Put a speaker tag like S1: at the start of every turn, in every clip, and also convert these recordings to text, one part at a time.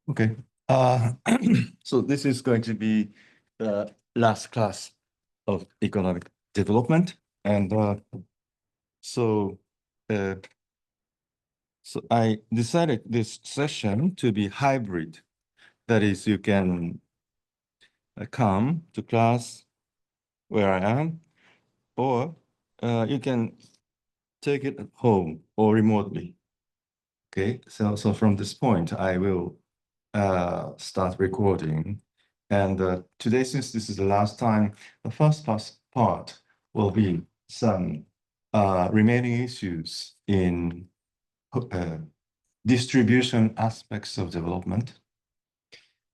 S1: Okay. So this is going to be the last class of economic development. And so, uh, so I decided this session to be hybrid. That is, you can come to class where I am, or you can take it at home or remotely. Okay, so from this point, I will start recording. And today, since this is the last time, the first part will be some remaining issues in distribution aspects of development,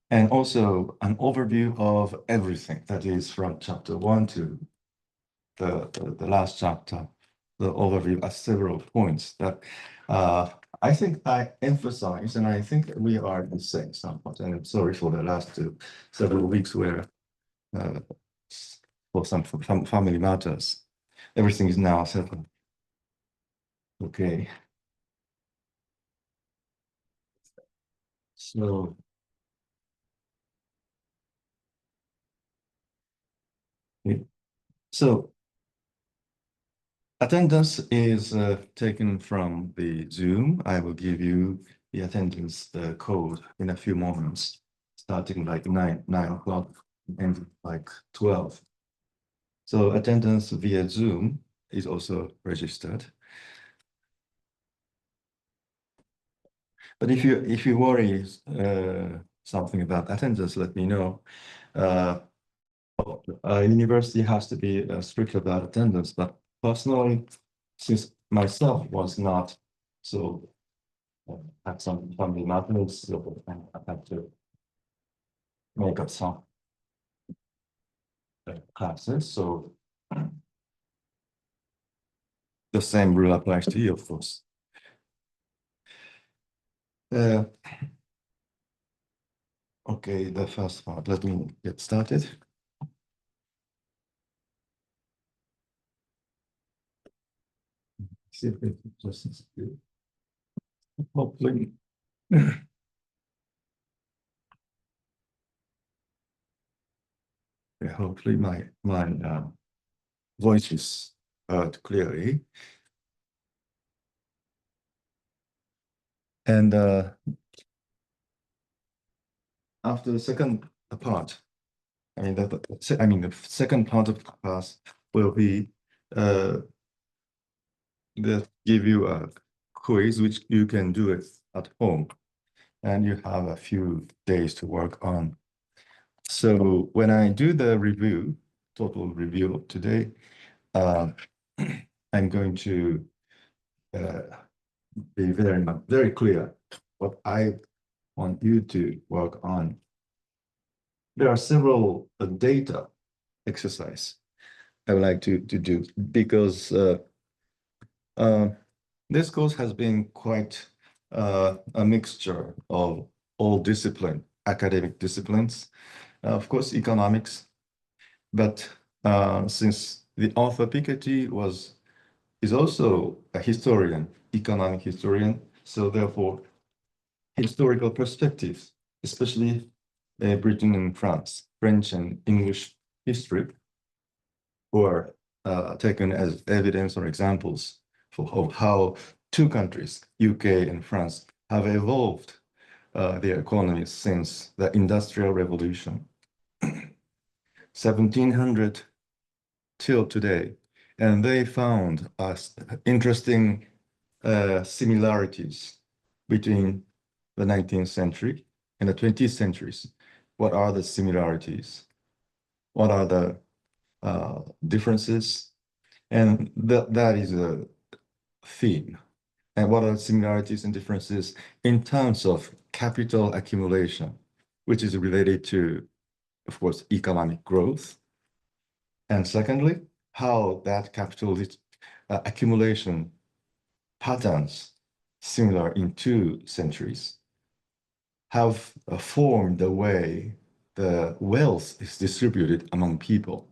S1: and also an overview of everything that is from chapter 1 to the last chapter, the overview at several points that I think I emphasize, and I think we are the same somewhat. And I'm sorry for the last several weeks where, for some family matters, everything is now settled. Okay. So attendance is taken from the Zoom. I will give you the attendance code in a few moments, starting like 9 o'clock and like 12. So attendance via Zoom is also registered. But if you worry something about attendance, let me know. A university has to be strict about attendance, but personally, since myself was not, so had some family matters, so I had to make up some classes. So the same rule applies to you, of course. Okay, the first part. Let me get started. See if it just hopefully. Yeah, hopefully my voice is heard clearly. And after the second part, the second part of the class will be give you a quiz which you can do it at home, and you have a few days to work on. So when I do the review, total review of today, I'm going to be very clear what I want you to work on. There are several data exercise I would like to do, because this course has been quite a mixture of all academic disciplines, of course, economics, but since the author Piketty is also a historian, economic historian, so therefore historical perspectives, especially Britain and France, French and English history, were taken as evidence or examples of how two countries, UK and France, have evolved their economies since the Industrial Revolution, 1700 till today. And they found interesting similarities between the 19th century and the 20th centuries. What are the similarities? What are the differences? And that is a theme. And what are the similarities and differences in terms of capital accumulation, which is related to, of course, economic growth. And secondly, how that capital accumulation patterns, similar in 2 centuries, have formed the way the wealth is distributed among people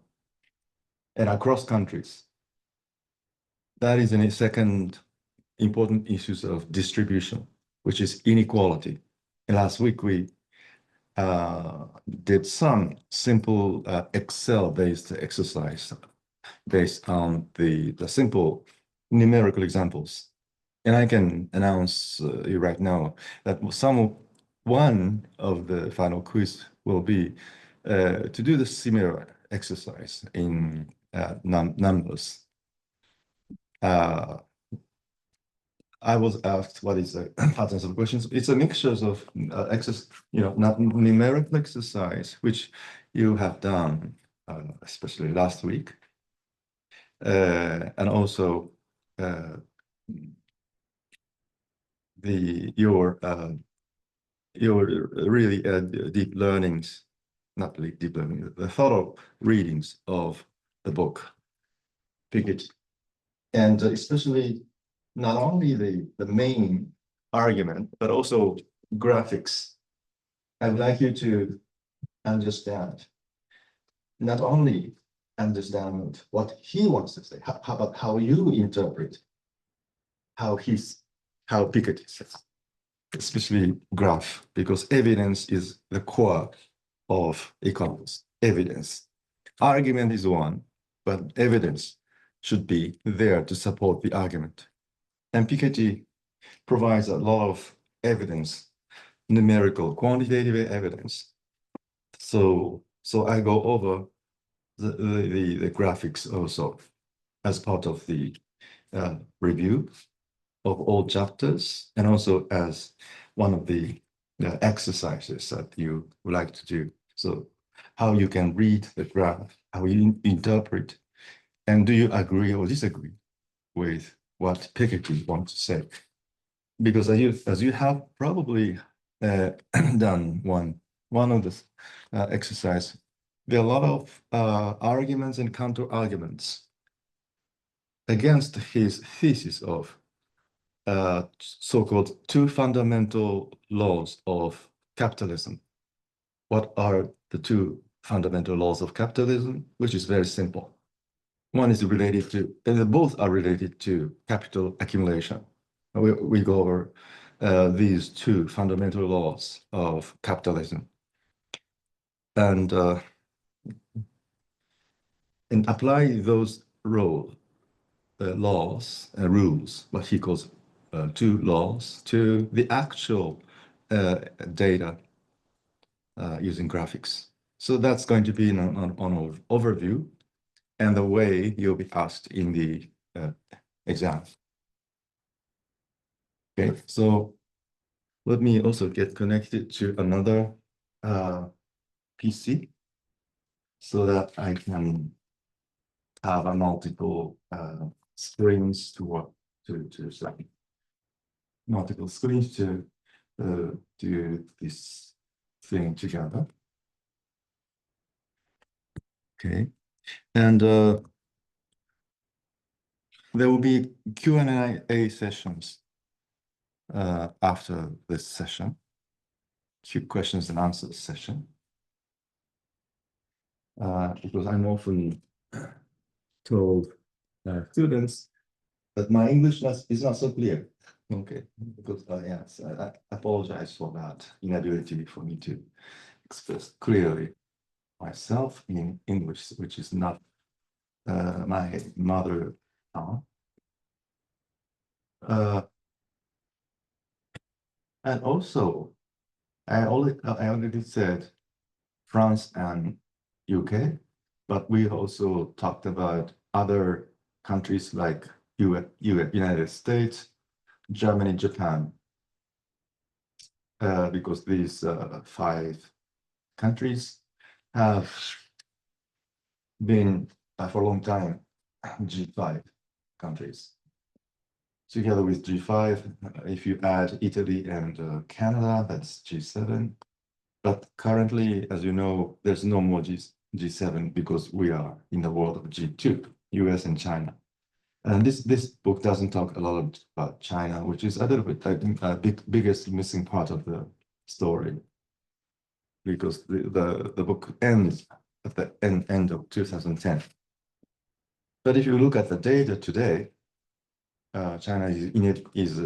S1: and across countries. That is a second important issues of distribution, which is inequality last week we did some simple Excel-based exercise based on the simple numerical examples. And I can announce you right now that one of the final quiz will be to do the similar exercise in numbers. I was asked what is the patterns of questions. It's a mixture of numerical exercise, which you have done, especially last week, and also your really deep learnings, not really deep learning, the thorough readings of the book, Piketty, and especially not only the main argument, but also graphics. I would like you to understand, not only understand what he wants to say, how about how you interpret how Piketty says, especially graph, because evidence is the core of economics. Evidence. Argument is one, but evidence should be there to support the argument. And Piketty provides a lot of evidence, numerical, quantitative evidence. So I go over the graphics also as part of the review of all chapters, and also as one of the exercises that you would like to do. So how you can read the graph, how you interpret, and do you agree or disagree with what Piketty wants to say? Because as you have probably done one of the exercise, there are a lot of arguments and counter arguments against his thesis of so-called two fundamental laws of capitalism. What are the two fundamental laws of capitalism? Which is very simple. One is related to, and both are related to capital accumulation. We go over these two fundamental laws of capitalism, and apply those laws, rules, what he calls two laws, to the actual data using graphics. So that's going to be an overview and the way you'll be asked in the exam. Okay, so let me also get connected to another PC so that I can have a multiple screens to work to select multiple screens to do this thing together. Okay, and there will be Q&A sessions after this session, questions and answers session, because I'm often told students that my English is not so clear. Okay, because yes, I apologize for that inability for me to express clearly myself in English, which is not my mother tongue. And also, I already said France and UK, but we also talked about other countries like United States, Germany, Japan, because these 5 countries have been for a long time G5 countries. Together with G5, if you add Italy and Canada, that's G7. But currently, as you know, there's no more G7 because we are in the world of G2, US and China. And this book doesn't talk a lot about China, which is a little bit, I think, biggest missing part of the story, because the book ends at the end of 2010. But if you look at the data today, China is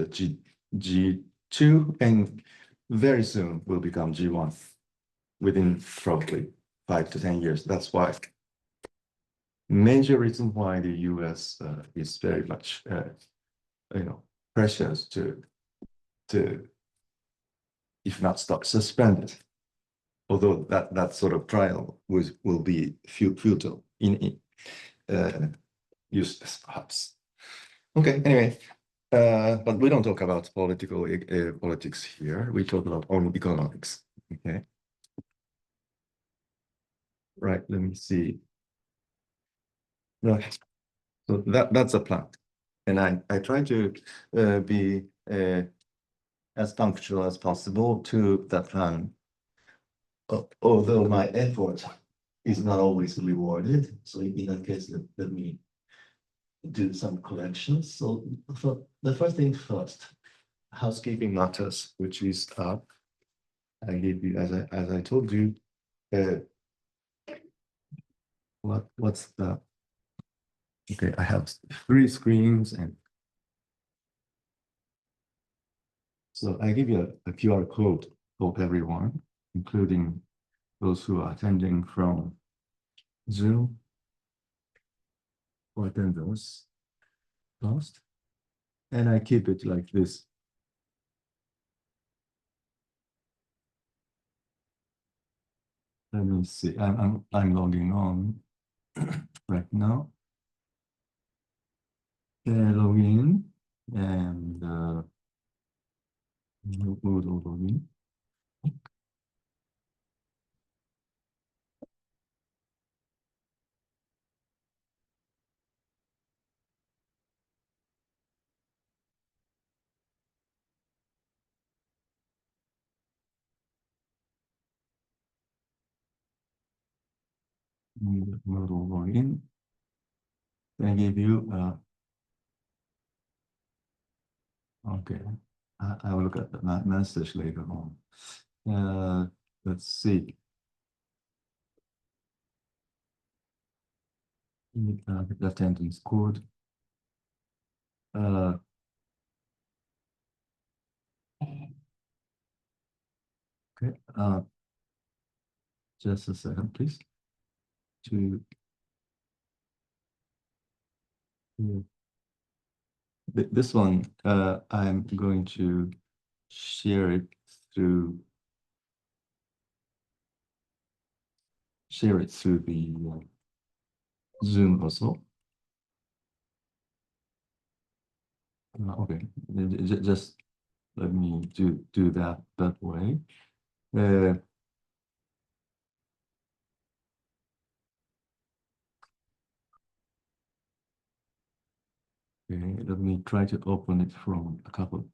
S1: G2, and very soon will become G1 within probably 5 to 10 years. That's why major reason why the US is very much precious to if not stop suspended. Although that sort of trial will be futile in useless perhaps. Okay, anyway, but we don't talk about politics here. We talk about only economics. Okay. Right, let me see. Right. So that's a plan. And I try to be as punctual as possible to that plan. Although my effort is not always rewarded. So in that case, let me do some corrections. So the first thing first, housekeeping matters, which is I gave you as I told you, what's the okay, I have 3 screens, and so I give you a QR code for everyone, including those who are attending from Zoom or attend those lost. And I keep it like this. Let me see. I'm logging on right now. Log in and login. Login. I give you okay. I will look at the message later on. Let's see. The attendance code. Okay. Just a second, please. This one, I'm going to share it through the Zoom also. Okay, just let me do that way. Okay, let me try to open it from a couple.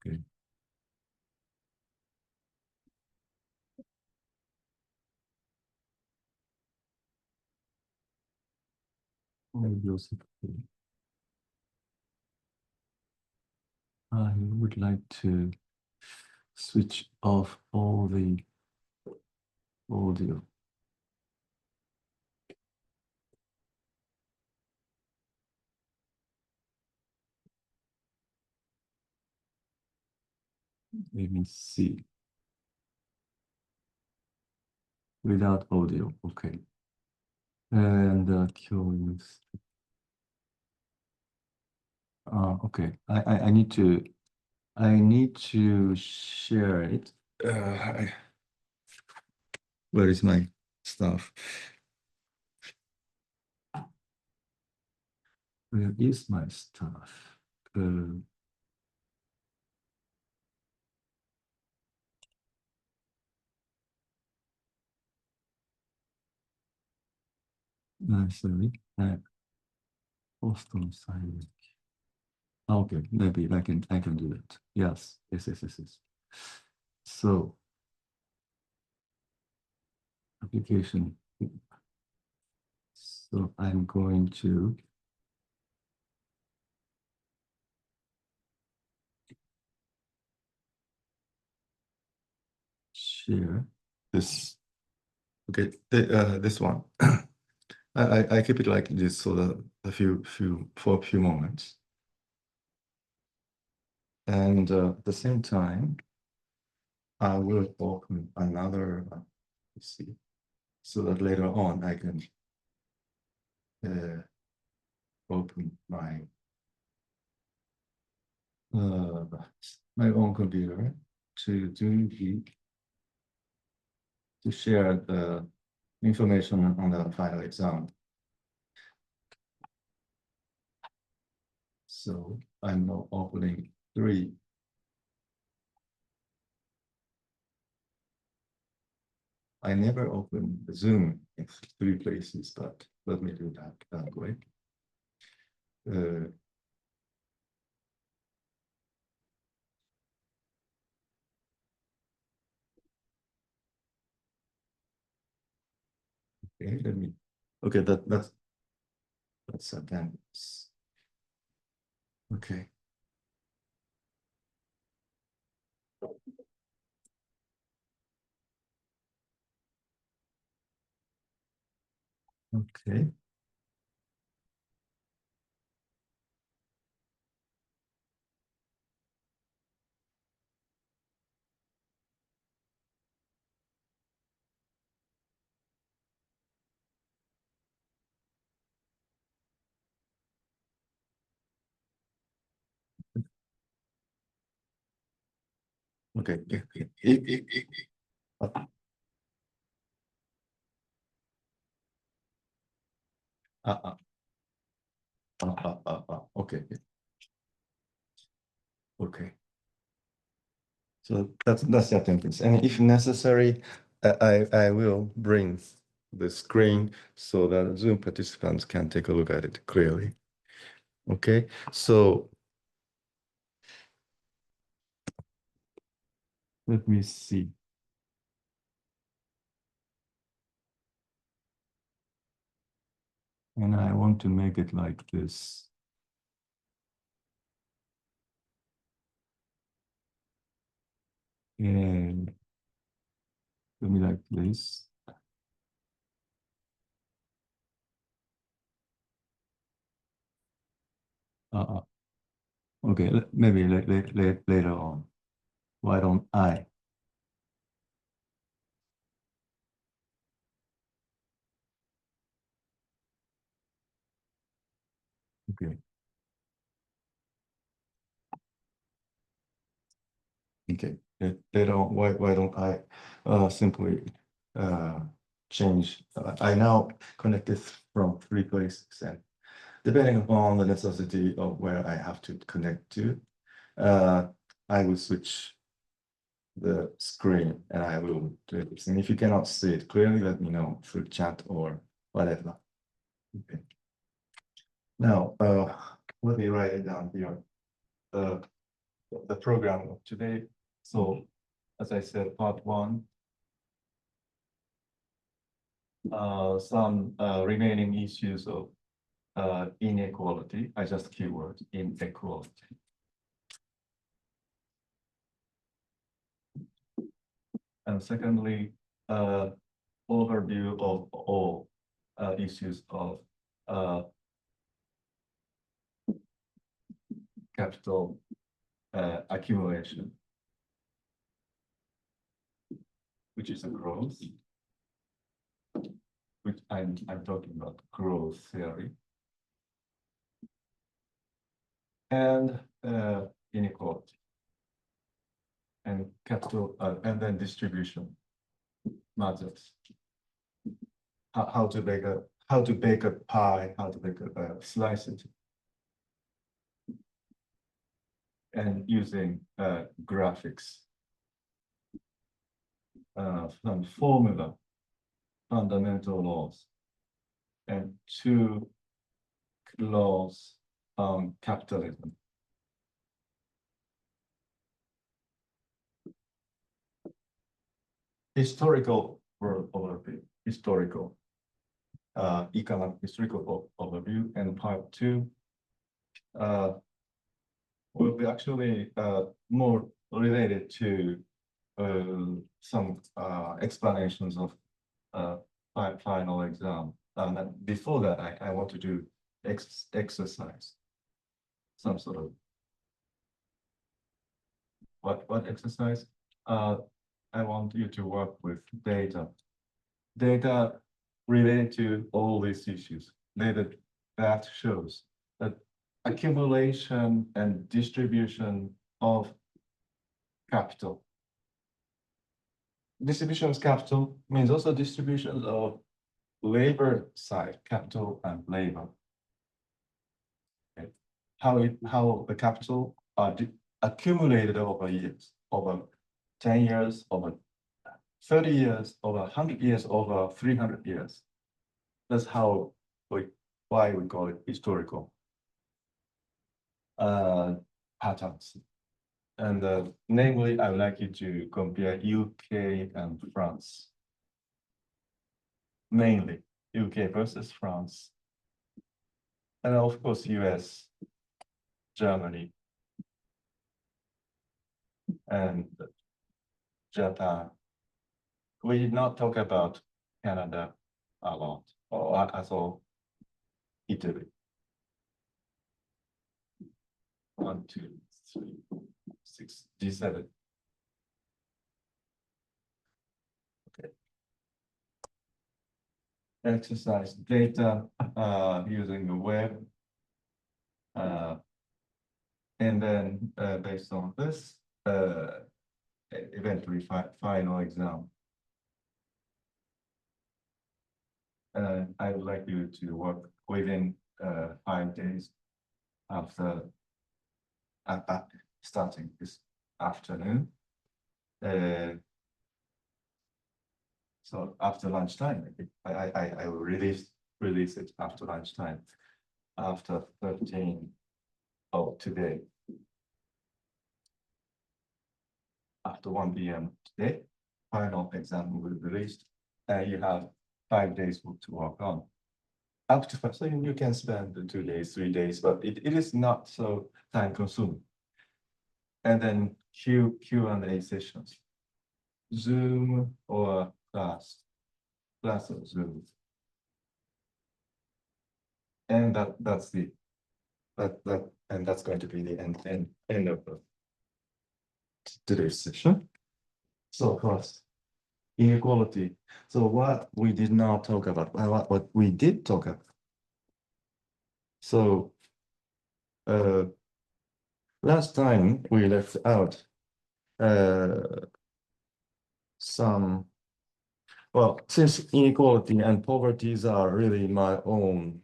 S1: Okay. Maybe also, I would like to switch off all the audio. Let me see. Without audio, okay. And curious. Okay, I need to share it. Where is my stuff? Where is my stuff? Sorry, post on silent. Okay, maybe I can do that. Yes. So application. So I'm going to share this. Okay, this one. I keep it like this so that for a few moments. And at the same time, I will open another, let's see, so that later on I can open my my own computer to share the information on the final exam. So I'm now opening 3. I never open Zoom in 3 places, but let me do that way. Okay, let me. Okay, that's attendance. Okay. Okay. Okay. Okay. Okay. So that's the attendance. And if necessary, I will bring the screen so that Zoom participants can take a look at it clearly. Okay, so let me see. And I want to make it like this. And let me like this. Okay, maybe later on. Why don't I? Okay. Okay. Later on, why don't I simply change? I now connect it from 3 places, and depending upon the necessity of where I have to connect to, I will switch the screen and I will do this. And if you cannot see it clearly, let me know through chat or whatever. Okay. Now, let me write it down here. The program of today. So, as I said, part 1. Some remaining issues of inequality. I just keyword inequality. And secondly, overview of all issues of capital accumulation, which is a growth, which I'm talking about growth theory, and inequality, and capital, and then distribution matters. How to bake a pie, how to bake a slice it, and using graphics, some formula, fundamental laws, and 2 laws on capitalism. Historical overview, historical economic historical overview, and part 2 will be actually more related to some explanations of final exam And before that, I want to do exercise, some sort of what exercise? I want you to work with data related to all these issues. Data that shows that accumulation and distribution of capital. Distribution of capital means also distribution of labor side, capital and labor. Okay. How the capital are accumulated over years, over 10 years, over 30 years, over 100 years, over 300 years. That's how why we call it historical patterns. And namely, I would like you to compare UK and France. Mainly UK versus France. And of course, US, Germany, and Japan. We did not talk about Canada a lot, or at all. Italy. 1, 2, 3, 6, G7. Okay. Exercise data using the web. And then based on this, eventually final exam. I would like you to work within 5 days after starting this afternoon. So after lunchtime, I will release it after lunchtime, after 13 of today. After 1 p.m. today, final exam will be released, and you have 5 days to work on. Up to 5, so you can spend 2 days, 3 days, but it is not so time consuming. And then Q&A sessions, Zoom or class or Zoom. And that's going to be the end of today's session. So first, inequality. So what we did not talk about, what we did talk about. So last time we left out some, well, since inequality and poverties are really my own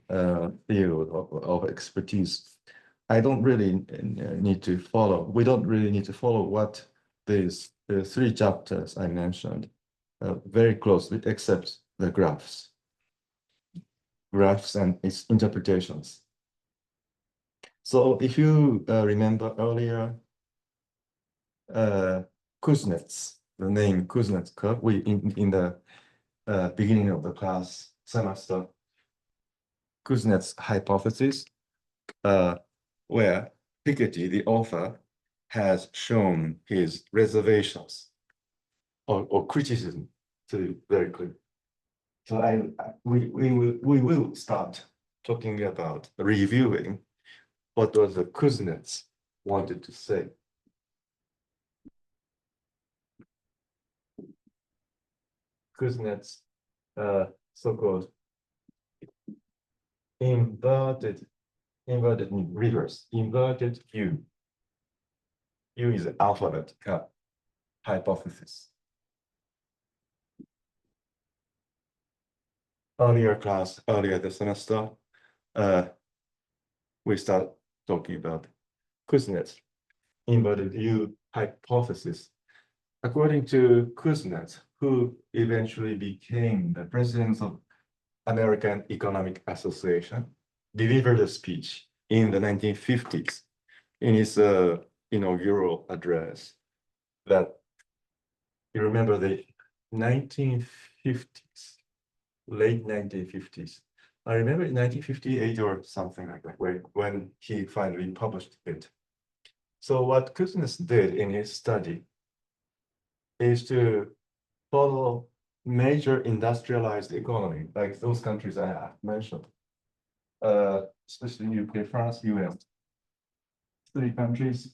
S1: field of expertise, I don't really need to follow. We don't really need to follow what these 3 chapters I mentioned very closely, except the graphs and its interpretations. So if you remember earlier, Kuznets, the name Kuznets curve, we in the beginning of the class semester, Kuznets hypothesis, where Piketty, the author, has shown his reservations or criticism to very clear. So we will start talking about reviewing what was the Kuznets wanted to say. Kuznets, so-called inverted reverse, inverted U. U is an alphabet hypothesis. Earlier this semester, we start talking about Kuznets inverted U hypothesis. According to Kuznets, who eventually became the president of American Economic Association, delivered a speech in the 1950s in his inaugural address that, you remember, the 1950s, late 1950s. I remember in 1958 or something like that, when he finally published it. So what Kuznets did in his study is to follow major industrialized economy, like those countries I have mentioned, especially UK, France, US, 3 countries.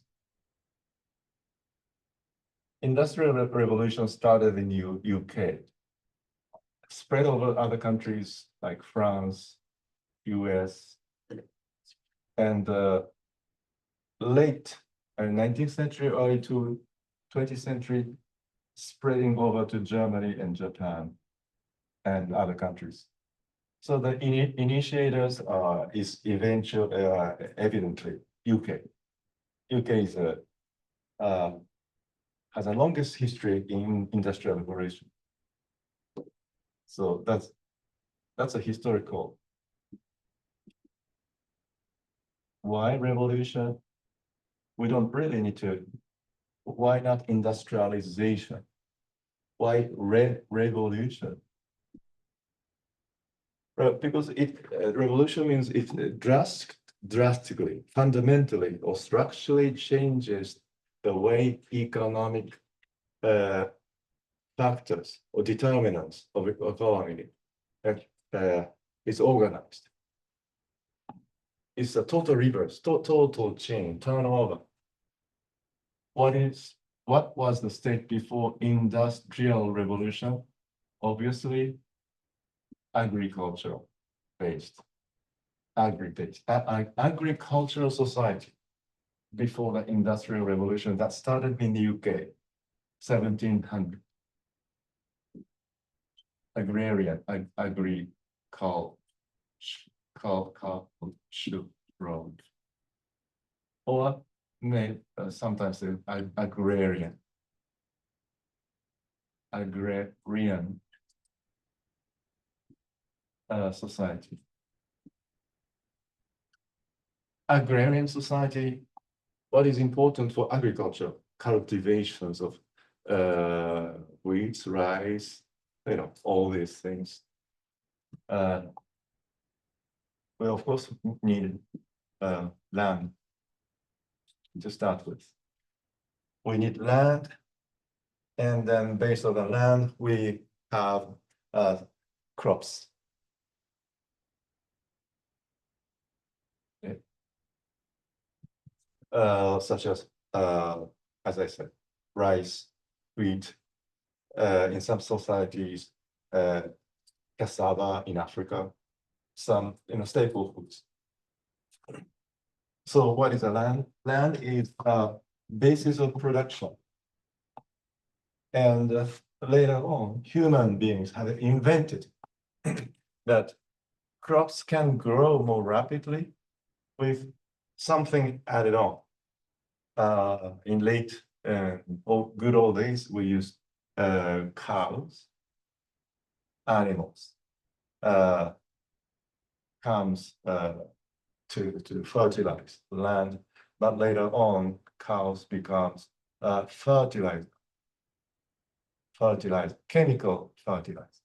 S1: Industrial revolution started in UK, spread over other countries like France, US, and late 19th century, early to 20th century, spreading over to Germany and Japan and other countries. So the initiators is eventually evidently UK. UK is has the longest history in industrial revolution. So that's a historical. Why revolution? We don't really need to. Why not industrialization? Why revolution? Because revolution means it drastically, fundamentally, or structurally changes the way economic factors or determinants of economy is organized. It's a total reverse, total change, turnover. What was the state before industrial revolution? Obviously, agricultural based, agricultural society before the industrial revolution that started in the UK, 1700. Agrarian, agriculture, or sometimes say agrarian society. Agrarian society, what is important for agriculture? Cultivations of wheat, rice, all these things. We of course need land to start with. We need land, and then based on the land, we have crops. Such as I said, rice, wheat. In some societies, cassava in Africa, some staple foods. So what is the land? Land is a basis of production. And later on, human beings have invented that crops can grow more rapidly with something added on. In late good old days, we used cows, animals, comes to fertilize the land, but later on, cows becomes chemical fertilizer.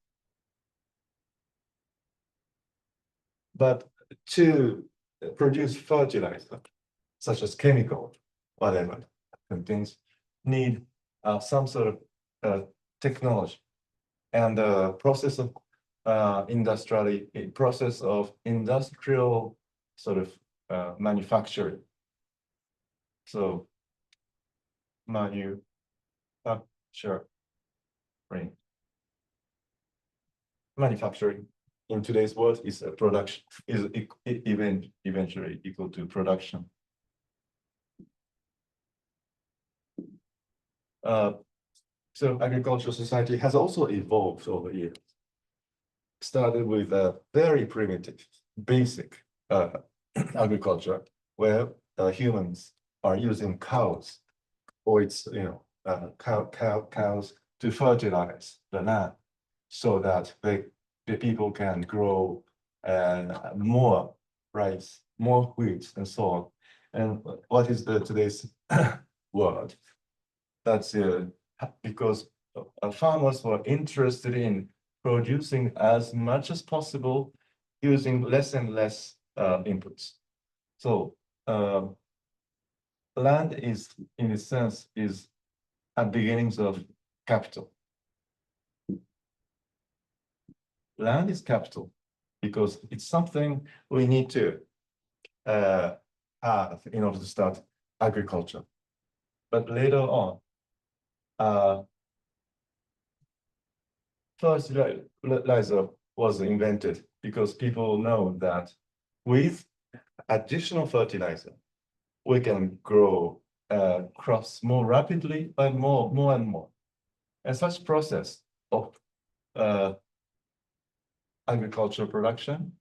S1: But to produce fertilizer, such as chemical, whatever contains, need some sort of technology and the process of industrial sort of manufacturing. So manufacturing in today's world is a production, is eventually equal to production. So agricultural society has also evolved over years. Started with a very primitive, basic agriculture, where humans are using cows, or it's cows to fertilize the land, so that the people can grow more rice, more wheat, and so on. And what is today's word? That's because farmers were interested in producing as much as possible using less and less inputs. So land is, in a sense, is at beginnings of capital. land is capital because it's something we need to have in order to start agriculture. But later on, fertilizer was invented because people know that with additional fertilizer, we can grow crops more rapidly and more and more. And such process of agricultural production,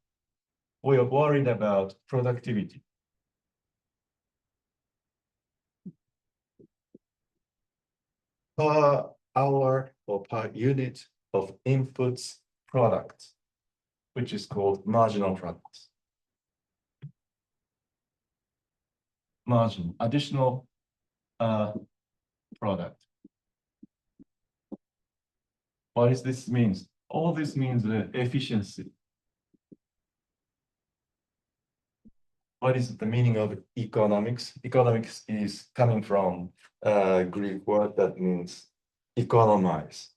S1: we are worried about productivity. Per hour or per unit of inputs product, which is called marginal products. Margin, additional product. What does this means? All this means efficiency. What is the meaning of economics? Economics is coming from a Greek word that means economize,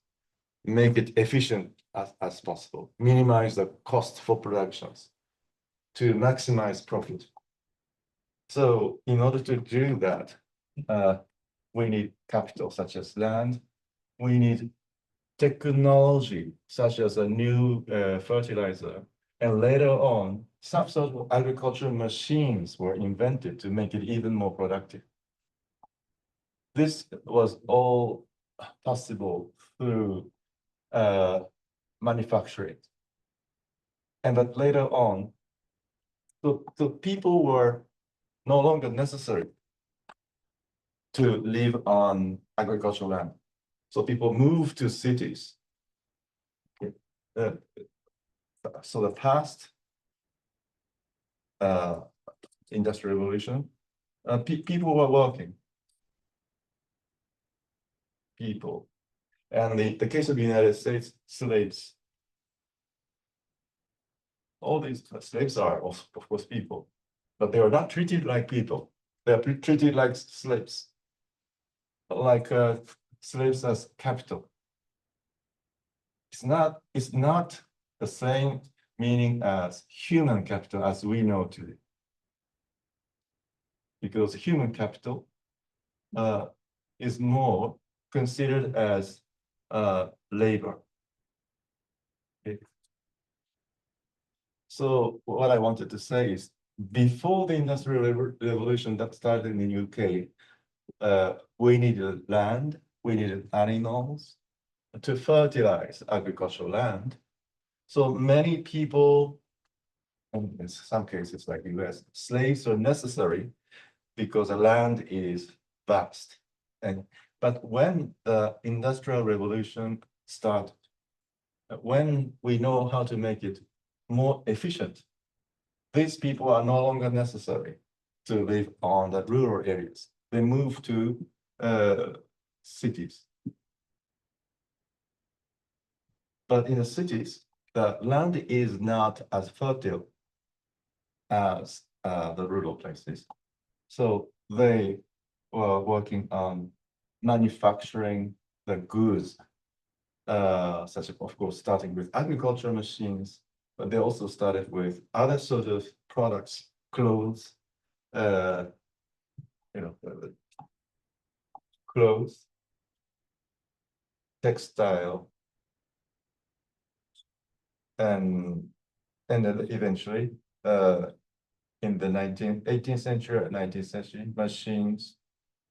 S1: make it efficient as possible, minimize the cost for productions to maximize profit. So in order to do that, we need capital such as land. We need technology such as a new fertilizer. And later on, some sort of agricultural machines were invented to make it even more productive. This was all possible through manufacturing. And but later on, the people were no longer necessary to live on agricultural land. So people moved to cities. So the past industrial revolution, people were working. People. And the case of the United States, slaves. All these slaves are, of course, people, but they are not treated like people. They are treated like slaves, like slaves as capital. It's not the same meaning as human capital as we know today. Because human capital is more considered as labor. Okay. So what I wanted to say is, before the Industrial Revolution that started in the UK, we needed land, we needed animals to fertilize agricultural land. So many people, and in some cases like the US, slaves are necessary because the land is vast. But when the Industrial Revolution started, when we know how to make it more efficient, these people are no longer necessary to live on the rural areas. They move to cities. But in the cities, the land is not as fertile as the rural places. So they were working on manufacturing the goods, such as, of course, starting with agricultural machines, but they also started with other sort of products, clothes, clothes, textile, and then eventually, in the 18th century or 19th century, machines,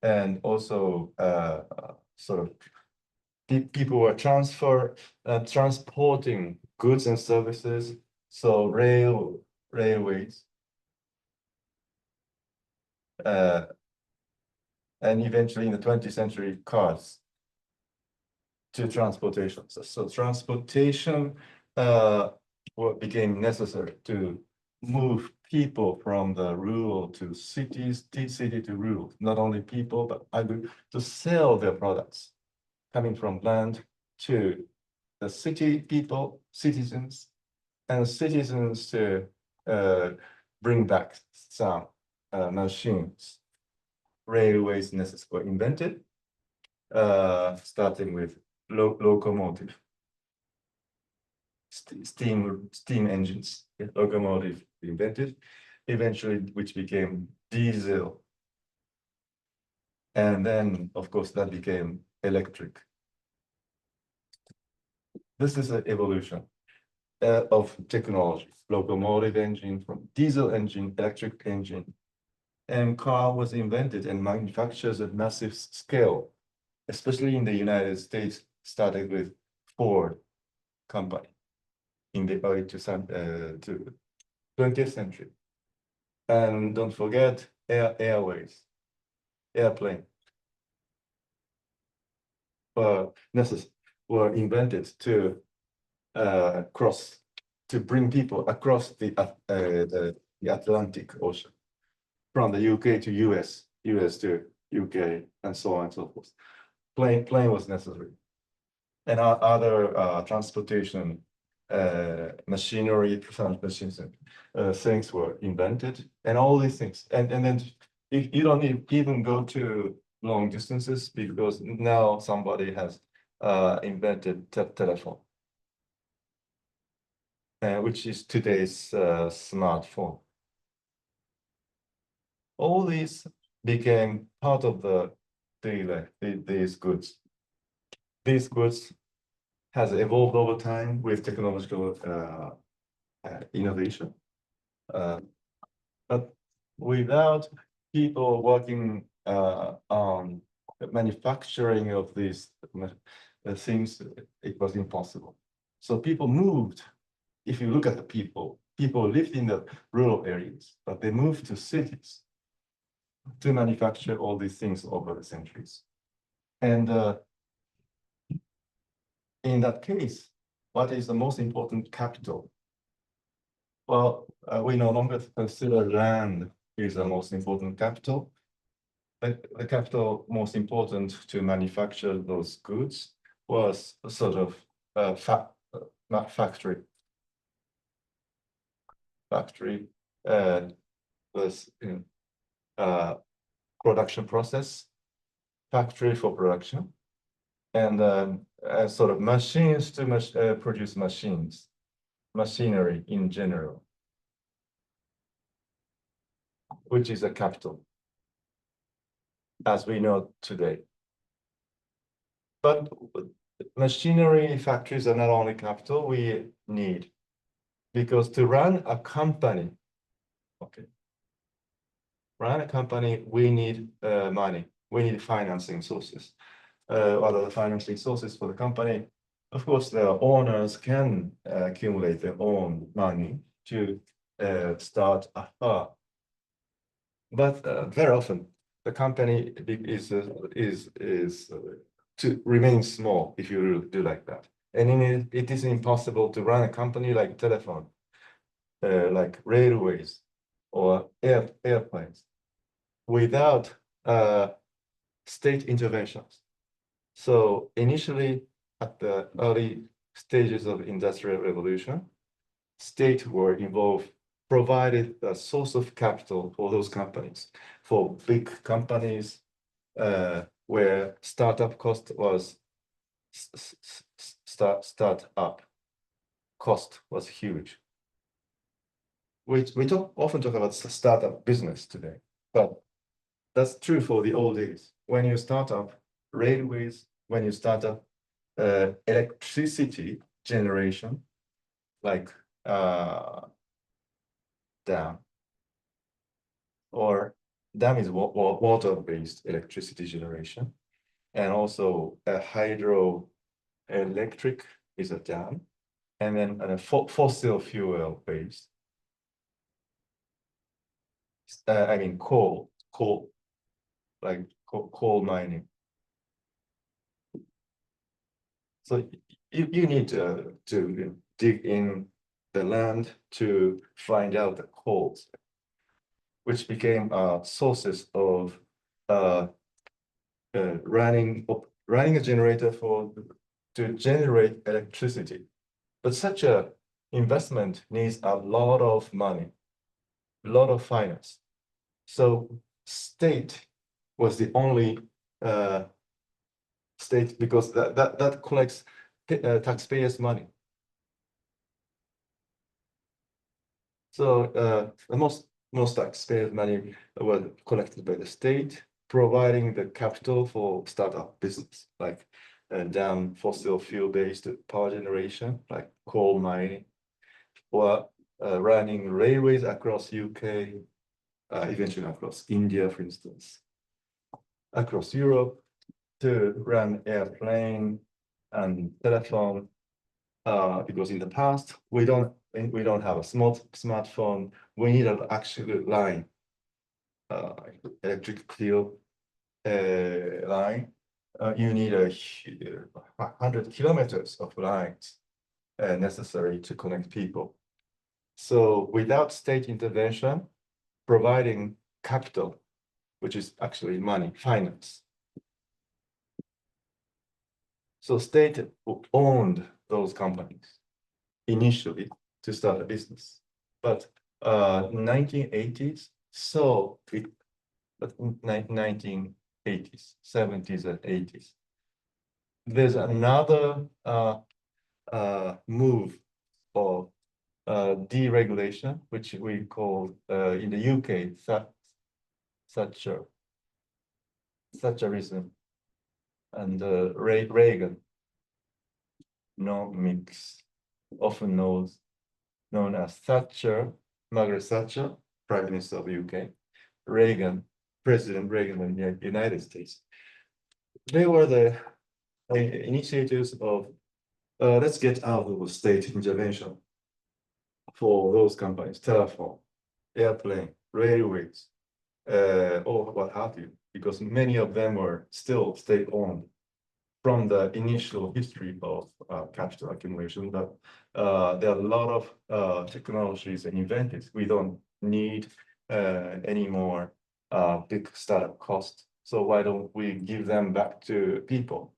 S1: and also sort of people were transporting goods and services, so railways, and eventually in the 20th century, cars to transportation. So transportation became necessary to move people from the rural to cities, city to rural, not only people, but to sell their products coming from land to the city people, citizens, and citizens to bring back some machines. Railways were invented, starting with locomotive. steam engines, locomotive invented, eventually which became diesel. And then, of course, that became electric. This is an evolution of technology. Locomotive engine from diesel engine, electric engine, and car was invented and manufactured at massive scale, especially in the United States, started with Ford company in the early 20th century. And don't forget airways, airplane were invented to bring people across the Atlantic Ocean from the UK to US, US to UK, and so on and so forth. Plane was necessary, and other transportation machinery, things were invented, and all these things, and then you don't even go to long distances because now somebody has invented telephone, which is today's smartphone. All these became part of these goods. These goods has evolved over time with technological innovation. But without people working on the manufacturing of these things, it was impossible. So people moved. If you look at the people lived in the rural areas, but they moved to cities to manufacture all these things over the centuries. And in that case, what is the most important capital? Well, we no longer consider land is the most important capital. But the capital most important to manufacture those goods was a sort of factory. Factory was production process, factory for production, and sort of machines to produce machines, machinery in general, which is a capital, as we know today. But machinery factories are not only capital we need, because to run a company, we need money, we need financing sources. What are the financing sources for the company? Of course, the owners can accumulate their own money to start a firm. But very often, the company is to remain small if you do like that. And it is impossible to run a company like telephone, like railways or airplanes without state interventions. So initially, at the early stages of Industrial Revolution, state were involved, provided a source of capital for those companies. For big companies, where startup cost was startup cost was huge. We often talk about startup business today, but that's true for the old days. When you start up railways, when you start up electricity generation, like dam, or dam is water-based electricity generation, and also a hydroelectric is a dam, and then a fossil fuel based. I mean coal, like coal mining. So you need to dig in the land to find out the coals, which became sources of running a generator to generate electricity. But such a investment needs a lot of money, a lot of finance. So state was the only state, because that collects taxpayers' money. So the most taxpayer money was collected by the state, providing the capital for startup business, like dam fossil fuel-based power generation, like coal mining, or running railways across UK, eventually across India, for instance, across Europe, to run airplane and telephone. Because in the past we don't have a smartphone. We need an actual line, electric steel line. You need 100 kilometers of lines necessary to connect people. So without state intervention, providing capital, which is actually money, finance. So state owned those companies initially to start a business. But 1980s, so it, but 1980s, 70s and 80s. There's another move of deregulation, which we call in the UK Thatcherism, and Reaganomics, often known as Thatcher, Margaret Thatcher, Prime Minister of the UK, Reagan, President Reagan in the United States. They were the initiators of let's get out of state intervention for those companies, telephone, airplane, railways, or what have you, because many of them were still state-owned from the initial history of capital accumulation. That there are a lot of technologies invented. We don't need any more big startup costs. So why don't we give them back to people?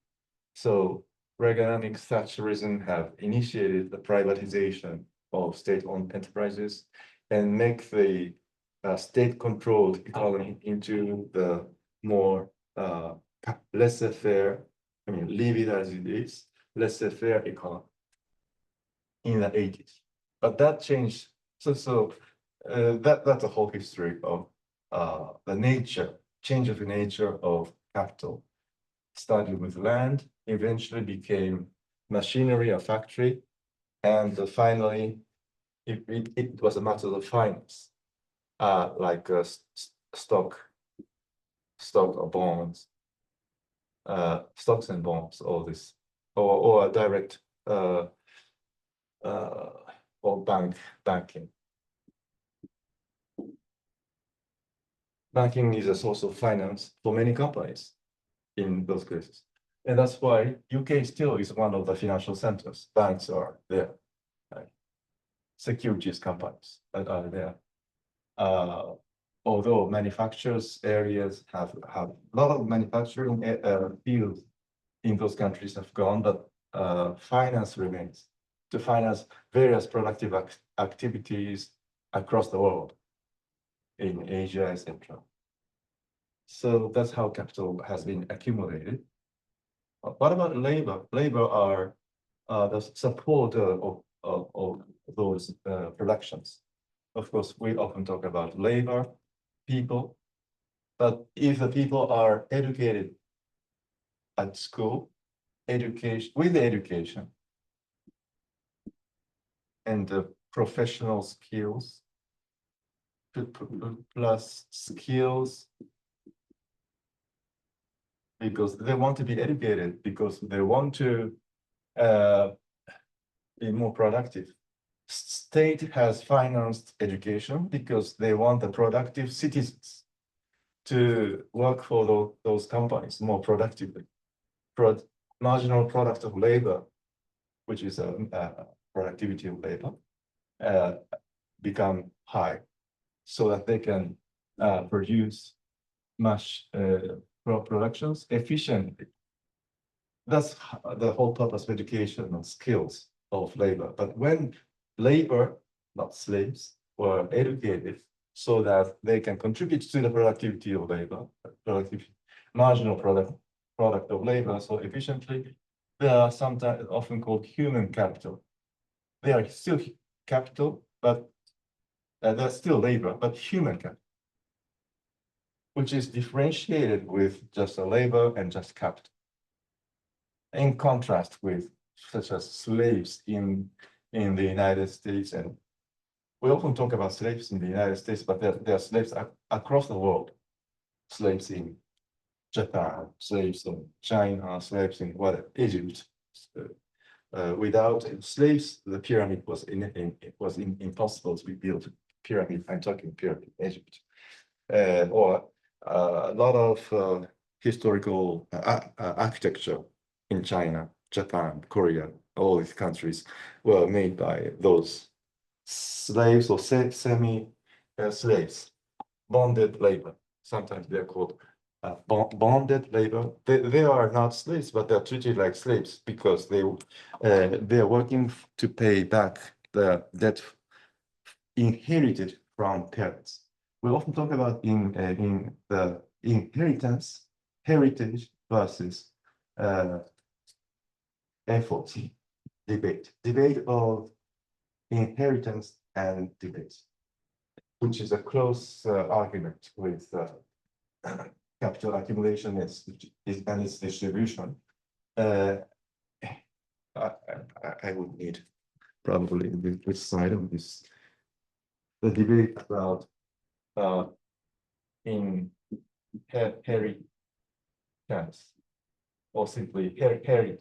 S1: So Reaganomics, Thatcherism have initiated the privatization of state-owned enterprises and make the state-controlled economy into the more laissez-faire, I mean, leave it as it is, laissez-faire economy in the 80s. But that changed. So that's a whole history of the change of the nature of capital. Started with land, eventually became machinery, a factory, and finally it was a matter of finance, like stock or bonds, stocks and bonds, all this, or direct or banking. Banking is a source of finance for many companies in those cases. And that's why UK still is one of the financial centers. Banks are there, right? Securities companies that are there. Although manufacturers areas have a lot of manufacturing fields in those countries have gone, but finance remains to finance various productive activities across the world, in Asia, etc. So that's how capital has been accumulated. What about labor? Labor are the support of those productions. Of course, we often talk about labor, people, but if the people are educated at school, with education and the professional skills, plus skills, because they want to be educated, because they want to be more productive. State has financed education because they want the productive citizens to work for those companies more productively. Marginal product of labor, which is productivity of labor, become high, so that they can produce much productions efficiently. That's the whole purpose of education and skills of labor. But when labor, not slaves, were educated so that they can contribute to the productivity of labor, marginal product of labor so efficiently, they are sometimes often called human capital. They are still capital, but There's still labor, but human capital, which is differentiated with just a labor and just capital. In contrast with such as slaves in the United States, and we often talk about slaves in the United States, but there are slaves across the world. Slaves in Japan, slaves in China, slaves in Egypt. Without slaves, the pyramid was impossible to be built. Pyramid, I'm talking pyramid, Egypt, or a lot of historical architecture in China, Japan, Korea, all these countries were made by those slaves or semi slaves, bonded labor. Sometimes they're called bonded labor. They are not slaves, but they're treated like slaves because they are working to pay back the debt inherited from parents. We often talk about in the inheritance, heritage versus effort debate of inheritance and debate, which is a close argument with capital accumulation and its distribution. I would need probably which side of this. The debate about inheritance or simply heritage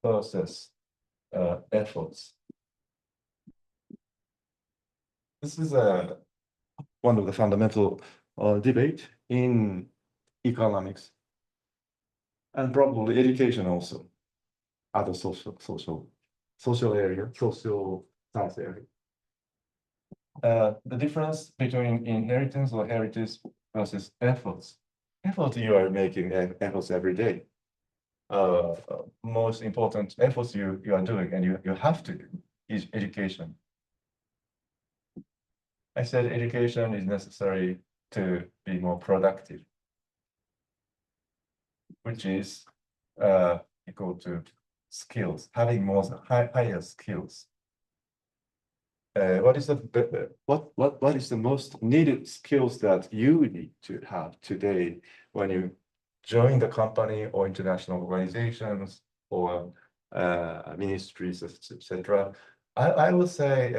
S1: versus efforts. This is one of the fundamental debate in economics and probably education also, other social area, social science area. The difference between inheritance or heritage versus efforts. Effort, you are making efforts every day. Most important efforts you are doing and you have to do is education. I said education is necessary to be more productive, which is equal to skills, having more higher skills. What is the most needed skills that you need to have today when you join the company or international organizations or ministries, etc.? I would say,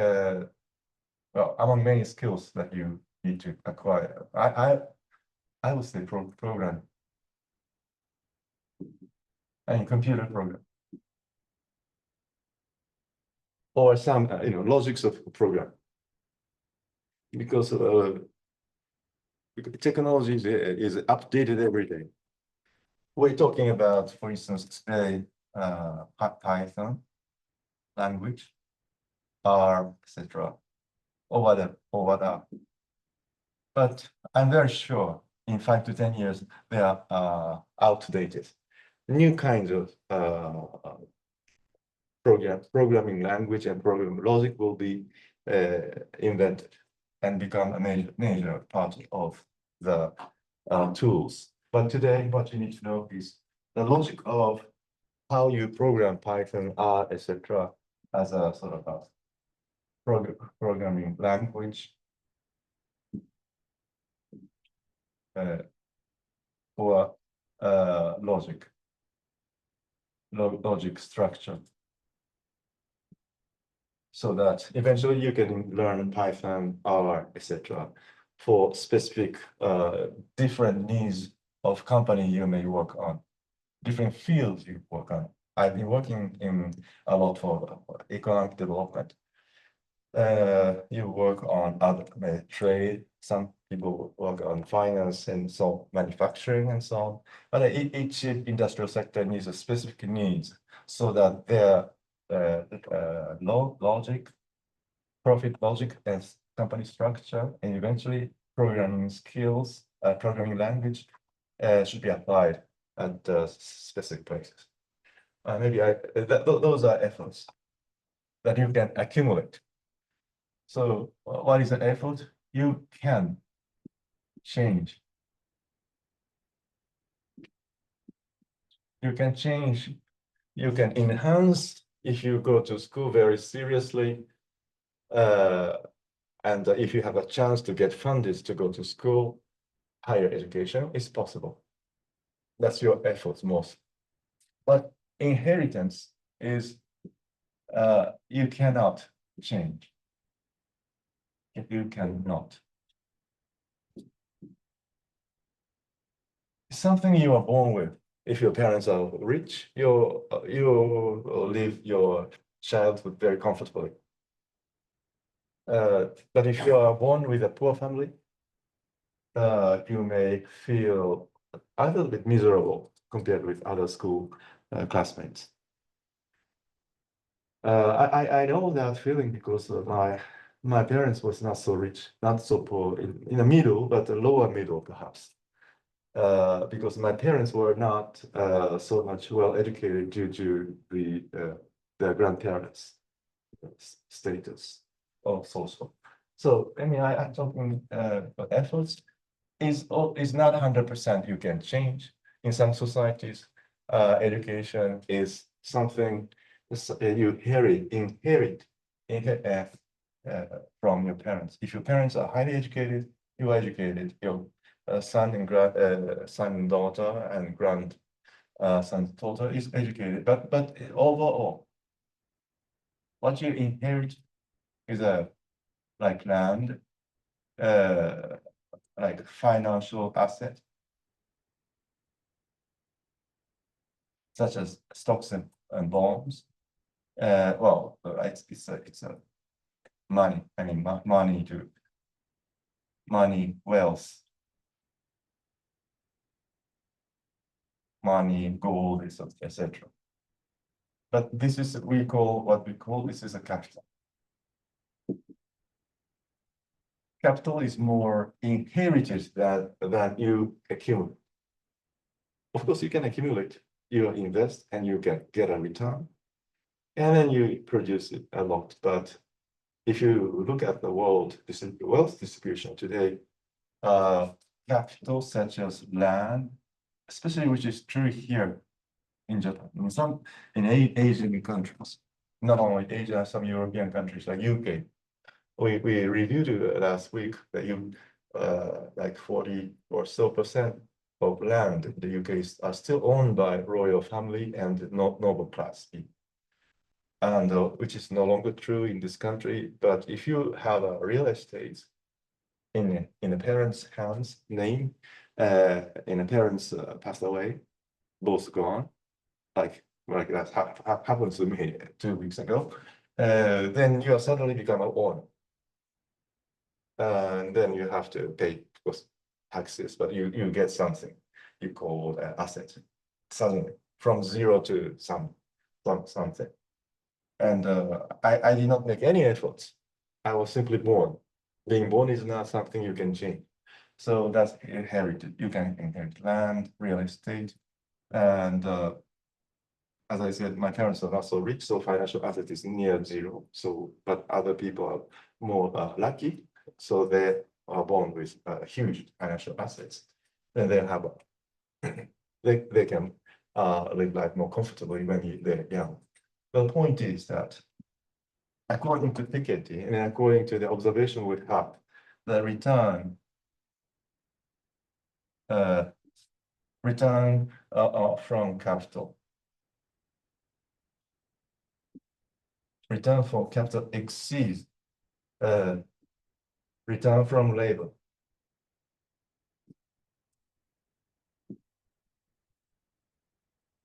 S1: well, among many skills that you need to acquire, I would say programming and computer program, or some logics of program, because technology is updated every day. We're talking about, for instance, today, Python language, R, etc., or whatever. But I'm very sure in 5 to 10 years they are outdated. New kinds of programming language and programming logic will be invented and become a major part of the tools. But today, what you need to know is the logic of how you program Python, R, etc., as a sort of a programming language or logic structure, so that eventually you can learn Python, R, etc. for specific different needs of company you may work on, different fields you work on. I've been working in a lot for economic development. You work on other trade, some people work on finance and so manufacturing and so on. But each industrial sector needs a specific needs so that their logic, profit logic, and company structure, and eventually programming skills, programming language should be applied at specific places. Maybe those are efforts that you can accumulate. So what is an effort? You can change. You can change. You can enhance if you go to school very seriously, and if you have a chance to get funded to go to school, higher education is possible. That's your efforts most. But inheritance is you cannot change. You cannot. It's something you are born with. If your parents are rich, you live your childhood very comfortably. But if you are born with a poor family, you may feel a little bit miserable compared with other school classmates. I know that feeling because my parents was not so rich, not so poor, in the middle, but the lower middle perhaps. Because my parents were not so much well educated due to their grandparents' status or social. So I mean, I'm talking efforts is not 100% you can change. In some societies, education is something you inherit from your parents. If your parents are highly educated, you are educated. Your son and daughter and son's daughter is educated. But overall, what you inherit is like land, like financial asset, such as stocks and bonds. Well, it's a money. I mean, money, wealth, money, gold, etc. But this is what we call this is a capital. Capital is more inherited than you accumulate. Of course, you can accumulate, you invest, and you get a return, and then you produce it a lot. But if you look at the world wealth distribution today, capital such as land, especially which is true here in Japan, in Asian countries, not only Asia, some European countries like UK. We reviewed last week that like 40 or so % of land in the UK are still owned by royal family and noble class people. And which is no longer true in this country. But if you have a real estate in a parent's hands name, in a parents passed away, both gone, like that happened to me 2 weeks ago, then you suddenly become an owner. And then you have to pay, of course, taxes, but you get something you call asset suddenly from zero to something. And I did not make any efforts. I was simply born. Being born is not something you can change. So that's inherited. You can inherit land, real estate, and as I said, my parents are not so rich, so financial asset is near zero. So, but other people are more lucky, so they are born with huge financial assets. Then they have they can live life more comfortably when they're young. The point is that according to Piketty and according to the observation we have, the return from capital. Return for capital exceeds return from labor.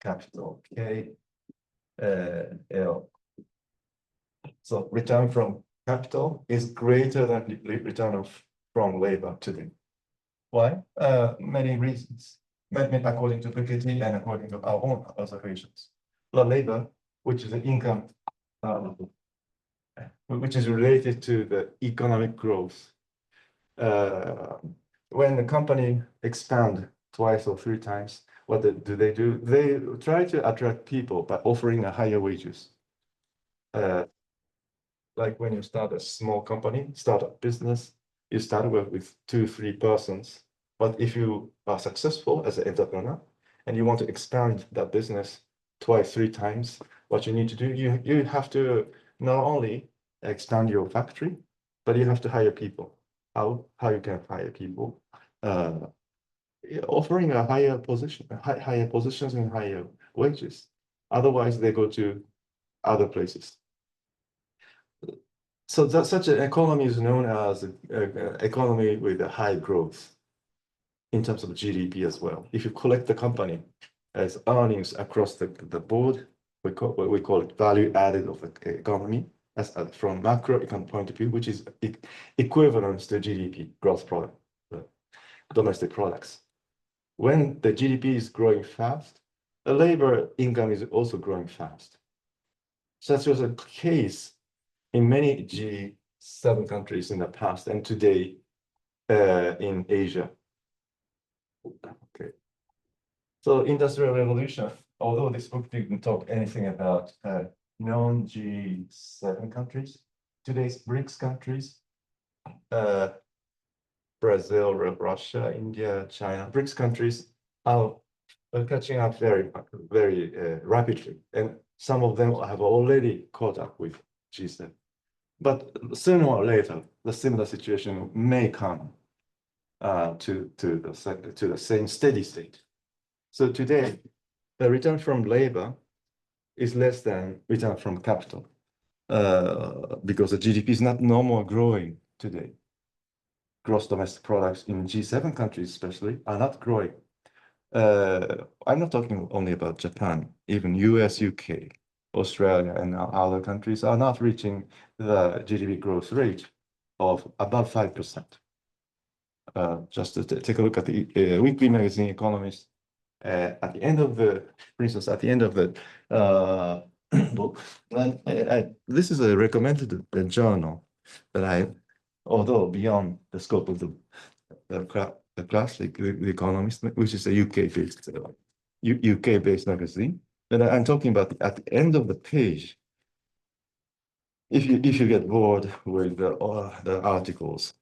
S1: Capital K L. So return from capital is greater than the return from labor today. Why? Many reasons. According to Piketty and according to our own observations. The labor, which is the income, which is related to the economic growth. When the company expand twice or 3 times, what do? They try to attract people by offering a higher wages. Like when you start a small company, start a business, you start with 2-3 persons. But if you are successful as an entrepreneur and you want to expand that business twice, 3 times, what you need to do, you have to not only expand your factory, but you have to hire people. How you can hire people? Offering a higher position, higher positions and higher wages. Otherwise, they go to other places. So that such an economy is known as an economy with a high growth in terms of GDP as well. If you collect the company as earnings across the board, we call it value added of the economy as from macroeconomic point of view, which is equivalent to GDP, gross product, domestic products. When the GDP is growing fast, the labor income is also growing fast. Such was a case in many G7 countries in the past and today in Asia. Okay. So Industrial Revolution, although this book didn't talk anything about non-G7 countries, today's BRICS countries, Brazil, Russia, India, China, BRICS countries are catching up very rapidly. And some of them have already caught up with G7. But sooner or later, the similar situation may come to the same steady state. So today, the return from labor is less than return from capital because the GDP is not no more growing today. Gross domestic products in G7 countries especially are not growing. I'm not talking only about Japan, even US, UK, Australia, and other countries are not reaching the GDP growth rate of above 5%. Just to take a look at the weekly magazine Economist, at the end of the, for instance, at the end of the book, and this is a recommended journal that although beyond the scope of the classic, the Economist, which is a UK-based magazine, and I'm talking about at the end of the page. If you get bored with the articles,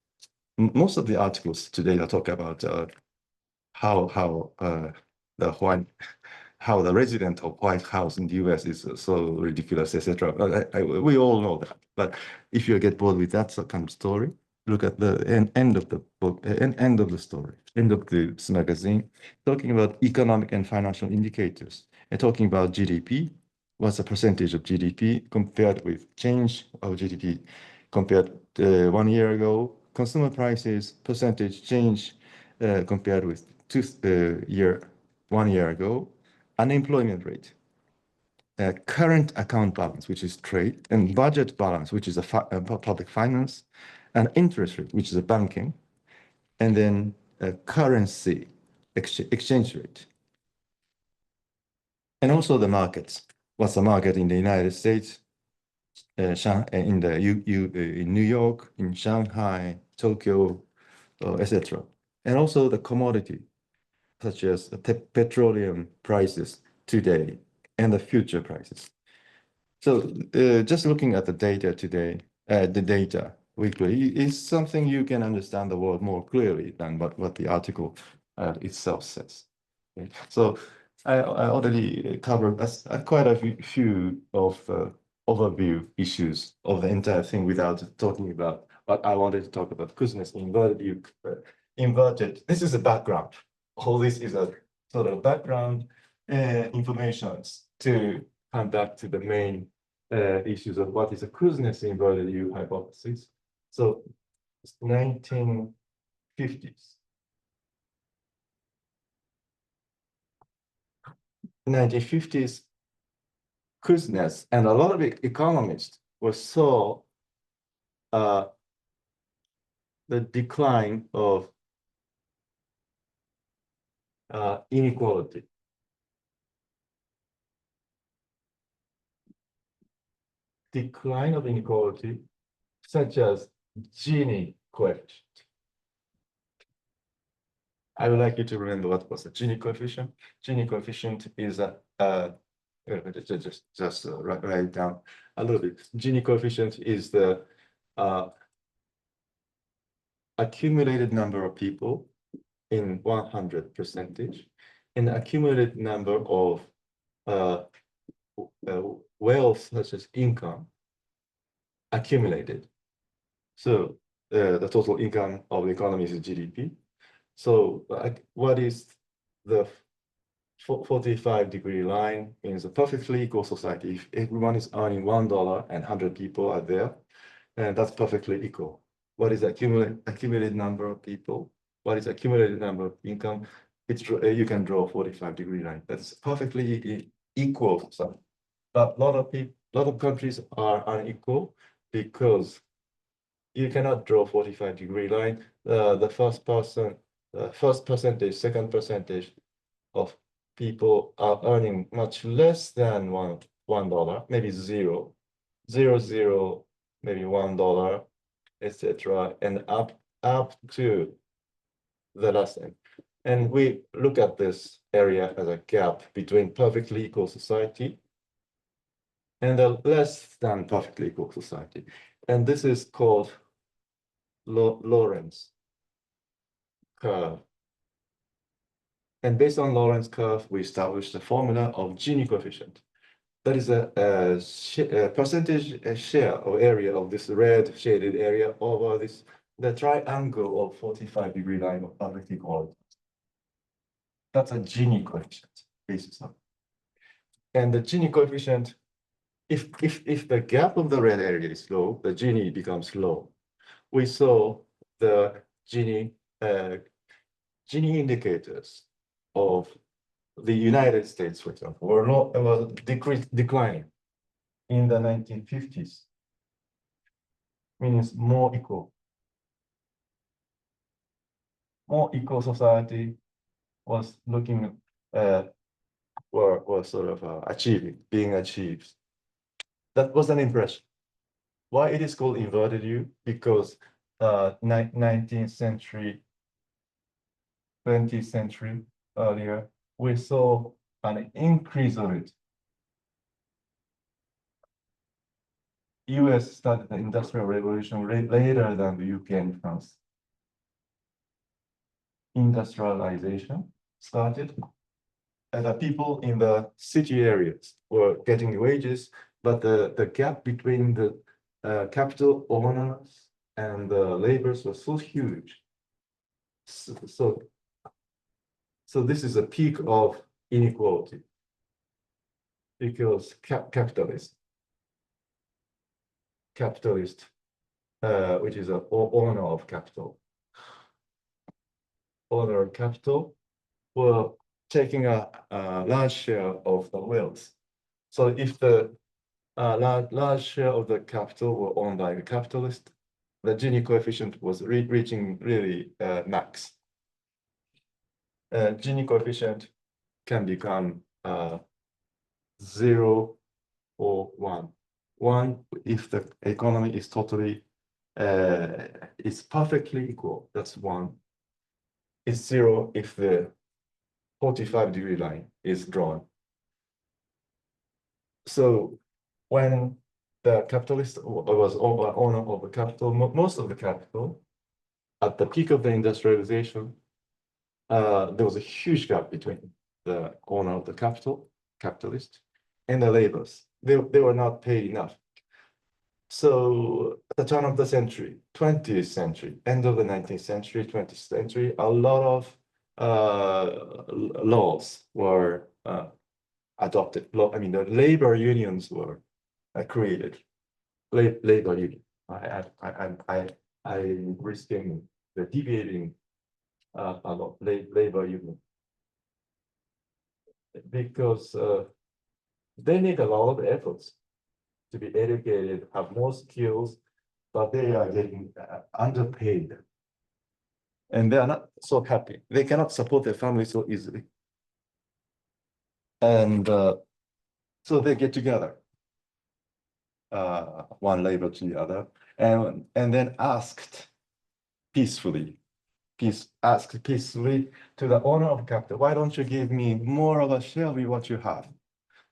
S1: most of the articles today are talking about how the resident of White House in the US is so ridiculous, etc. We all know that. But if you get bored with that kind of story, look at the end of the book, end of the story, end of this magazine, talking about economic and financial indicators, and talking about GDP, what's the percentage of GDP compared with change of GDP compared 1 year ago, consumer prices, percentage change compared with 1 year ago, unemployment rate, current account balance, which is trade, and budget balance, which is a public finance, and interest rate, which is a banking, and then currency exchange rate. And also the markets. What's the market in the United States, in New York, in Shanghai, Tokyo, etc. And also the commodity, such as the petroleum prices today and the future prices. So just looking at the data today, the data weekly is something you can understand the world more clearly than what the article itself says. Okay. So I already covered quite a few of overview issues of the entire thing without talking about what I wanted to talk about. Kuznets inverted. This is a background. All this is a sort of background information to come back to the main issues of what is a Kuznets inverted U hypothesis. So it's 1950s. 1950s, Kuznets and a lot of economists saw the decline of inequality. Decline of inequality, such as Gini coefficient. I would like you to remember what was the Gini coefficient. Gini coefficient is just write it down a little bit. Gini coefficient is the accumulated number of people in 100%, and the accumulated number of wealth such as income accumulated. So the total income of the economy is GDP. So what is the 45-degree line means a perfectly equal society. If everyone is earning $1 and 100 people are there, and that's perfectly equal. What is the accumulated number of people? What is accumulated number of income? You can draw a 45-degree line. That's perfectly equal society. But a lot of countries are unequal because you cannot draw 45-degree line. The first percentage, second percentage of people are earning much less than $1, maybe zero, maybe $1, etc., and up to the last end. And we look at this area as a gap between perfectly equal society and a less than perfectly equal society. And this is called Lorenz curve. And based on Lorenz curve, we established the formula of Gini coefficient. That is a percentage share or area of this red shaded area over the triangle of 45-degree line of perfect equality. That's a Gini coefficient basis of. And the Gini coefficient, if the gap of the red area is low, the Gini becomes low. We saw the Gini indicators of the United States, for example, were declining in the 1950s, means more equal. More equal society was looking were sort of being achieved. That was an impression. Why it is called inverted U? Because 19th century, 20th century earlier, we saw an increase of it. US started the Industrial Revolution later than the UK and France. Industrialization started, and the people in the city areas were getting wages, but the gap between the capital owners and the laborers was so huge. So this is a peak of inequality because capitalist, which is an owner of capital, were taking a large share of the wealth. So if the large share of the capital were owned by the capitalist, the Gini coefficient was reaching really max. Gini coefficient can become 0 or 1. 1 if the economy is totally, it's perfectly equal, that's 1. It's 0 if the 45-degree line is drawn. So when the capitalist was owner of the capital, most of the capital, at the peak of the industrialization, there was a huge gap between the owner of the capitalist, and the laborers. They were not paid enough. So at the turn of the century, 20th century, end of the 19th century, 20th century, a lot of laws were adopted. I mean, the labor unions were created. Labor union. I'm risking the deviating about labor union because they need a lot of efforts to be educated, have more skills, but they are getting underpaid. And they are not so happy. They cannot support their family so easily. And so they get together, one labor to the other, and then asked peacefully to the owner of capital, why don't you give me more of a share of what you have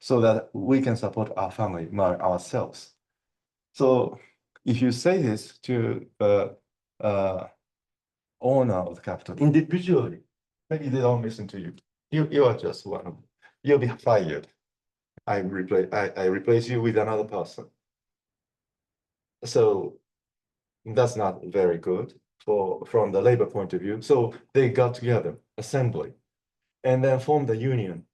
S1: so that we can support our family, ourselves. So if you say this to the owner of the capital individually, maybe they don't listen to you. You are just one of them. You'll be fired. I replace you with another person. So that's not very good from the labor point of view. So they got together, assembly, and then formed a union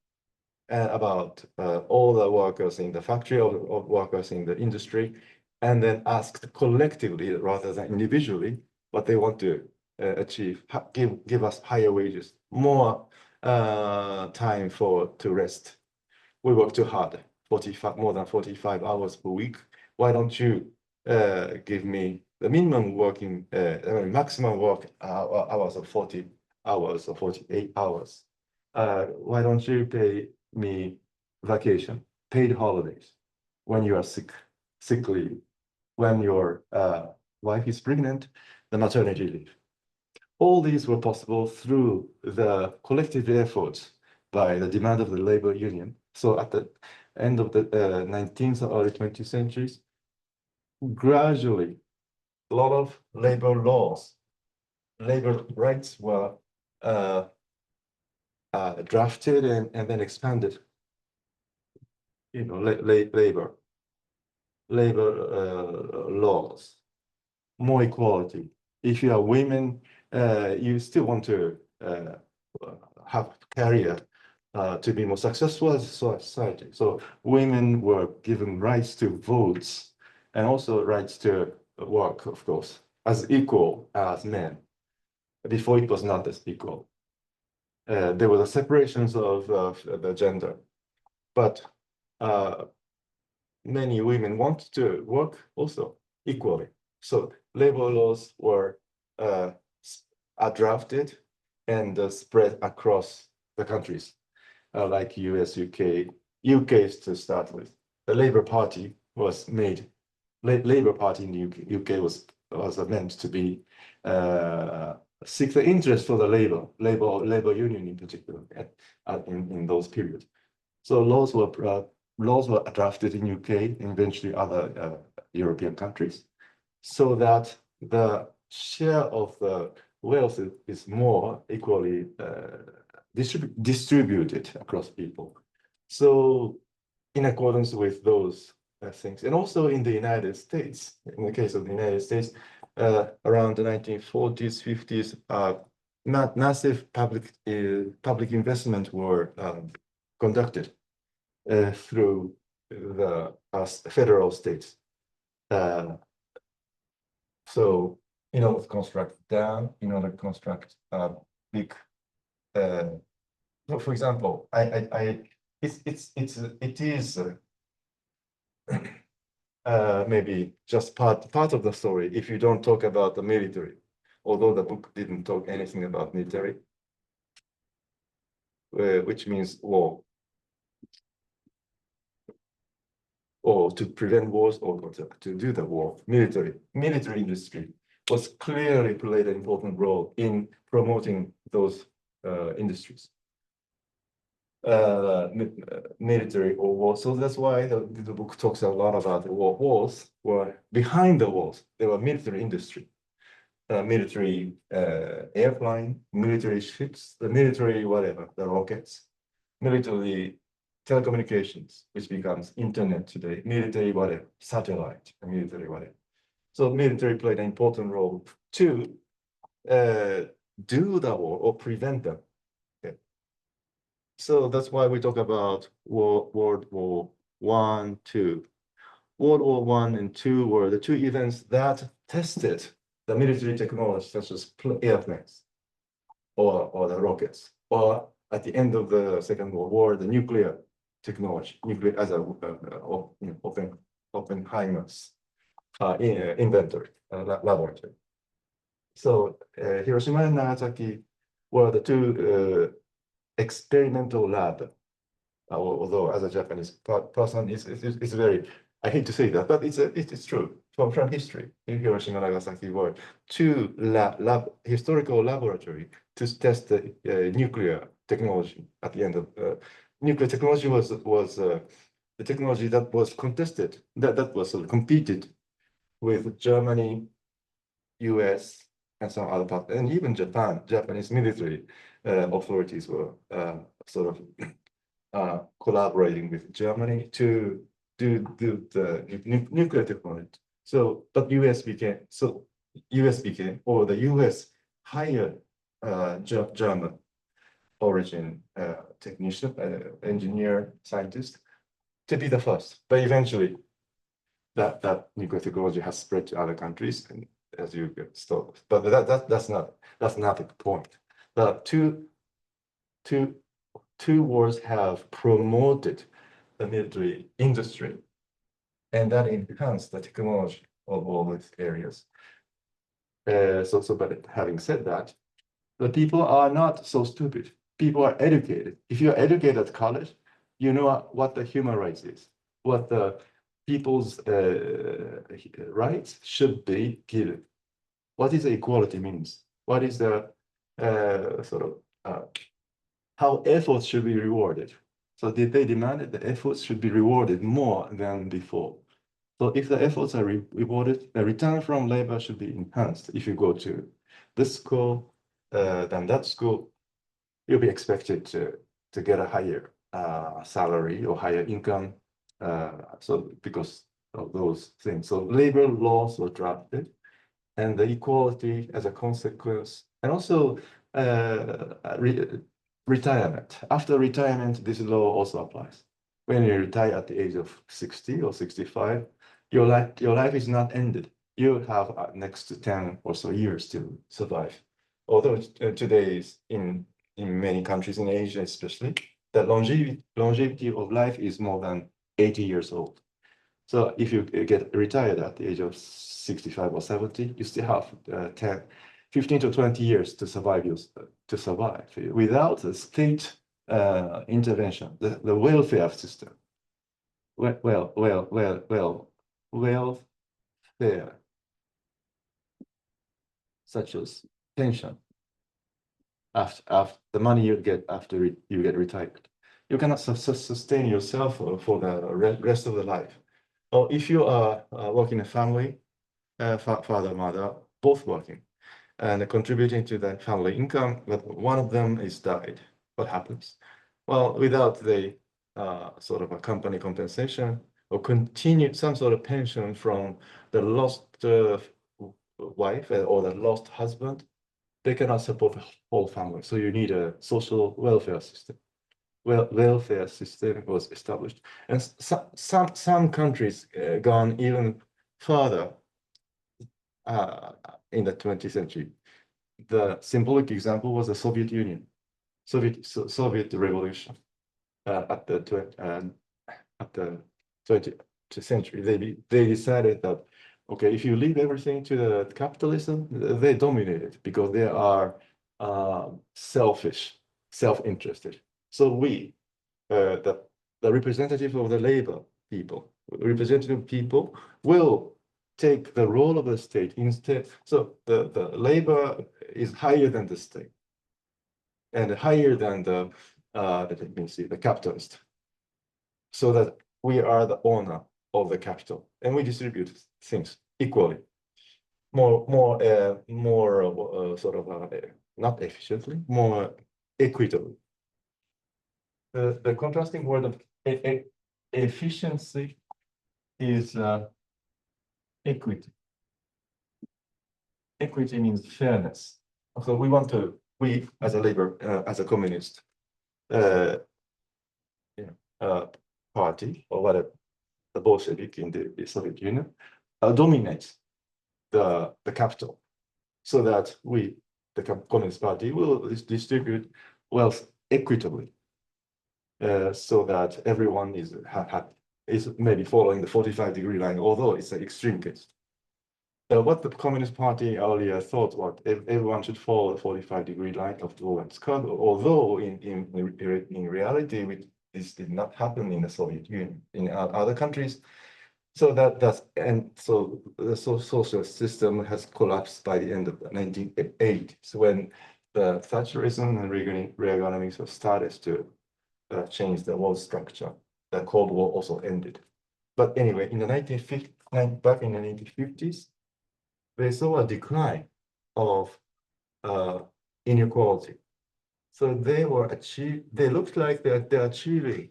S1: about all the workers in the factory or workers in the industry, and then asked collectively rather than individually what they want to achieve. Give us higher wages, more time to rest. We work too hard, more than 45 hours per week. Why don't you give me the minimum working, maximum work hours of 40 hours or 48 hours? Why don't you pay me vacation, paid holidays when you are sick leave, when your wife is pregnant, the maternity leave? All these were possible through the collective efforts by the demand of the labor union. So at the end of the 19th or early 20th centuries, gradually, a lot of labor laws, labor rights were drafted and then expanded. You know, labor laws, more equality. If you are women, you still want to have career to be more successful as a society. So women were given rights to votes and also rights to work, of course, as equal as men. Before it was not as equal. There were the separations of the gender, but many women want to work also equally. So labor laws were drafted and spread across the countries, like US, UK. UK is to start with. The Labour Party was made. Labour Party in the UK was meant to be seek the interest for the labor union in particular in those periods. So laws were drafted in UK and eventually other European countries, so that the share of the wealth is more equally distributed across people. So in accordance with those things, and also in the United States, in the case of the United States, around the 1940s, 50s, massive public investment were conducted through the federal states. So in order to construct dam, in order to construct big, for example, it is maybe just part of the story if you don't talk about the military, although the book didn't talk anything about military, which means war, or to prevent wars or to do the war. Military industry was clearly played an important role in promoting those industries. Military or war. So that's why the book talks a lot about the wars. Were behind the walls, there were military industry, military airplane, military ships, the military whatever, the rockets, military telecommunications, which becomes internet today, military whatever, satellite, military whatever. So military played an important role to do the war or prevent them. Okay. So that's why we talk about World War I, II. World War I and II were the two events that tested the military technology, such as airplanes or the rockets, or at the end of the Second World War, the nuclear technology, nuclear as a Oppenheimer's inventory laboratory. So Hiroshima and Nagasaki were the two experimental lab. Although as a Japanese person, it's very, I hate to say that, but it's true from history. In Hiroshima and Nagasaki were two historical laboratory to test the nuclear technology. At the end of nuclear technology was the technology that was contested, that was competed with Germany, US, and some other parts, and even Japanese military authorities were sort of collaborating with Germany to do the nuclear technology. So, but US became, or the US hired German origin technician, engineer, scientist to be the first. But eventually, that nuclear technology has spread to other countries, and as you get started. But that's not the point. The two wars have promoted the military industry, and that enhanced the technology of all these areas. But having said that, the people are not so stupid. People are educated. If you're educated at college, you know what the human rights is, what the people's rights should be given. What is equality means? What is the how efforts should be rewarded? So did they demand that the efforts should be rewarded more than before? So if the efforts are rewarded, the return from labor should be enhanced. If you go to this school, then that school, you'll be expected to get a higher salary or higher income. So because of those things. So labor laws were drafted, and the equality as a consequence, and also retirement. After retirement, this law also applies. When you retire at the age of 60 or 65, your life is not ended. You have next to 10 or so years to survive. Although today is in many countries in Asia, especially, the longevity of life is more than 80 years old. So if you get retired at the age of 65 or 70, you still have 15 to 20 years to survive. Without the state intervention, the welfare system, welfare, such as pension, after the money you get after you get retired, you cannot sustain yourself for the rest of the life. Or if you are working in a family, father, mother, both working, and contributing to the family income, but one of them is died, what happens? Well, without the sort of a company compensation or continued some sort of pension from the lost wife or the lost husband, they cannot support the whole family. So you need a social welfare system. Welfare system was established, and some countries gone even further in the 20th century. The symbolic example was the Soviet Union, Soviet Revolution at the 20th century. They decided that, okay, if you leave everything to the capitalism, they dominate it because they are selfish, self-interested. So we, the representative of the labor people, representative people will take the role of the state instead. So the labor is higher than the state and higher than the let me see, the capitalist. So that we are the owner of the capital and we distribute things equally, more sort of not efficiently, more equitably. The contrasting word of efficiency is equity. Equity means fairness. So we as a labor, as a communist party or whatever, the Bolshevik in the Soviet Union, dominates the capital, so that the Communist Party, will distribute wealth equitably, so that everyone is maybe following the 45-degree line, although it's an extreme case. What the Communist Party earlier thought was everyone should follow the 45-degree line of the woman's cut, although in reality, this did not happen in the Soviet Union, in other countries. So so the social system has collapsed by the end of the 1980s, when the Thatcherism and Reaganomics started to change the world structure. The Cold War also ended. But anyway, in the back in the 1950s, they saw a decline of inequality. So they looked like they're achieving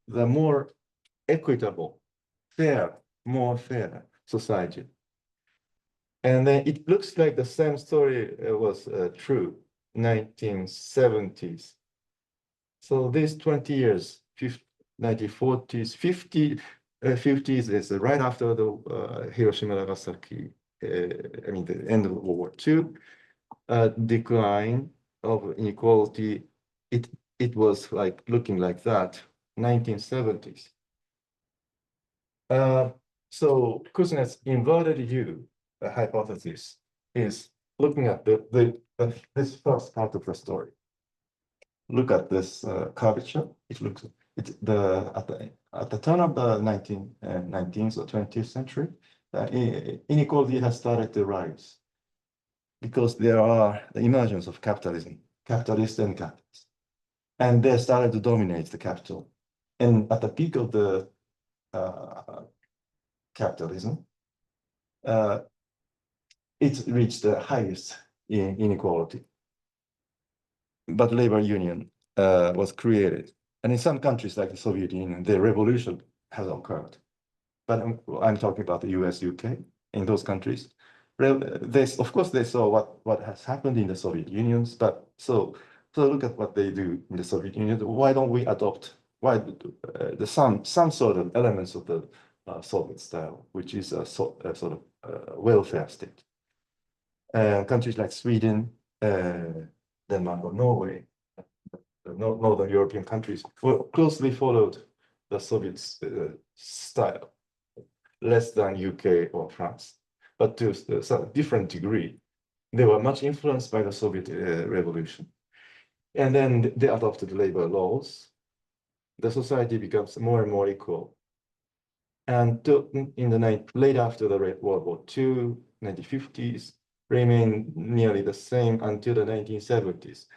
S1: the more equitable, more fair society. And then it looks like the same story was true, 1970s. So these 20 years, 1940s, 50s is right after the Hiroshima, Nagasaki, I mean, the end of World War II, decline of inequality. It was like looking like that, 1970s. So Kuznets' inverted U hypothesis is looking at this first part of the story. Look at this curvature. It looks at the turn of the 19th or 20th century, inequality has started to rise because there are the emergence of capitalism, capitalists and capitalists, and they started to dominate the capital. And at the peak of the capitalism, it reached the highest inequality. But labor union was created. And in some countries like the Soviet Union, the revolution has occurred. But I'm talking about the US, UK, in those countries. Of course, they saw what has happened in the Soviet Union, but so look at what they do in the Soviet Union. Why don't we adopt some sort of elements of the Soviet style, which is a sort of welfare state? Countries like Sweden, Denmark, or Norway, Northern European countries, closely followed the Soviet style, less than UK or France, but to a different degree. They were much influenced by the Soviet revolution. And then they adopted labor laws. The society becomes more and more equal. And in the late after the World War II, 1950s, remained nearly the same until the 1970s.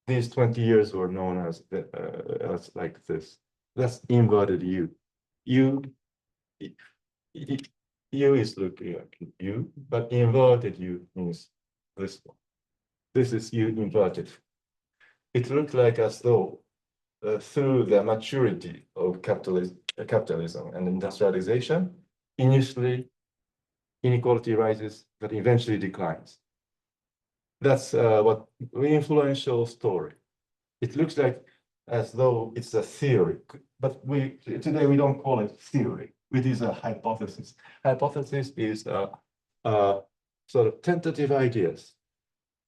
S1: These 20 years were known as like this. That's inverted U. U is looking like U, but inverted U means this one. This is U inverted. It looked like as though through the maturity of capitalism and industrialization, initially inequality rises, but eventually declines. That's what influential story. It looks like as though it's a theory, but today we don't call it theory. It is a hypothesis. Hypothesis is sort of tentative ideas.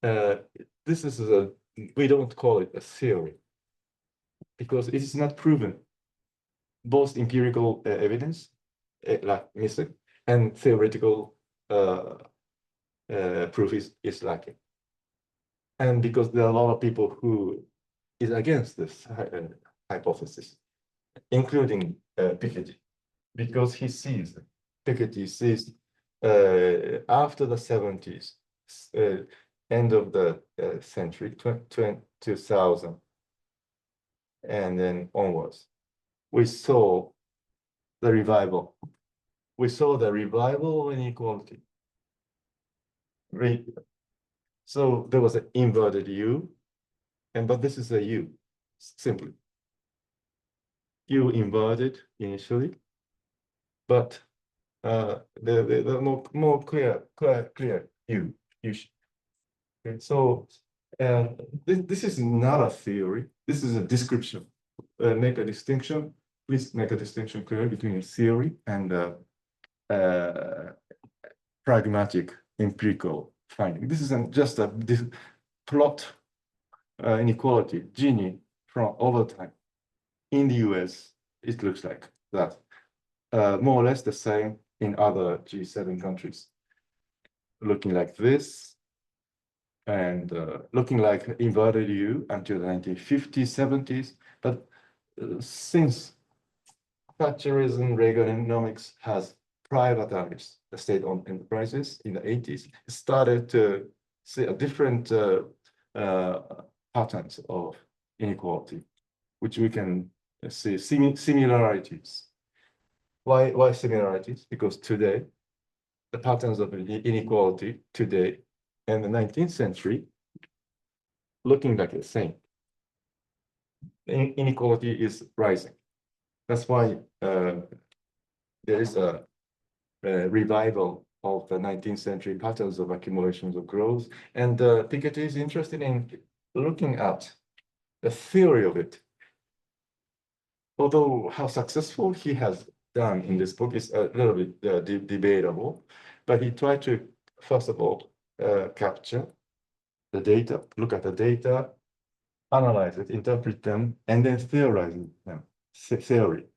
S1: This is we don't call it a theory because it is not proven. Both empirical evidence, like missing, and theoretical proof is lacking. And because there are a lot of people who is against this hypothesis, including Piketty, because Piketty sees after the 70s, end of the century, 2000, and then onwards, we saw the revival. We saw the revival of inequality. So there was an inverted U, but this is a U, simply. U inverted initially, but the more clear U. Okay, so this is not a theory. This is a description. Make a distinction. Please make a distinction clear between a theory and pragmatic empirical finding. This isn't just this plot inequality, Gini, from over time. In the US, it looks like that. More or less the same in other G7 countries. Looking like this, and looking like inverted U until the 1950s, 70s. But since Thatcherism, Reaganomics has privatized the state-owned enterprises in the 80s, it started to see a different patterns of inequality, which we can see similarities. Why similarities? Because today, the patterns of inequality today in the 19th century looking like the same. Inequality is rising. That's why there is a revival of the 19th century patterns of accumulations of growth. And Piketty is interested in looking at the theory of it. Although how successful he has done in this book is a little bit debatable, but he tried to, first of all, capture the data, look at the data, analyze it, interpret them, and then theorize them.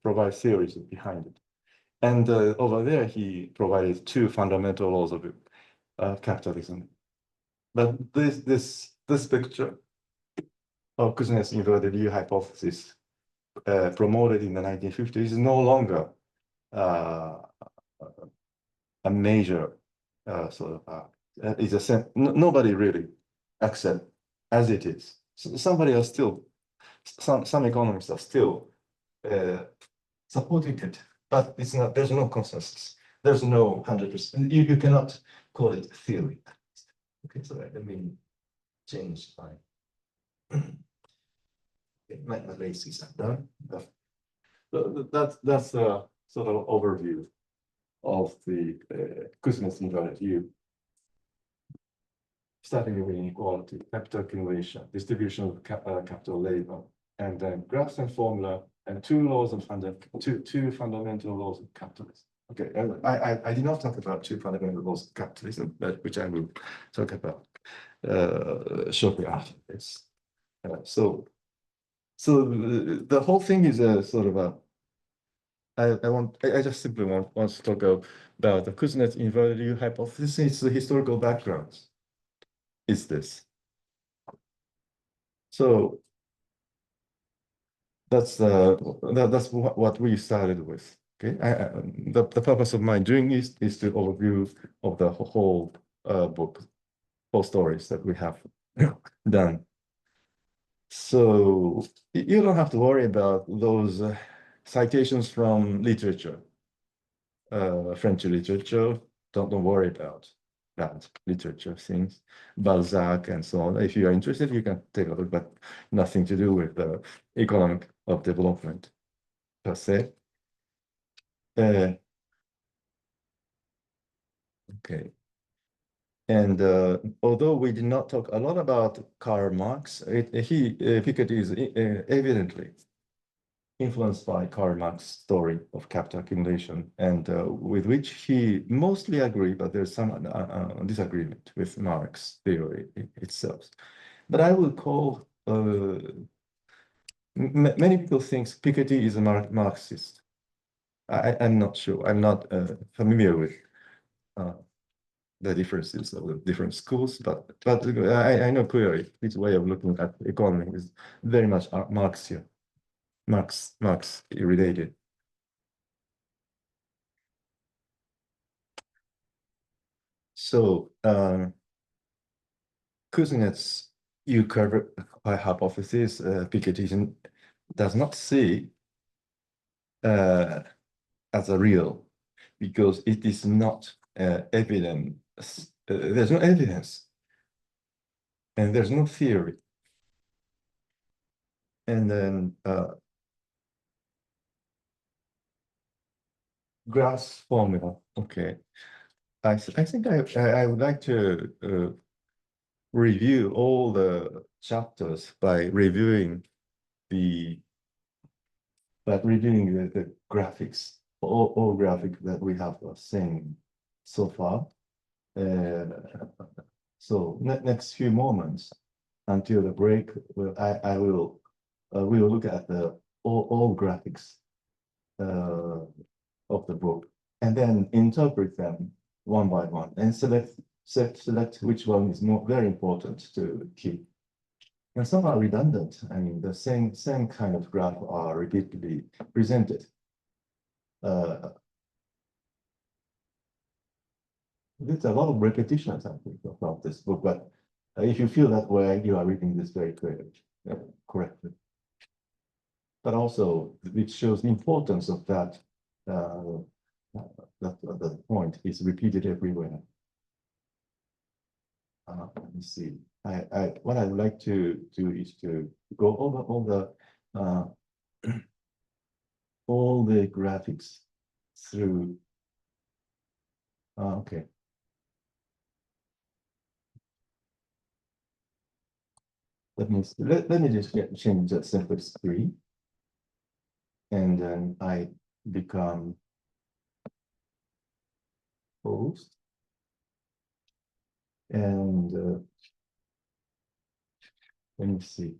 S1: Provide theories behind it. And over there, he provided two fundamental laws of capitalism. But this picture of Kuznets inverted U hypothesis promoted in the 1950s is no longer a major sort of nobody really accept as it is. So somebody are still, some economists are still supporting it, but it's not. There's no consensus. There's no 100%. You cannot call it theory. Okay, so let me change my laces are done. That's a sort of overview of the Kuznets inverted U. Starting with inequality, capital accumulation, distribution of capital labor, and then graphs and formula, and two fundamental laws of capitalism. Okay, I did not talk about two fundamental laws of capitalism, but which I will talk about shortly after this. So the whole thing is a sort of a. I just simply want to talk about the Kuznets inverted U hypothesis. It's the historical background. Is this? So that's what we started with. Okay, the purpose of my doing is to overview of the whole book, whole stories that we have done. So you don't have to worry about those citations from literature, French literature. Don't worry about that literature things, Balzac and so on. If you are interested, you can take a look, but nothing to do with the economic of development per se. Okay. And although we did not talk a lot about Karl Marx, Piketty is evidently influenced by Karl Marx's story of capital accumulation, and with which he mostly agree, but there's some disagreement with Marx theory itself. But I will call, many people think Piketty is a Marxist. I'm not sure. I'm not familiar with the differences of the different schools, but I know clearly his way of looking at economy is very much Marxian. Marx related. So Kuznets U-curve hypothesis, Piketty does not see as a real, because it is not evident. There's no evidence, and there's no theory. And then Grass formula. Okay, I think I would like to review all the chapters by reviewing the graphics, all graphics that we have seen so far. So next few moments until the break, we will look at the all graphics of the book, and then interpret them one by one and select which one is very important to keep. And some are redundant. I mean, the same kind of graph are repeatedly presented. There's a lot of repetitions, I think, about this book, but if you feel that way, you are reading this very clearly, correctly. But also, it shows the importance of that. That the point is repeated everywhere. let me see. What I'd like to do is to go over all the graphics through. Okay. Let me just change the simplex 3, and then I become host, and let me see.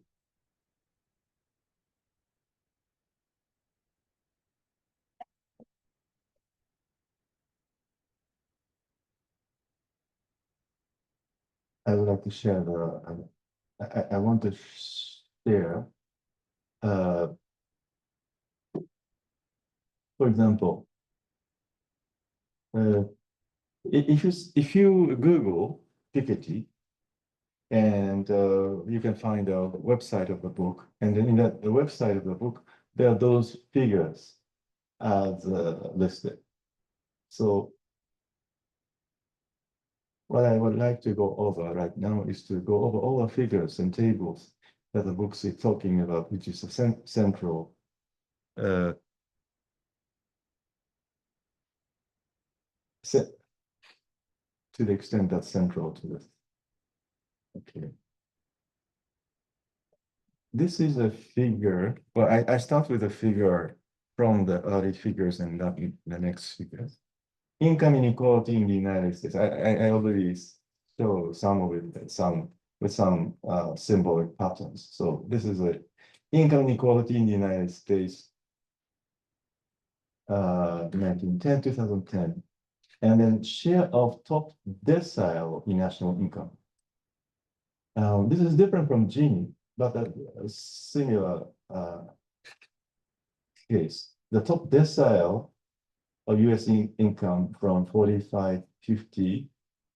S1: I would like to share I want to share, for example, if you Google Piketty, and you can find a website of the book, and then in the website of the book, there are those figures as listed. So what I would like to go over right now is to go over all the figures and tables that the book is talking about, which is central to the extent that's central to this. Okay. This is a figure. Well, I start with a figure from the early figures and not the next figures. Income inequality in the United States. I already show some of it, with some symbolic patterns. So this is a income inequality in the United States, 1910, 2010. And then share of top decile in national income. This is different from Gini, but a similar case. The top decile of US income from 45, 50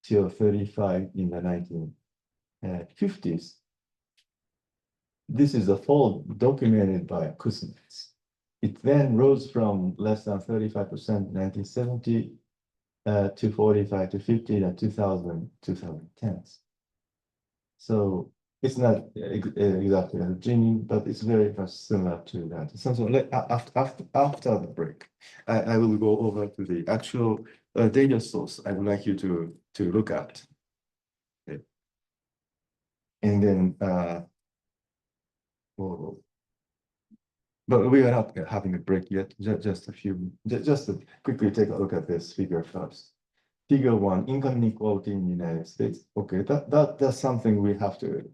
S1: till 35 in the 1950s. This is a fall documented by Kuznets. It then rose from less than 35% in 1970 to 45 to 50 in 2000, 2010s. So it's not exactly a Gini, but it's very much similar to that. So after the break, I will go over to the actual data source I would like you to look at. Okay. And then, but we are not having a break yet. Just to quickly take a look at this figure first. Figure 1, income inequality in the United States. Okay, that's something we have to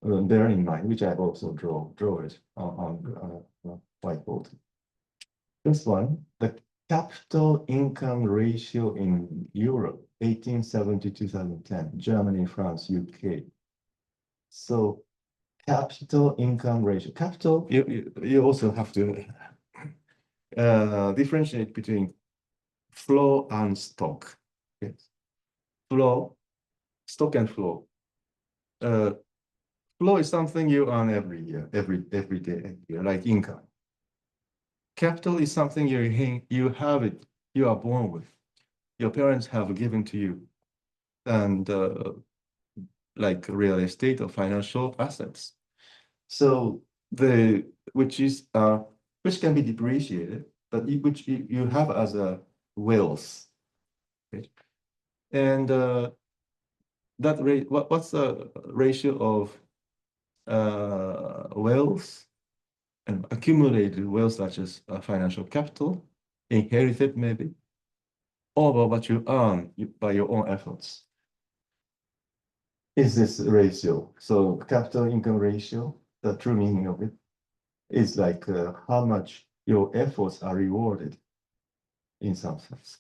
S1: bear in mind, which I also draw it on whiteboard. This one, the capital income ratio in Europe, 1870 2010, Germany, France, UK. So capital income ratio. Capital, you also have to differentiate between flow and stock. Yes. Flow, stock and flow. Flow is something you earn every year, every day, like income. Capital is something you have it, you are born with. Your parents have given to you, and like real estate or financial assets. So which can be depreciated, but which you have as a wealth. Okay? And that rate, what's the ratio of wealth and accumulated wealth, such as financial capital, inherited maybe, over what you earn by your own efforts? Is this ratio? So capital income ratio, the true meaning of it, is like how much your efforts are rewarded in some sense.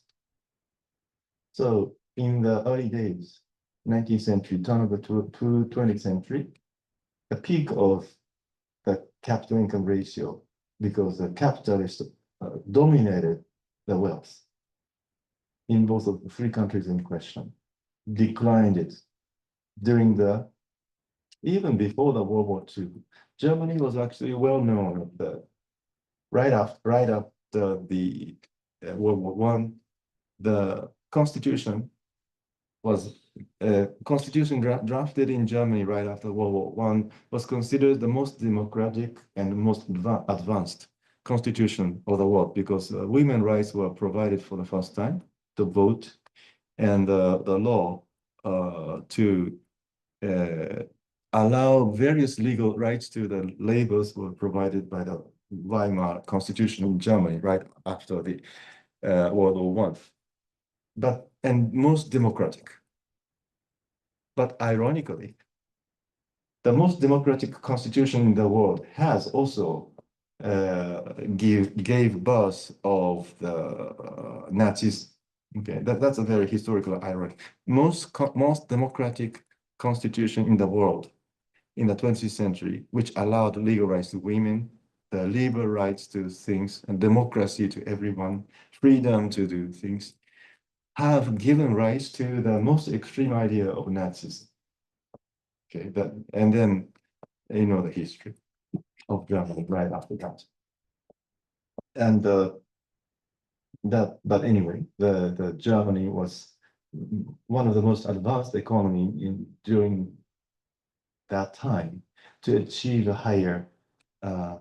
S1: So in the early days, 19th century, turn over to 20th century, the peak of the capital income ratio, because the capitalists dominated the wealth in both of the three countries in question, declined it during even before the World War II. Germany was actually well known right after the World War I. The constitution was constitution drafted in Germany right after World War One was considered the most democratic and most advanced constitution of the world because women rights were provided for the first time to vote, and the law to uh, allow various legal rights to the labors were provided by the Weimar Constitution in Germany right after the World War One, and most democratic. But ironically, the most democratic constitution in the world has also gave birth of the Nazis. Okay, that's a very historical irony. Most democratic constitution in the world in the 20th century, which allowed legal rights to women, the legal rights to things, and democracy to everyone, freedom to do things, have given rise to the most extreme idea of Nazism. Okay, and then you know the history of Germany right after that. And but anyway, the Germany was one of the most advanced economy during that time to achieve a uh,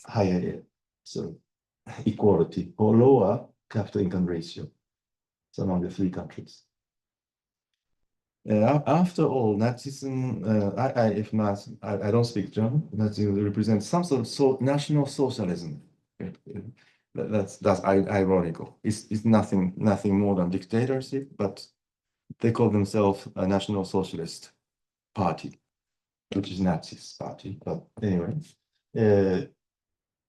S1: higher so equality or lower capital income ratio among the three countries. After all, Nazism, if not, I don't speak German. Nazism represents some sort of national socialism. That's ironical. It's nothing more than dictatorship, but they call themselves a National Socialist Party, which is Nazis party. But anyway, uh,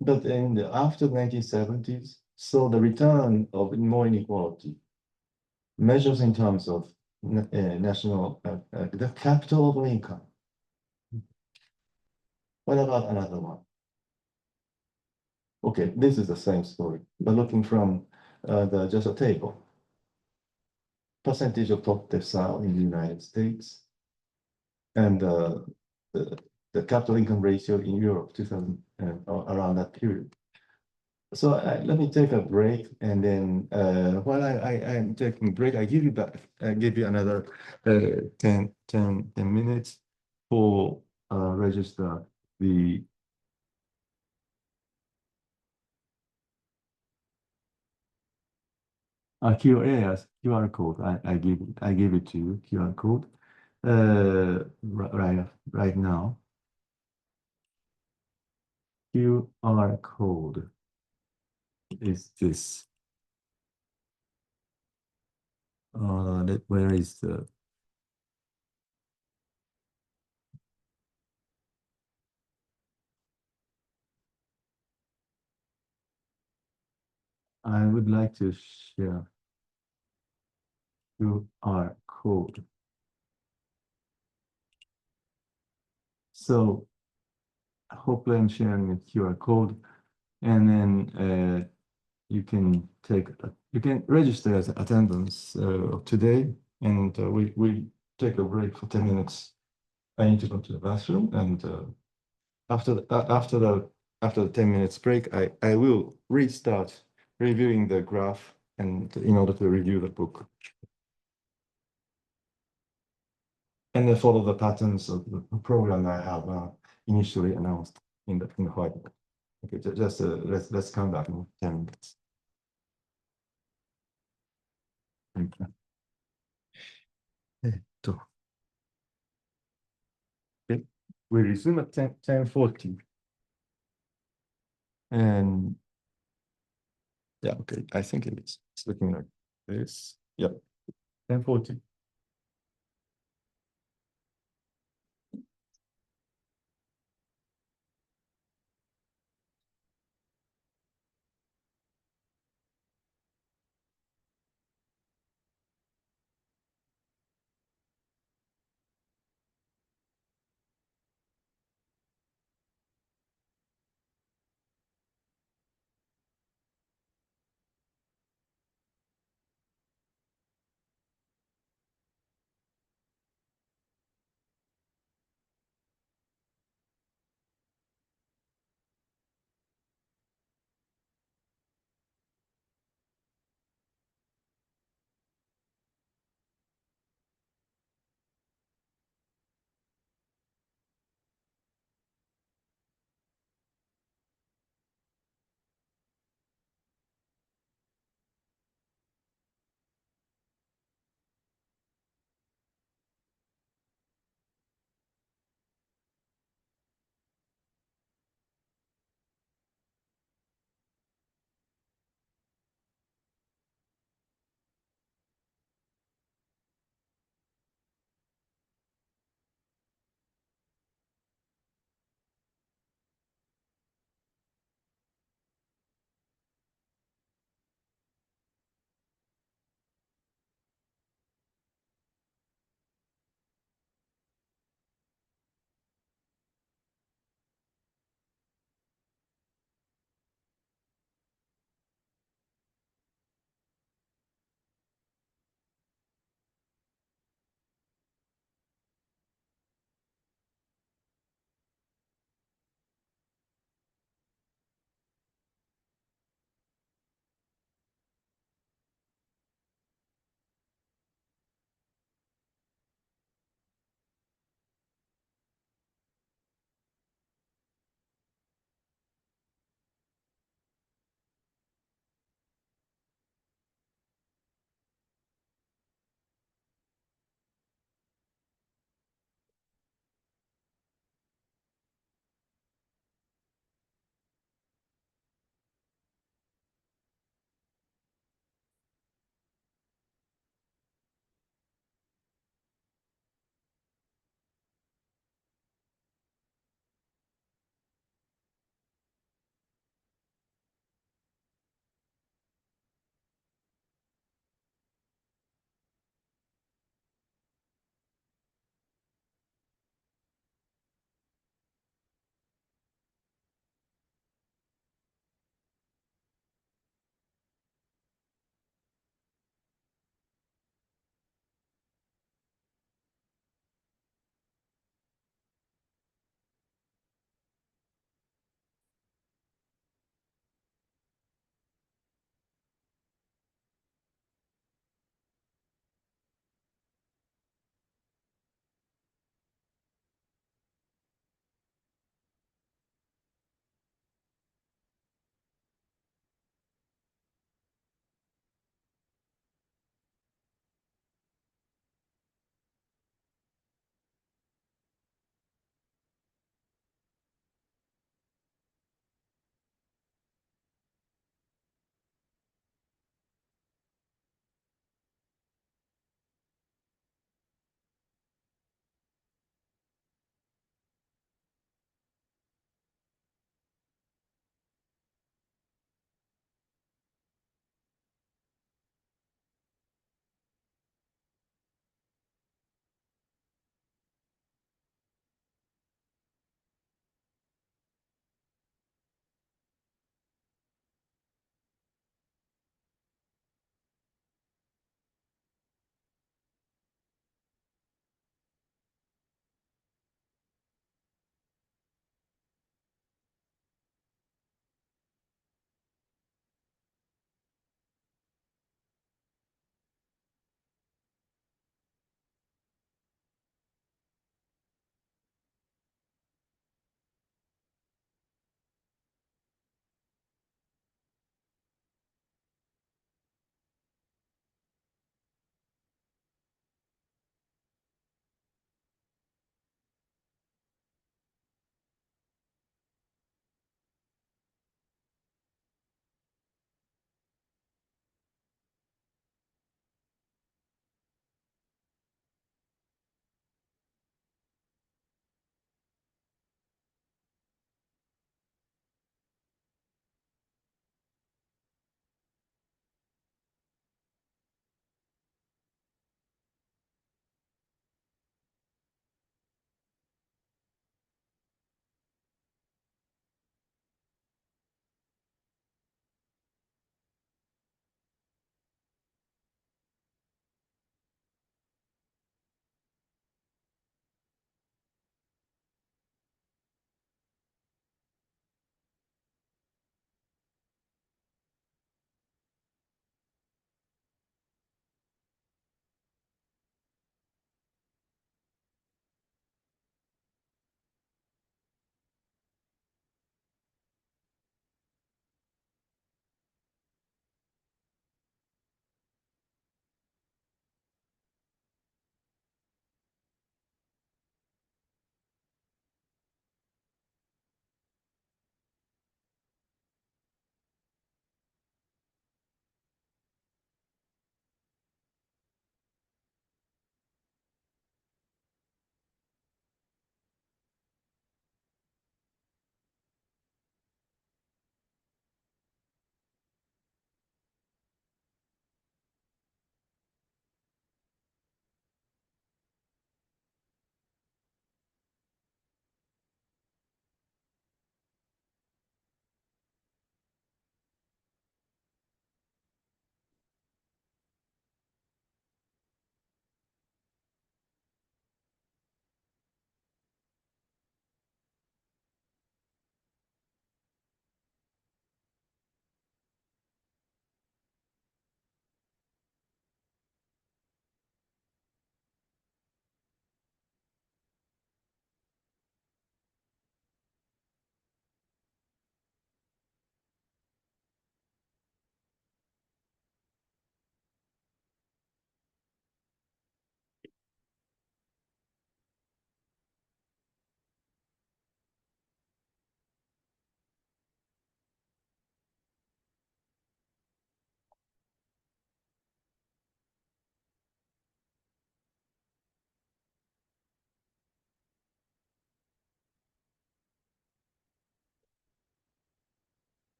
S1: but after the 1970s, so the return of more inequality, measures in terms of national, the capital of income. What about another one? Okay, this is the same story, but looking from just a table. Percentage of top decile in the United States, and the capital income ratio in Europe, 2000, around that period. So let me take a break, and then while I am taking a break, I give you back, I give you another 10 minutes for register the QR code. I give it to you, QR code. Right now. QR code is this. Where is the I would like to share QR code. So hopefully I'm sharing a QR code, and then you can you can register as attendance today, and we take a break for 10 minutes. I need to go to the bathroom, and after the 10 minutes break, I will restart reviewing the graph and in order to review the book. And then follow the patterns of the program I have initially announced in the whiteboard. Okay, just let's come back in 10 minutes. Okay, we resume at 10:40. And yeah, okay, I think it's looking like this. Yep, 10:40.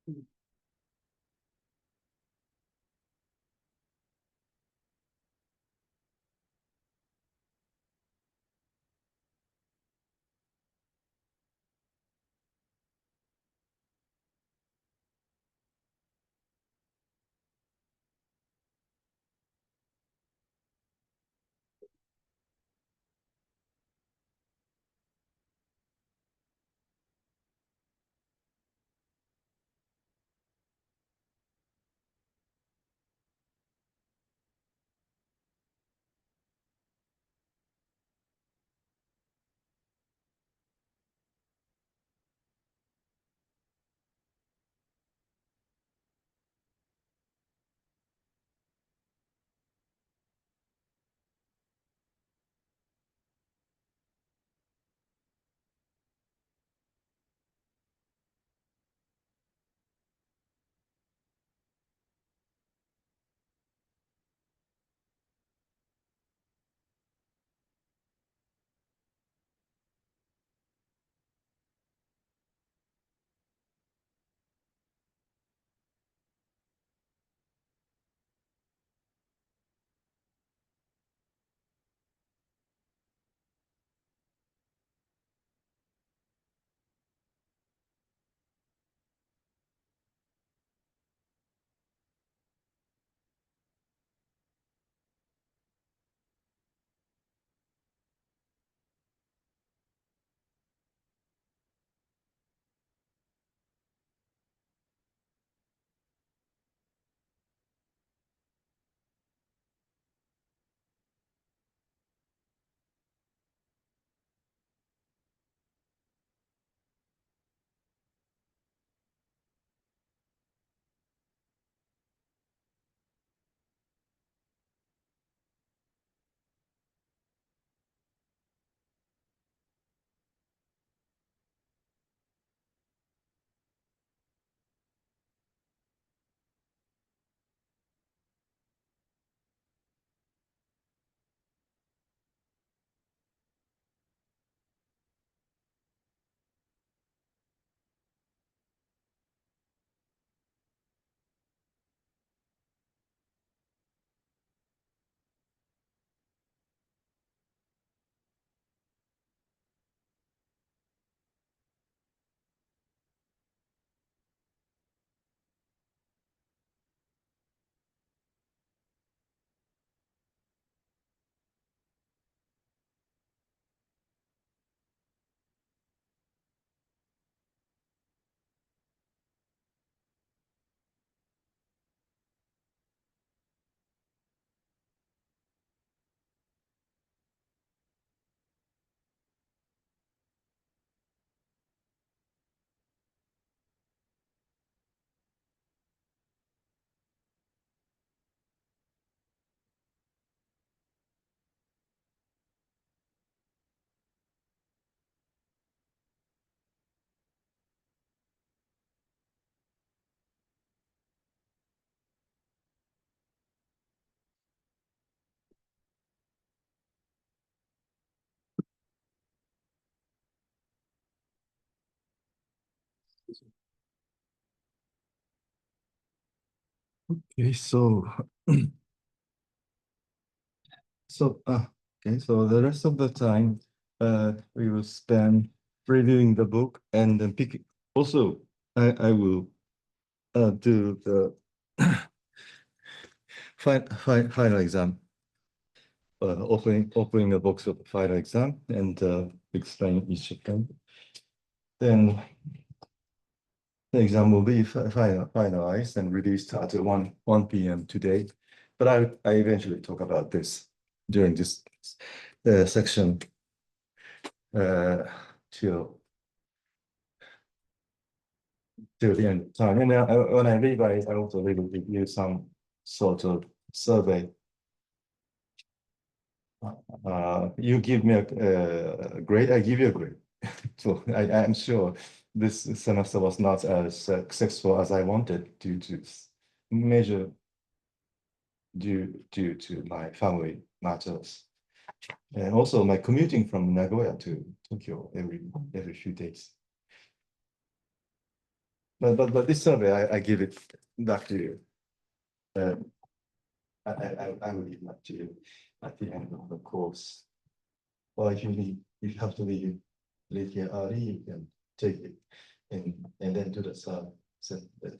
S1: Okay, okay, so the rest of the time, we will spend reviewing the book and then picking. Also, I will do the final exam, opening a box of the final exam and explain each of them. Then the exam will be finalized and released at 1 p.m. today. But I eventually talk about this during this section till the end of time. And when I leave, I also will give you some sort of survey. You give me a grade, I give you a grade. So I'm sure this semester was not as successful as I wanted due to major due to my family matters. And also my commuting from Nagoya to Tokyo every few days. But this survey, I give it back to you. I will give that to you at the end of the course. Or if you have to leave here early, you can take it and then do the survey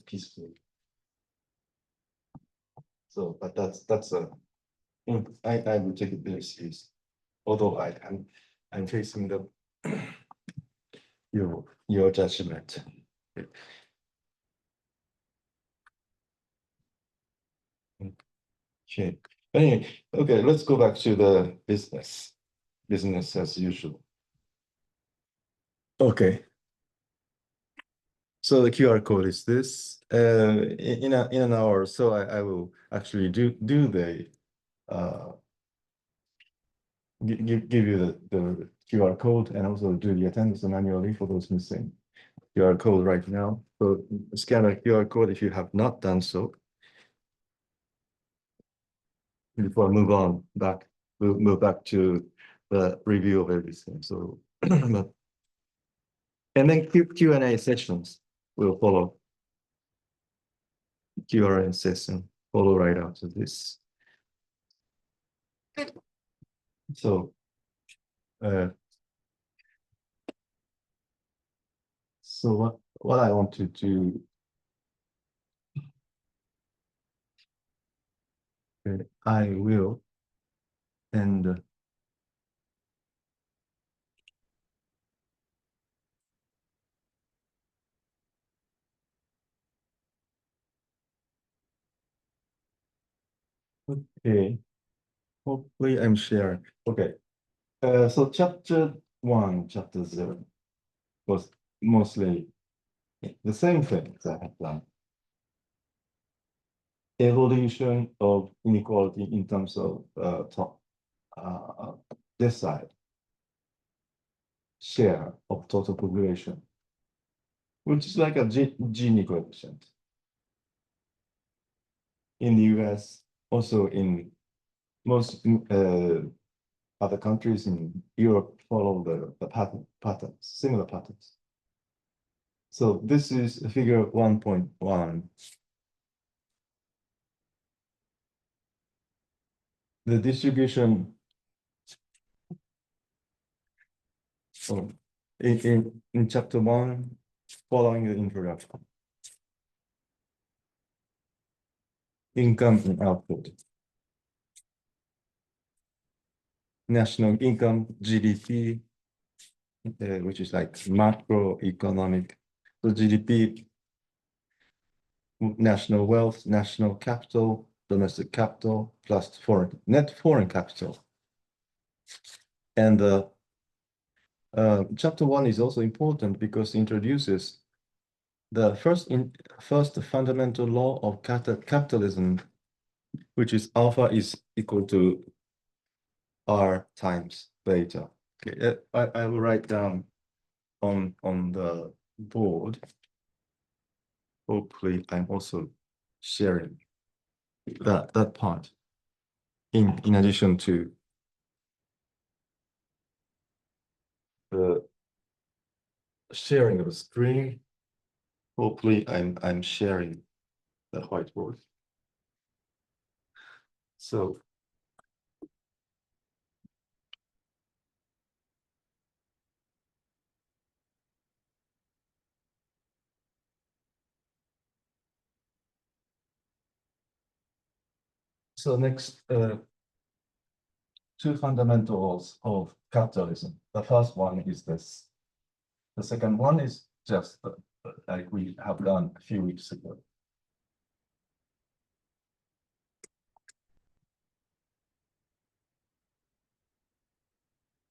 S1: peacefully. So, but that's I will take it very serious. Although I'm facing the your judgment. Okay. Anyway, okay, let's go back to the business as usual. Okay. So the QR code is this. In an hour or so, I will actually do the give you the QR code and also do the attendance manually for those missing QR code right now. So scan a QR code if you have not done so. Before I move back to the review of everything. So, and then Q&A sessions will follow. Q&A session follow right after this. So, what I want to do, I will, and okay, hopefully I'm sharing. Okay, so chapter 1, chapter 0 was mostly the same things I have done. Evolution of inequality in terms of this side, share of total population, which is like a Gini coefficient. In the US, also in most other countries in Europe follow the patterns, similar patterns. So this is figure 1.1. The distribution in chapter 1, following the introduction. Income and output. National income, GDP, which is like macroeconomic. So GDP, national wealth, national capital, domestic capital, plus net foreign capital. And chapter 1 is also important because it introduces the first fundamental law of capitalism, which is alpha is equal to R times beta. Okay, I will write down on the board. Hopefully, I'm also sharing that part in addition to the sharing of the screen. Hopefully, I'm sharing the whiteboard. So next, two fundamentals of capitalism. The first one is this. The second one is just like we have done a few weeks ago.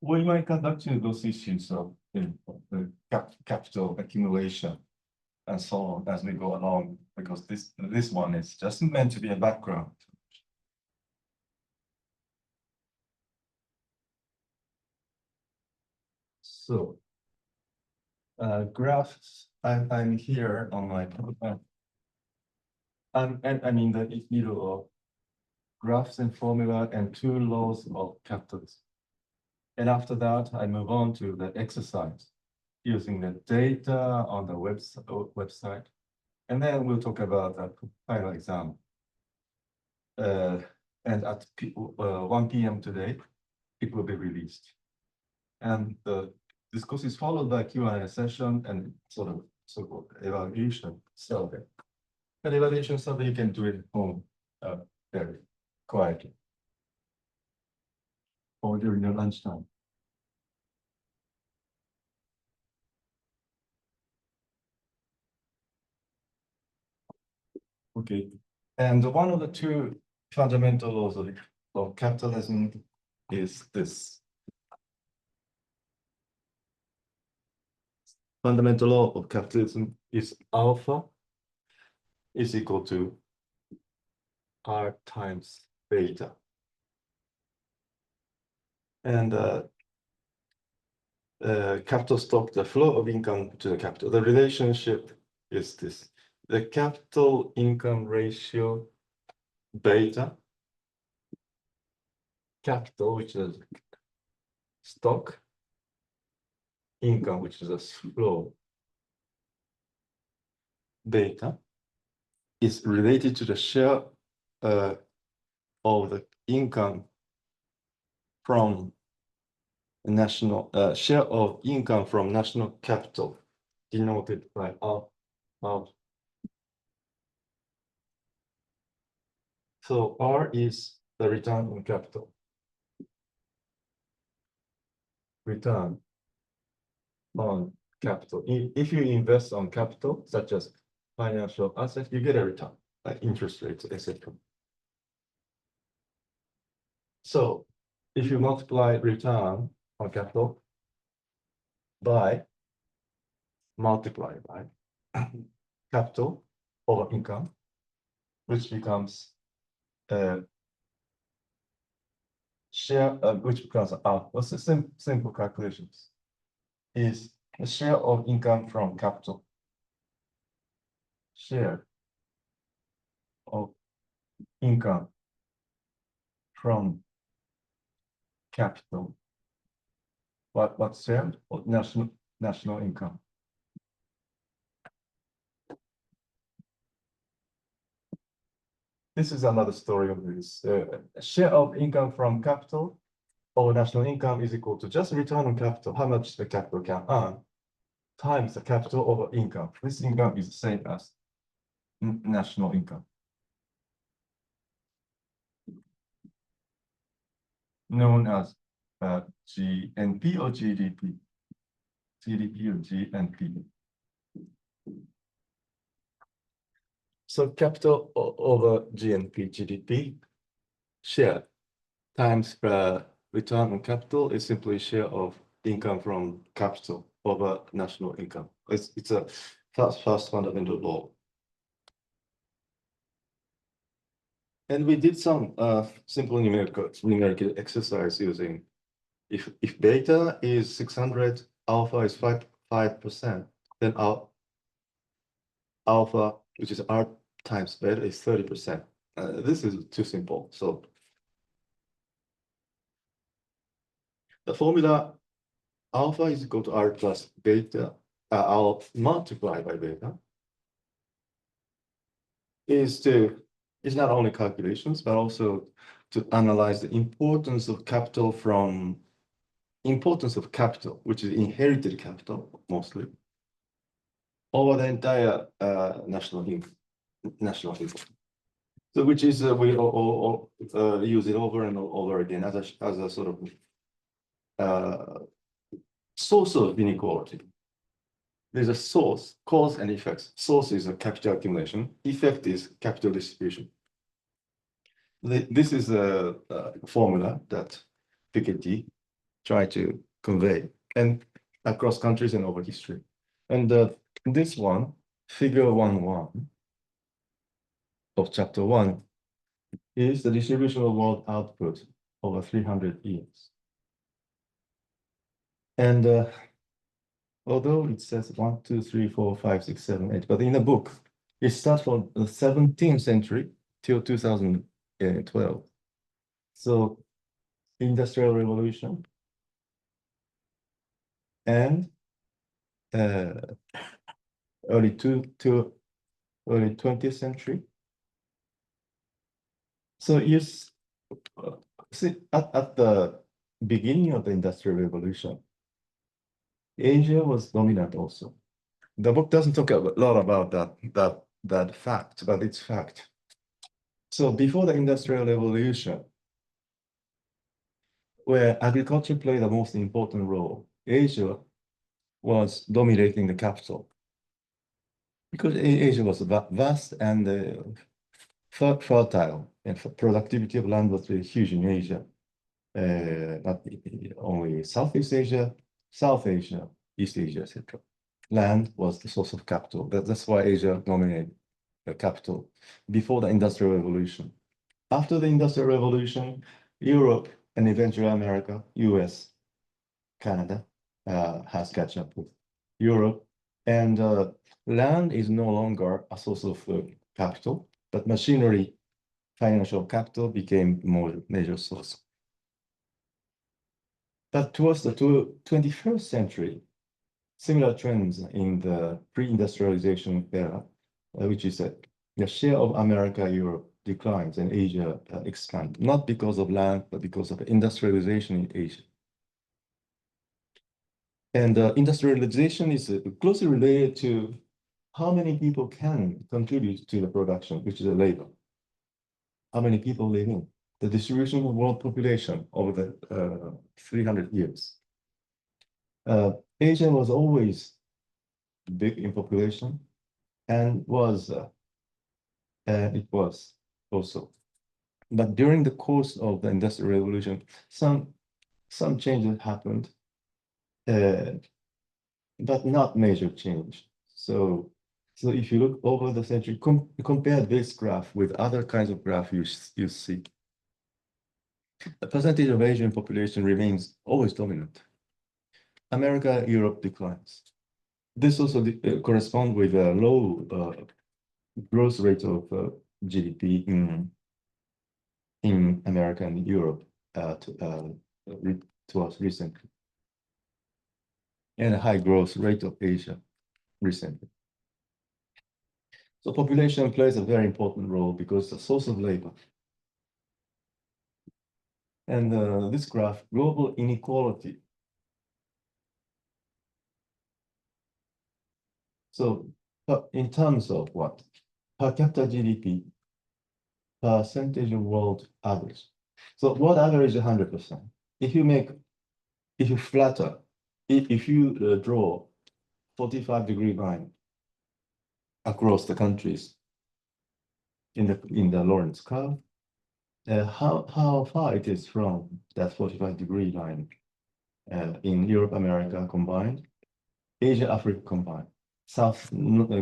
S1: We might come back to those issues of the capital accumulation and so on as we go along, because this one is just meant to be a background. So, graphs. I'm here on my. I'm in the middle of graphs and formula and two laws of capitalism. And after that, I move on to the exercise using the data on the website And then we'll talk about the final exam. And at 1 p.m. today, it will be released. And this course is followed by Q&A session and sort of so-called evaluation survey. An evaluation survey you can do it at home very quietly or during your lunchtime. Okay. And one of the two fundamental laws of capitalism is this. Fundamental law of capitalism is alpha is equal to R times beta. And capital stock, the flow of income to the capital. The relationship is this. The capital income ratio beta, capital, which is stock, income, which is a flow, beta, is related to the share of the income from national share of income from national capital, denoted by R. So R is the return on capital. Return on capital. If you invest on capital, such as financial assets, you get a return, like interest rates, etc. So if you multiply return on capital by capital over income, which becomes share, which becomes what's the simple calculations is the share of income from capital. Share of income from capital. What's share of national income? This is another story of this. Share of income from capital over national income is equal to just return on capital, how much the capital can earn, times the capital over income. This income is the same as national income, known as GNP or GDP. GDP or GNP. So capital over GNP, GDP, share times return on capital is simply share of income from capital over national income. It's a first fundamental law. And we did some simple numerical exercise using if beta is 600, alpha is 5%, then our alpha, which is R times beta, is 30%. This is too simple. So the formula alpha is equal to R plus beta, I'll multiply by beta, is not only calculations, but also to analyze the importance of capital, which is inherited capital mostly, over the entire national income. So which is we all use it over and over again as a sort of source of inequality. There's a source, cause and effects. Source is a capital accumulation. Effect is capital distribution. This is a formula that Piketty tried to convey, and across countries and over history. And this one, figure 1.1 of chapter 1, is the distribution of world output over 300 years. And although it says 1, 2, 3, 4, 5, 6, 7, 8, but in the book, it starts from the 17th century till 2012. So Industrial Revolution and early early 20th century. So you see, at the beginning of the Industrial Revolution, Asia was dominant also. The book doesn't talk a lot about that fact, but it's fact. So before the Industrial Revolution, where agriculture played the most important role, Asia was dominating the capital because Asia was vast and fertile, and productivity of land was very huge in Asia. Not only Southeast Asia, South Asia, East Asia, etc. Land was the source of capital. That's why Asia dominated the capital before the Industrial Revolution. After the Industrial Revolution, Europe and eventually America, US, Canada has catch up with Europe, and land is no longer a source of capital, but machinery, financial capital became more major source. But towards the 21st century, similar trends in the pre-industrialization era, which is that the share of America, Europe declines and Asia expands, not because of land, but because of industrialization in Asia. And industrialization is closely related to how many people can contribute to the production, which is the labor. How many people live in the distribution of world population over the 300 years. Asia was always big in population and it was also. But during the course of the Industrial Revolution, some changes happened, but not major change. So if you look over the century, compare this graph with other kinds of graph you see. The percentage of Asian population remains always dominant. America, Europe declines. This also corresponds with a low growth rate of GDP in America and Europe towards recently, and a high growth rate of Asia recently. So population plays a very important role because it's a source of labor. And this graph, global inequality. So in terms of what? Per capita GDP, percentage of world average. So world average is 100%. If you flatter, if you draw 45-degree line across the countries in the Lorentz curve, how far it is from that 45-degree line in Europe, America combined, Asia, Africa combined,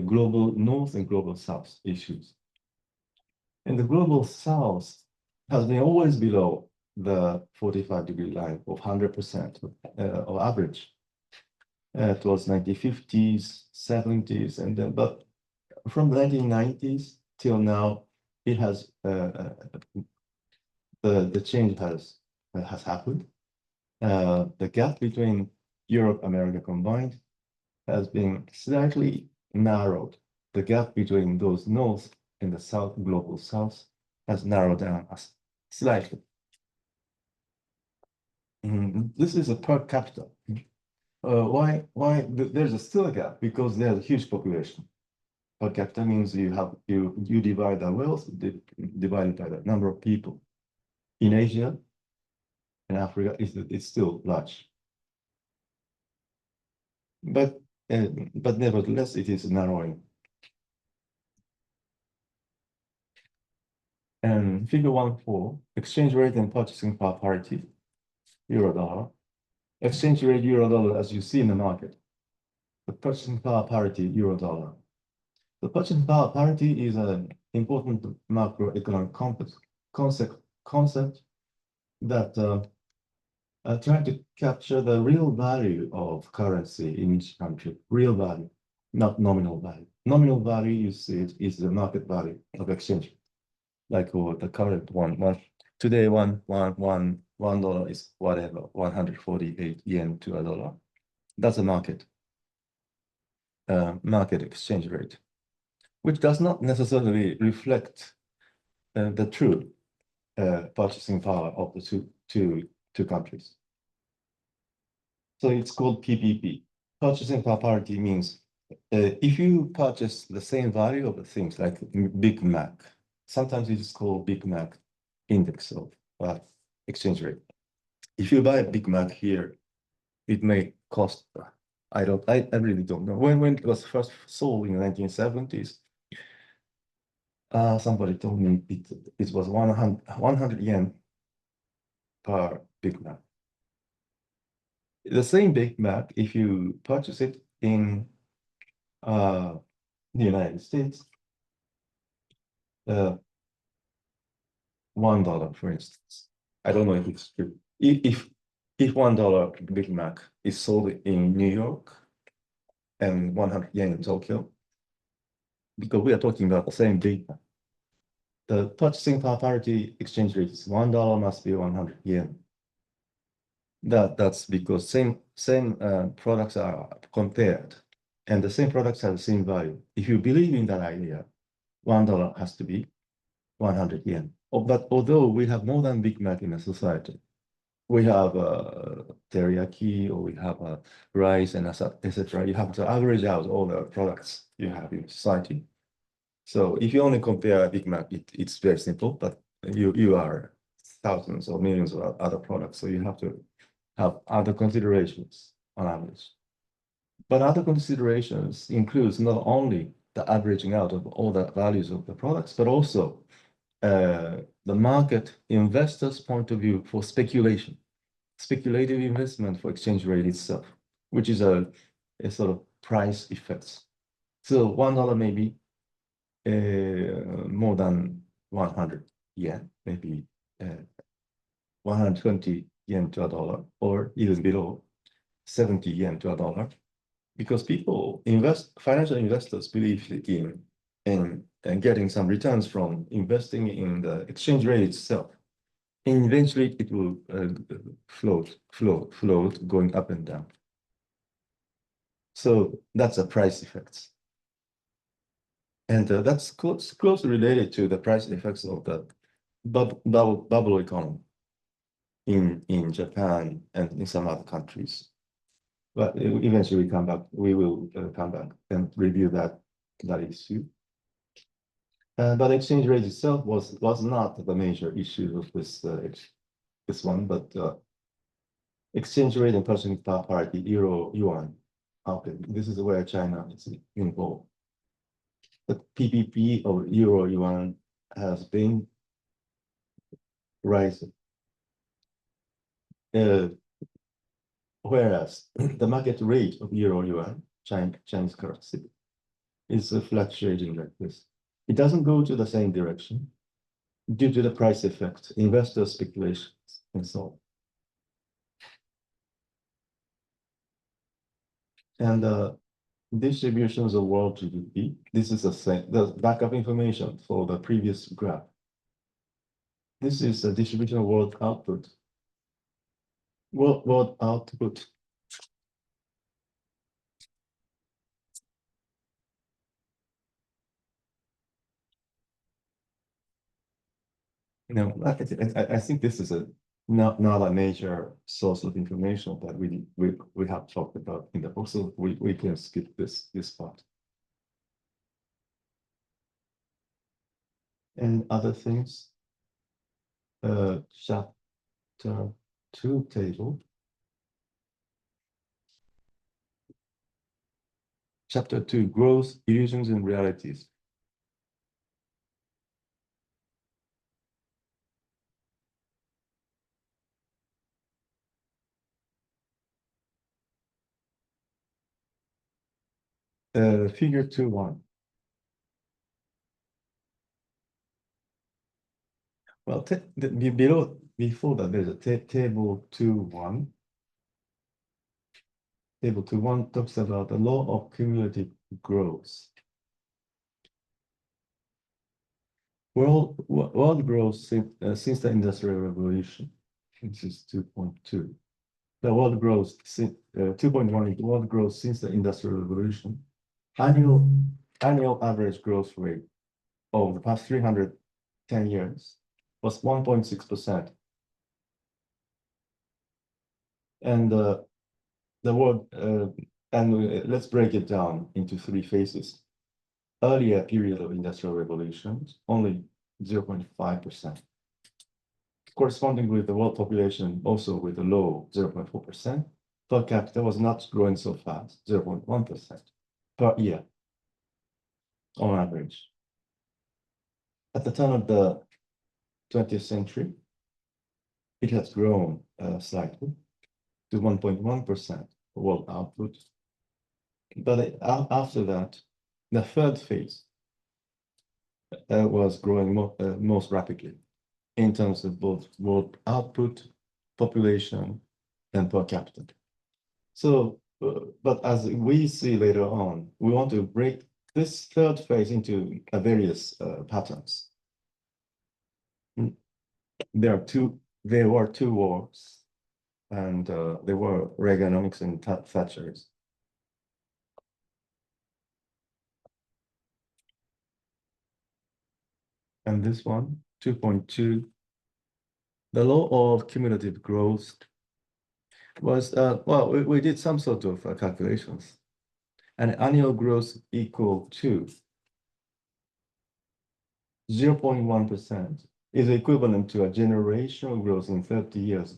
S1: global North and global South issues. And the global South has been always below the 45-degree line of 100% of average towards 1950s, 70s, and then, but from the 1990s till now, it has the change has happened. The gap between Europe, America combined has been slightly narrowed. The gap between those North and the South, global South, has narrowed down slightly. This is a per capita. Why there's still a gap? Because there's a huge population. Per capita means you divide the wealth divided by the number of people. In Asia and Africa, it's still large. But nevertheless, it is narrowing. And figure 1.4, exchange rate and purchasing power parity, euro dollar. Exchange rate euro dollar, as you see in the market. The purchasing power parity euro dollar. The purchasing power parity is an important macroeconomic concept that trying to capture the real value of currency in each country. Real value, not nominal value. Nominal value, you see it, is the market value of exchange. Like the current one. Today, $1 is whatever, 148 yen to a dollar. That's a market exchange rate. which does not necessarily reflect the true purchasing power of the two countries. So it's called PPP. Purchasing power parity means if you purchase the same value of the things like Big Mac, sometimes it is called Big Mac index of exchange rate. If you buy a Big Mac here, it may cost, I really don't know. When it was first sold in the 1970s, somebody told me it was 100 yen per Big Mac. The same Big Mac, if you purchase it in the United States, $1, for instance. I don't know if it's true. If $1 Big Mac is sold in New York and 100 yen in Tokyo, because we are talking about the same Big Mac, the purchasing power parity exchange rate is $1 must be 100 yen. That's because same products are compared, and the same products have the same value. If you believe in that idea, $1 has to be 100 yen. But although we have more than Big Mac in a society, we have teriyaki, or we have rice and etc. You have to average out all the products you have in society. So if you only compare Big Mac, it's very simple, but you are thousands or millions of other products, so you have to have other considerations on average. But other considerations includes not only the averaging out of all the values of the products, but also the market investors' point of view for speculation, speculative investment for exchange rate itself, which is a sort of price effects. So $1 may be more than 100 yen, maybe 120 yen to a dollar, or even below 70 yen to a dollar, because people financial investors believe in getting some returns from investing in the exchange rate itself. And eventually it will float going up and down. So that's a price effect. And that's closely related to the price effects of the bubble economy in Japan and in some other countries. But eventually we will come back and review that issue. But exchange rate itself was not the major issue of this one, but exchange rate and purchasing power parity, euro, yuan. Okay, this is where China is involved. The PPP or euro yuan has been rising. Whereas the market rate of euro yuan, Chinese currency, is fluctuating like this. It doesn't go to the same direction due to the price effect, investor speculations, and so on. And distributions of world GDP. This is the backup information for the previous graph. This is the distribution of world output. World output. I think this is not a major source of information that we have talked about in the book, so we can skip this part. And other things, chapter 2 table. Chapter 2, growth, illusions, and realities. Figure 2.1. Well, before that, there's a table 2.1. Table 2.1 talks about the law of cumulative growth. World growth since the Industrial Revolution. This is 2.2. The world growth 2.1 is world growth since the Industrial Revolution. Annual annual average growth rate over the past 310 years was 1.6%. And the world, let's break it down into three phases. Earlier period of industrial revolutions, only 0.5%. Corresponding with the world population, also with a low 0.4%, per capita was not growing so fast, 0.1% per year on average. At the turn of the 20th century, it has grown slightly to 1.1% world output. But after that, the third phase was growing most rapidly in terms of both world output, population, and per capita. So, but as we see later on, we want to break this third phase into various patterns. There were two wars, and there were Reaganomics and Thatcher's. And this one, 2.2, the law of cumulative growth was, well, we did some sort of calculations. And annual growth equal to 0.1% is equivalent to a generational growth in 30 years.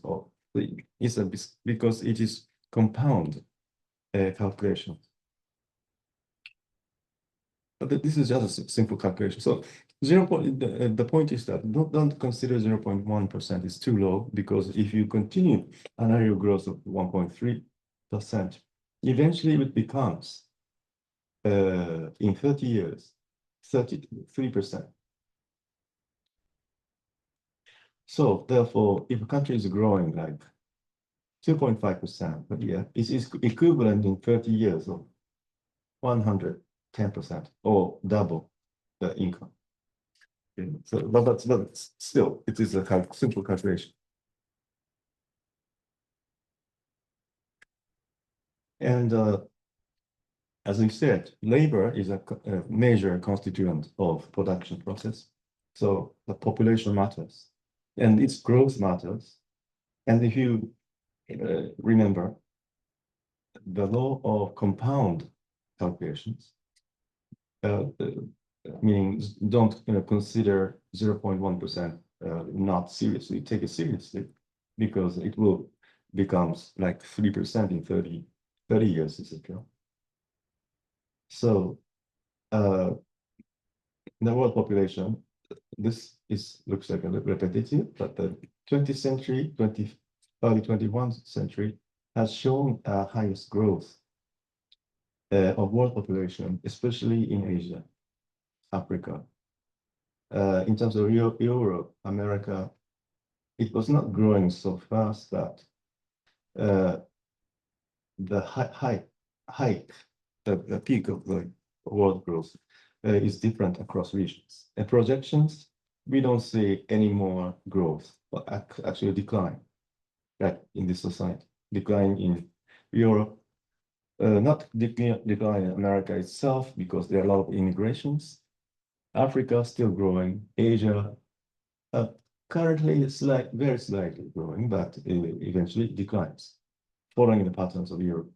S1: It's because it is compound calculation. But this is just a simple calculation. So the point is that don't consider 0.1% is too low, because if you continue an annual growth of 1.3%, eventually it becomes in 30 years 33%. So therefore, if a country is growing like 2.5% per year, it is equivalent in 30 years of 110% or double the income. So, but still, it is a simple calculation. And as we said, labor is a major constituent of production process. So the population matters, and its growth matters. And if you remember the law of compound calculations, meaning don't consider 0.1% not seriously, take it seriously, because it will becomes like 3% in 30 years, etc. So the world population, this looks like a little repetitive, but the 20th century, early 21st century has shown highest growth of world population, especially in Asia, Africa. In terms of Europe, America, it was not growing so fast that the hike, the peak of the world growth is different across regions. And projections, we don't see any more growth, but actually a decline, like in this society. Decline in Europe, not decline in America itself, because there are a lot of immigrations. Africa still growing. Asia currently very slightly growing, but eventually declines, following the patterns of Europe.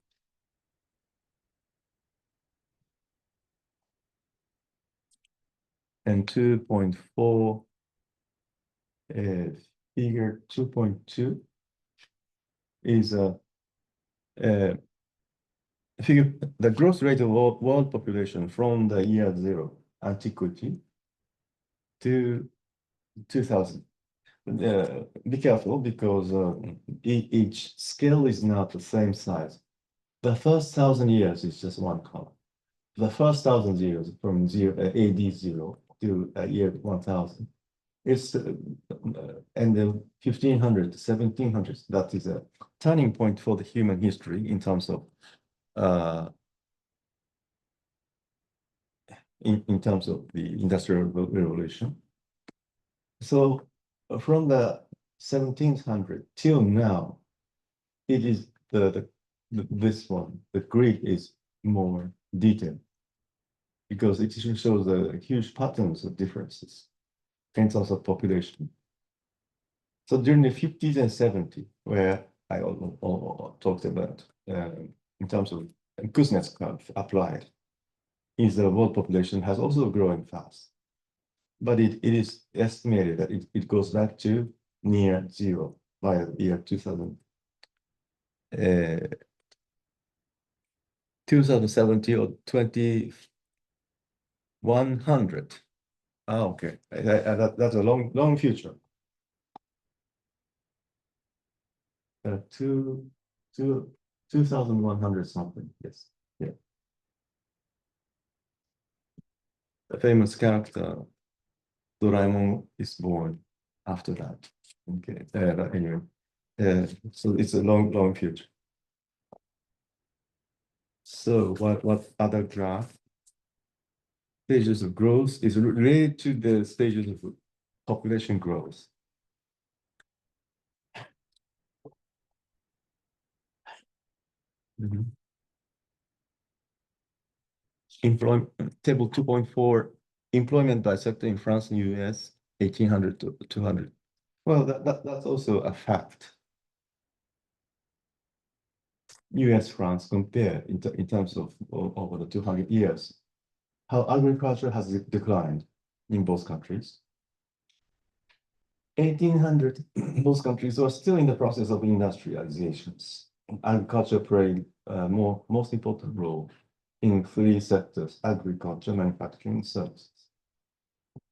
S1: And 2.4, figure 2.2 is figure the growth rate of world population from the year zero, antiquity, to 2000. Be careful, because each scale is not the same size. The first 1,000 years is just one column. The first 1,000 years from AD 0 to year 1000 is, and then 1500 to 1700s. That is a turning point for the human history in terms of in terms of the Industrial Revolution. So from the 1700 till now, it is this one. The grid is more detailed. because it shows the huge patterns of differences in terms of population. So during the 50s and 70s, where I talked about in terms of Kuznets curve applied, is the world population has also growing fast. But it is estimated that it goes back to near zero by the year 2000, 2070 or 2100. Oh, okay. That's a long future. 2100 something, yes. Yeah. The famous character Doraemon is born after that. Okay. Anyway, so it's a long future. So what other graph? Stages of growth is related to the stages of population growth. Employment table 2.4, employment by sector in France and US, 1800 to 200. Well, that's also a fact. US, France compare in terms of over the 200 years, how agriculture has declined in both countries. 1800, both countries are still in the process of industrializations. Agriculture played most important role in three sectors: agriculture, manufacturing, services.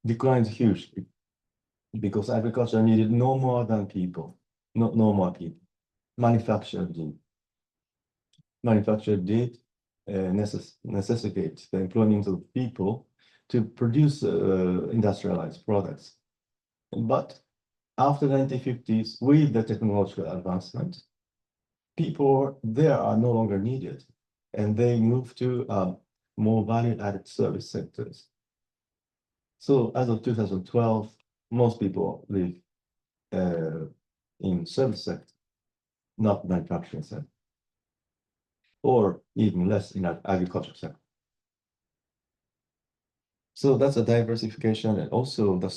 S1: Declined hugely because agriculture needed no more than people, no more people. Manufacture did necessitate the employment of people to produce industrialized products. But after the 1950s, with the technological advancement, people there are no longer needed, and they move to more value-added service sectors. So as of 2012, most people live in service sector, not manufacturing sector, or even less in agriculture sector. So that's a diversification, and also the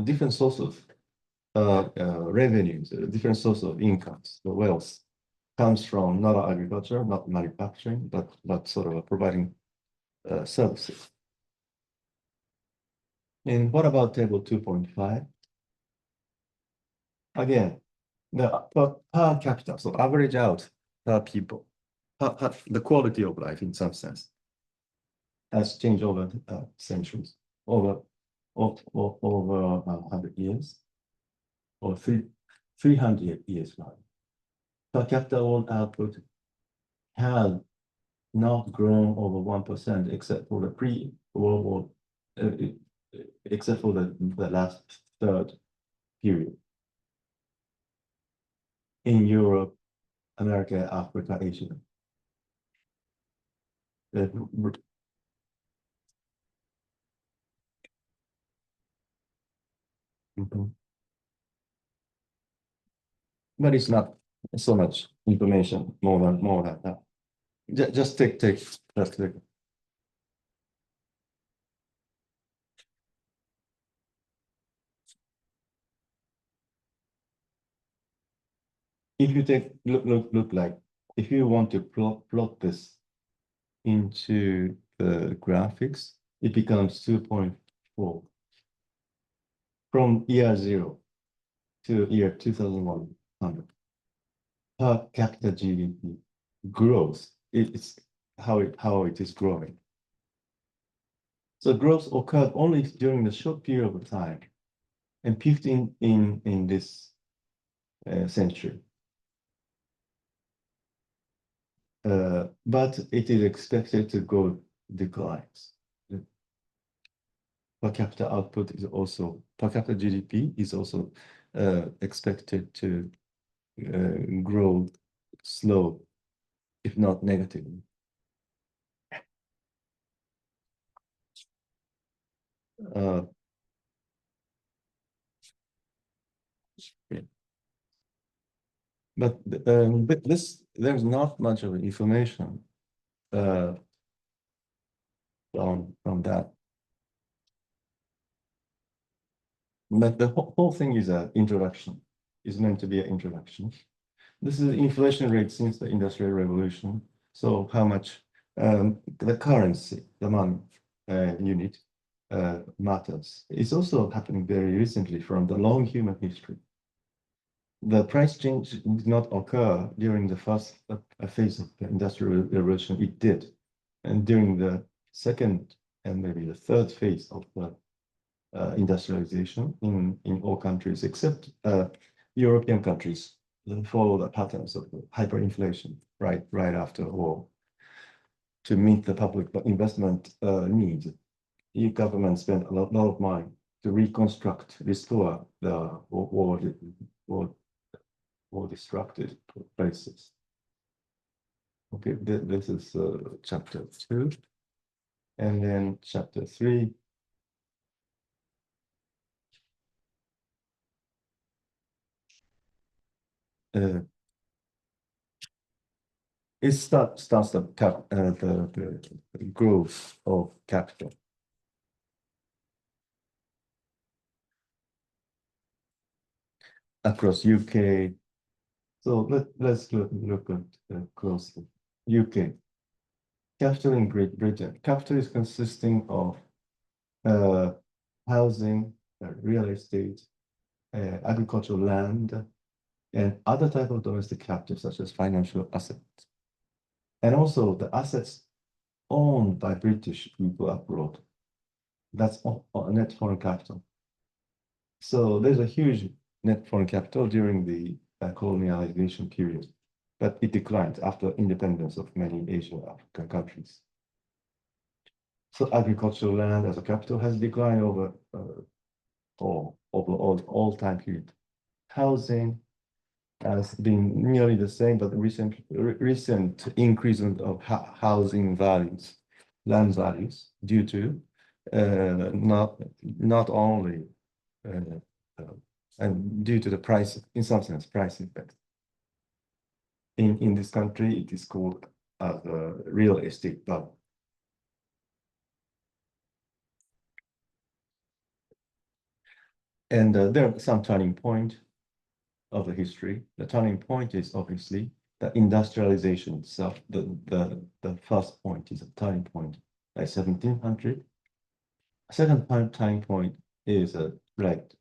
S1: different source of revenues, different source of incomes. The wealth comes from not agriculture, not manufacturing, but sort of providing services. And what about table 2.5? Again, the per capita, so average out per people, the quality of life in some sense has changed over centuries, over 100 years, or 300 years now. Per capita world output has not grown over 1%, except for the pre-World War, except for the last third period. In Europe, America, Africa, Asia. But it's not so much information more than that. Just take. If you look like, if you want to plot this into the graphics, it becomes 2.4 from year 0 to year 2100. Per capita GDP growth, it's how it is growing. So growth occurred only during the short period of time and peaked in this century. But it is expected to go declines. Per capita output is also, per capita GDP is also expected to grow slow, if not negatively. But this, there's not much of information from that. But the whole thing is an introduction. Is meant to be an introduction. This is the inflation rate since the Industrial Revolution. So how much the currency, the money unit matters. It's also happening very recently from the long human history. The price change did not occur during the first phase of the Industrial Revolution. It did. And during the second and maybe the third phase of the industrialization in all countries except European countries follow the patterns of hyperinflation right after the war to meet the public investment needs. EU government spent a lot of money to reconstruct, restore the war destructed places. Okay, this is chapter 2, and then chapter 3. It starts the growth of capital. Across UK. So let's look at closely. UK. Capital in Great Britain. Capital is consisting of housing, real estate, agricultural land, and other type of domestic capital such as financial assets. And also the assets owned by British people abroad. That's net foreign capital. So there's a huge net foreign capital during the colonialization period, but it declined after independence of many Asian African countries. So agricultural land as a capital has declined over all time period. Housing has been nearly the same, but recent increase of housing values, land values, due to not only and due to the price, in some sense, price effect. In this country, it is called real estate bubble. And there are some turning point of the history. The turning point is obviously the industrialization itself. The first point is a turning point by 1700. Second turning point is like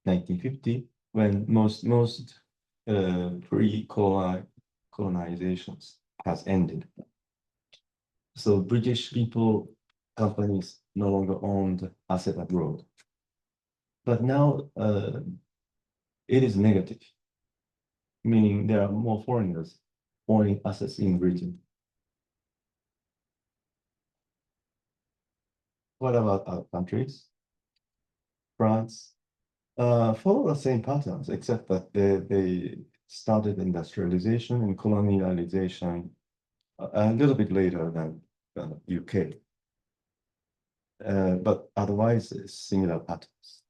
S1: 1950, when most pre-colonizations has ended. So British people, companies no longer owned asset abroad. But now it is negative, meaning there are more foreigners owning assets in Britain. What about other countries? France follow the same patterns, except that they started industrialization and colonialization a little bit later than UK. But otherwise, similar patterns.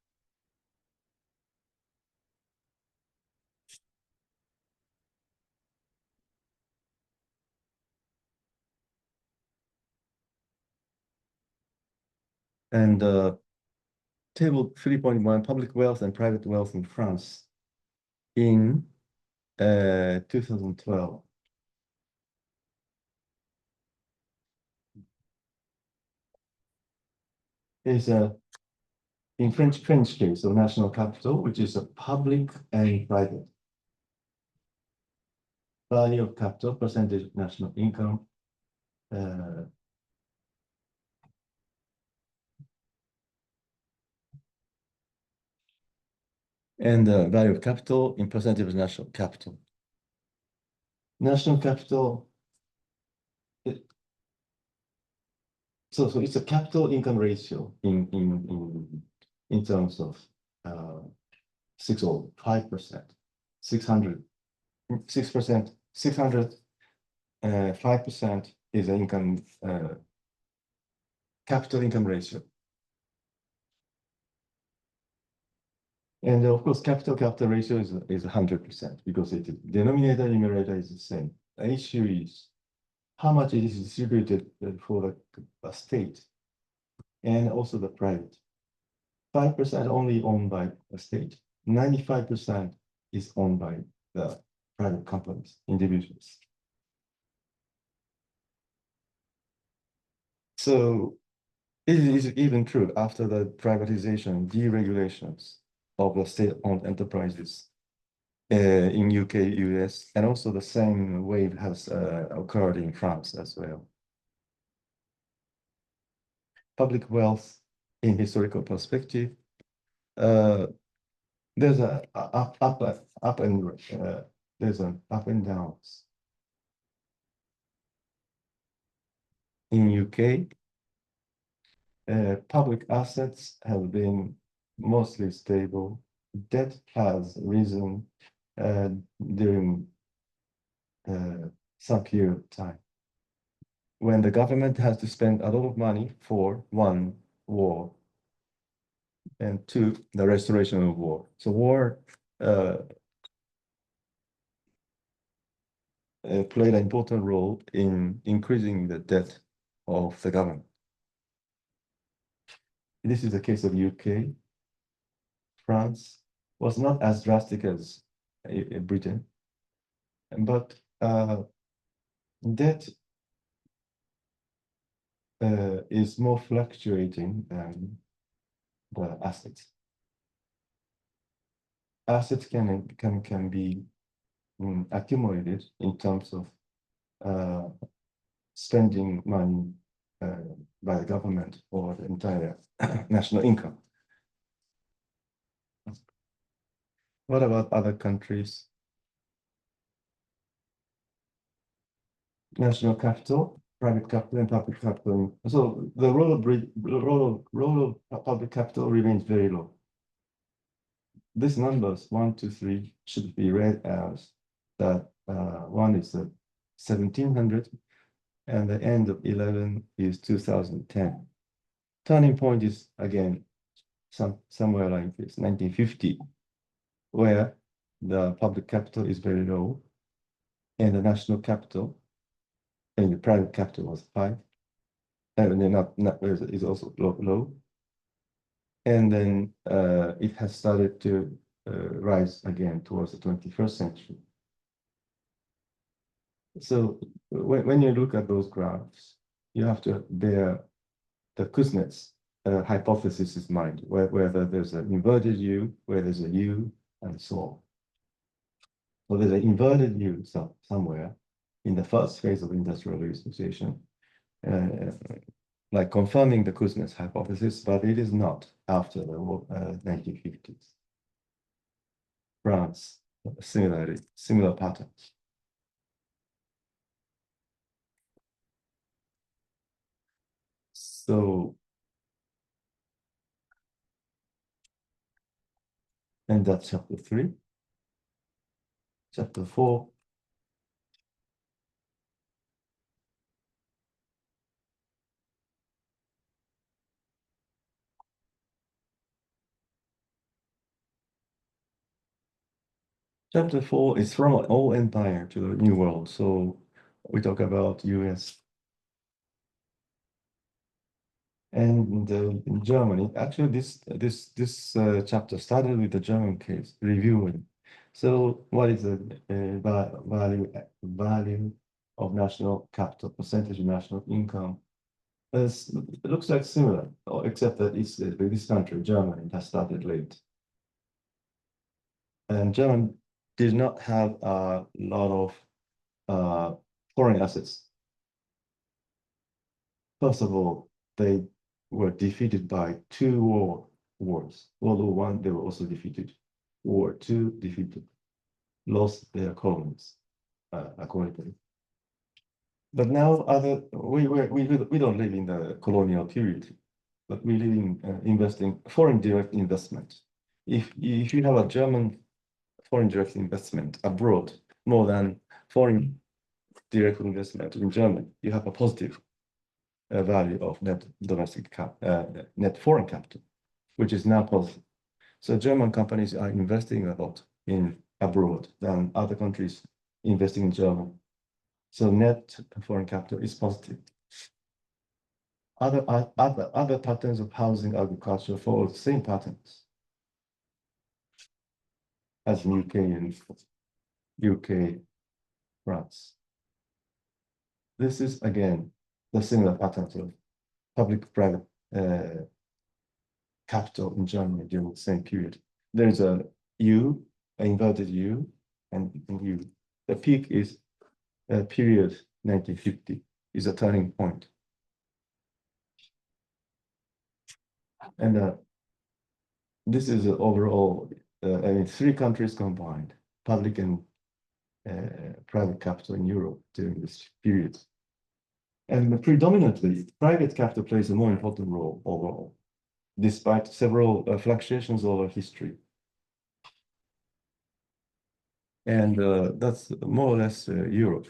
S1: And table 3.1, public wealth and private wealth in France in 2012. Is in French case, so national capital, which is a public and private. Value of capital, percentage of national income. And the value of capital in percentage of national capital. National capital, so it's a capital income ratio in terms of 6 or 5%, 600, 6%, 600, 5% is an income capital income ratio. And of course, capital ratio is 100% because it denominator numerator is the same. The issue is how much it is distributed for the state and also the private. 5% only owned by the state. 95% is owned by the private companies, individuals. So it is even true after the privatization, deregulations of the state-owned enterprises in UK, US, and also the same wave has occurred in France as well. Public wealth in historical perspective, there's a up and there's an up and downs. In UK, public assets have been mostly stable. Debt has risen during some period of time. When the government has to spend a lot of money for one, war, and two, the restoration of war. So war played an important role in increasing the debt of the government. This is the case of UK. France was not as drastic as Britain, but debt is more fluctuating than the assets. Assets can be accumulated in terms of spending money by the government or the entire national income. What about other countries? National capital, private capital, and public capital. So the role of public capital remains very low. These numbers 1, 2, 3 should be read as that one is 1700, and the end of 11 is 2010. Turning point is again somewhere like this, 1950, where the public capital is very low, and the national capital and the private capital was high, and then is also low. And then it has started to rise again towards the 21st century. So when you look at those graphs, you have to bear the Kuznets hypothesis in mind, whether there's an inverted U, where there's a U, and so on. So there's an inverted U somewhere in the first phase of industrialization, like confirming the Kuznets hypothesis, but it is not after the 1950s. France, similar patterns. So, and that's chapter 3. Chapter 4. Chapter 4 is from an old empire to the new world. So we talk about US and in Germany. Actually, this chapter started with the German case reviewing. So what is the value of national capital, percentage of national income? It looks like similar, except that this country, Germany, has started late. And Germany did not have a lot of foreign assets. First of all, they were defeated by two wars. World War I, they were also defeated. War II, defeated, lost their colonies accordingly. But now we don't live in the colonial period, but we live in investing foreign direct investment. If you have a German foreign direct investment abroad more than foreign direct investment in Germany, you have a positive value of net net foreign capital, which is now positive. So German companies are investing a lot in abroad than other countries investing in Germany. So net foreign capital is positive. Other patterns of housing agriculture follow the same patterns as in UK, France. This is again the similar patterns of public-private capital in Germany during the same period. There's a U, an inverted U, and U. The peak is period 1950 is a turning point. And this is overall, I mean, 3 countries combined, public and private capital in Europe during this period. And predominantly, private capital plays a more important role overall, despite several fluctuations over history. And that's more or less Europe.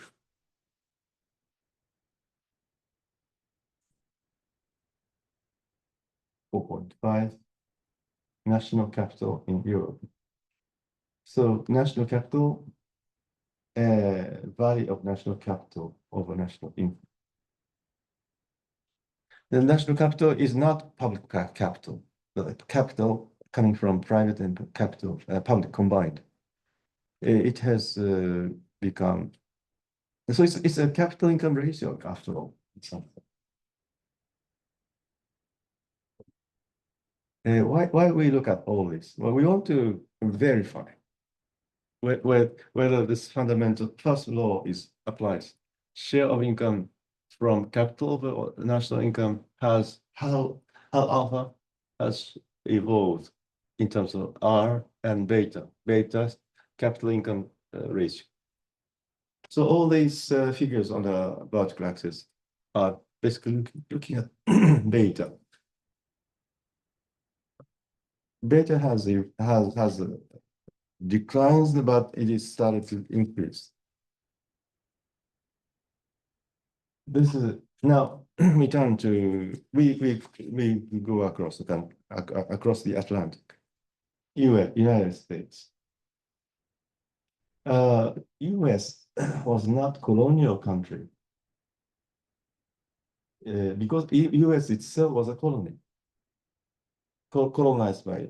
S1: $4.5 national capital in Europe. So national capital, value of national capital over national income. The national capital is not public capital. The capital coming from private and capital, public combined. It has become, so it's a capital income ratio after all. It's something. Why we look at all this? Well, we want to verify whether this fundamental first law is applies. Share of income from capital over national income has how alpha has evolved in terms of R and beta. Beta capital income ratio. So all these figures on the vertical axis are basically looking at beta. Beta has declines, but it is started to increase. This is now we turn to we go across the Atlantic, United States. US was not colonial country because US itself was a colony, colonized by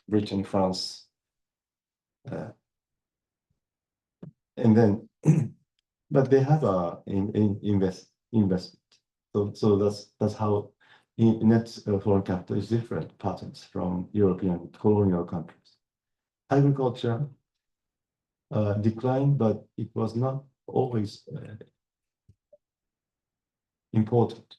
S1: Britain, France, and then, but they have a investment. So that's how net foreign capital is different patterns from European colonial countries. Agriculture declined, but it was not always important.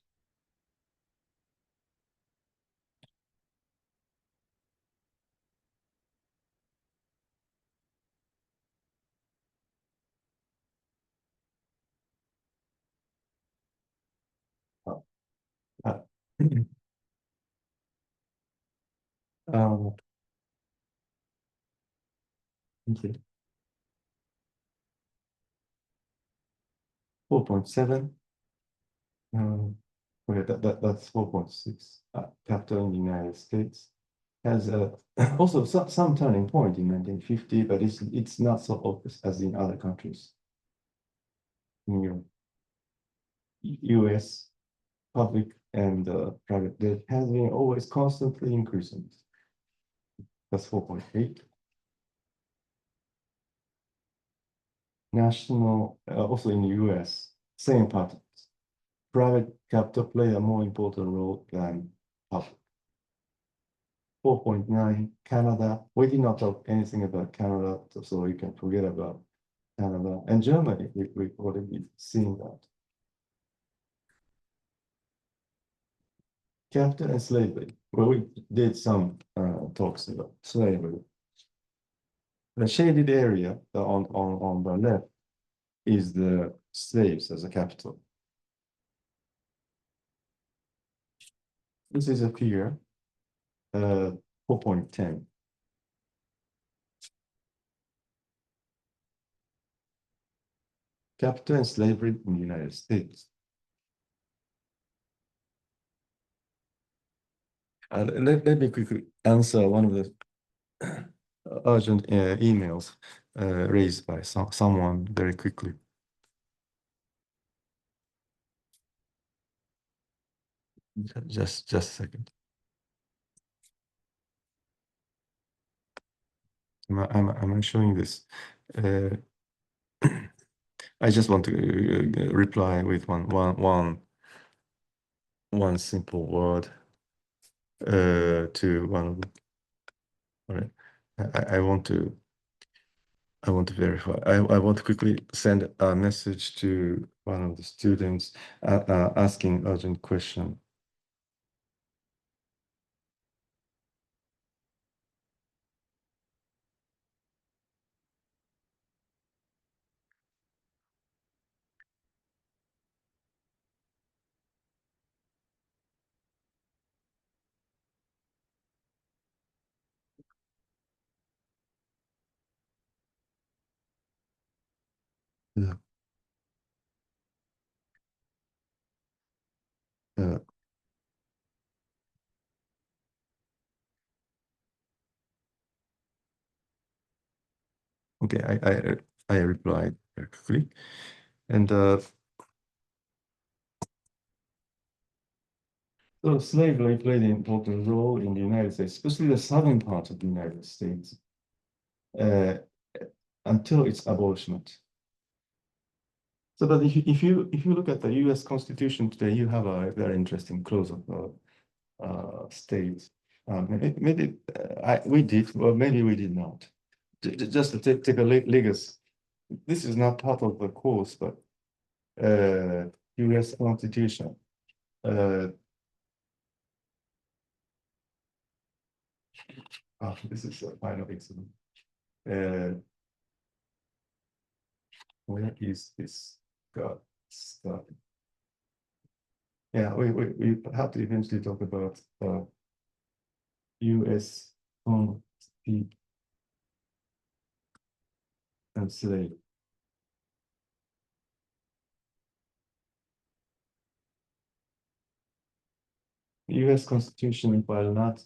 S1: Okay. 4.7. Okay, that's 4.6. Capital in the United States has also some turning point in 1950, but it's not so obvious as in other countries. In Europe, US public and private debt has been always constantly increasing. That's 4.8. National, also in the US, same patterns. Private capital play a more important role than public. 4.9, Canada. We did not talk anything about Canada, so you can forget about Canada. And Germany, we've already seen that. Capital and slavery. Well, we did some talks about slavery. The shaded area on the left is the slaves as a capital. This is a figure, 4.10. Capital and slavery in the United States. Let me quickly answer one of the urgent emails raised by someone very quickly. Just a second. Am I showing this? I just want to reply with one simple word to one. All right. I want to verify. I want to quickly send a message to one of the students asking urgent question. Yeah. Okay, I replied very quickly, and so slavery played an important role in the United States, especially the southern part of the United States, uh, until its abolishment. So, but if you look at the U.S. Constitution today, you have a very interesting close-up states. Maybe we did, or maybe we did not. Just to take a legacy. This is not part of the course, but U.S. Constitution. This is a final example. Where is this got started? Yeah, we have to eventually talk about U.S. Constitution and slavery. The U.S. Constitution, while not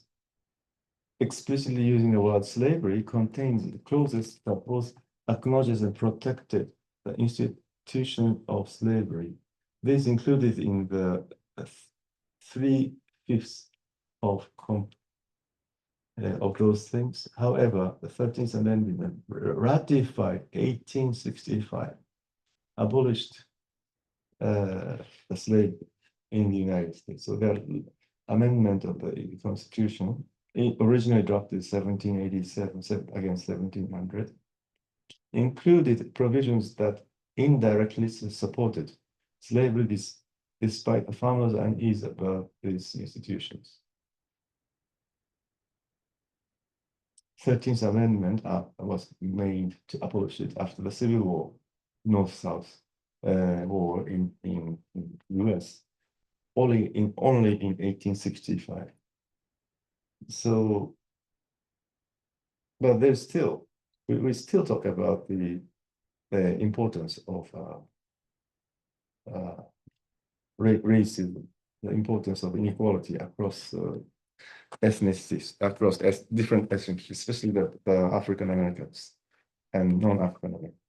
S1: explicitly using the word slavery, contains clauses that both acknowledges and protected the institution of slavery. This included in the 3/5 of those things. However, the 13th Amendment ratified 1865, abolished the slave in the United States. So the amendment of the Constitution, originally drafted 1787 against 1700, included provisions that indirectly supported slavery despite the farmers' unease about these institutions. 13th Amendment was made to abolish it after the Civil War, North-South war in US, only in 1865. So, but there's still, we still talk about the importance of racism, the importance of inequality across ethnicities, across different ethnicities, especially the African Americans and non-African Americans.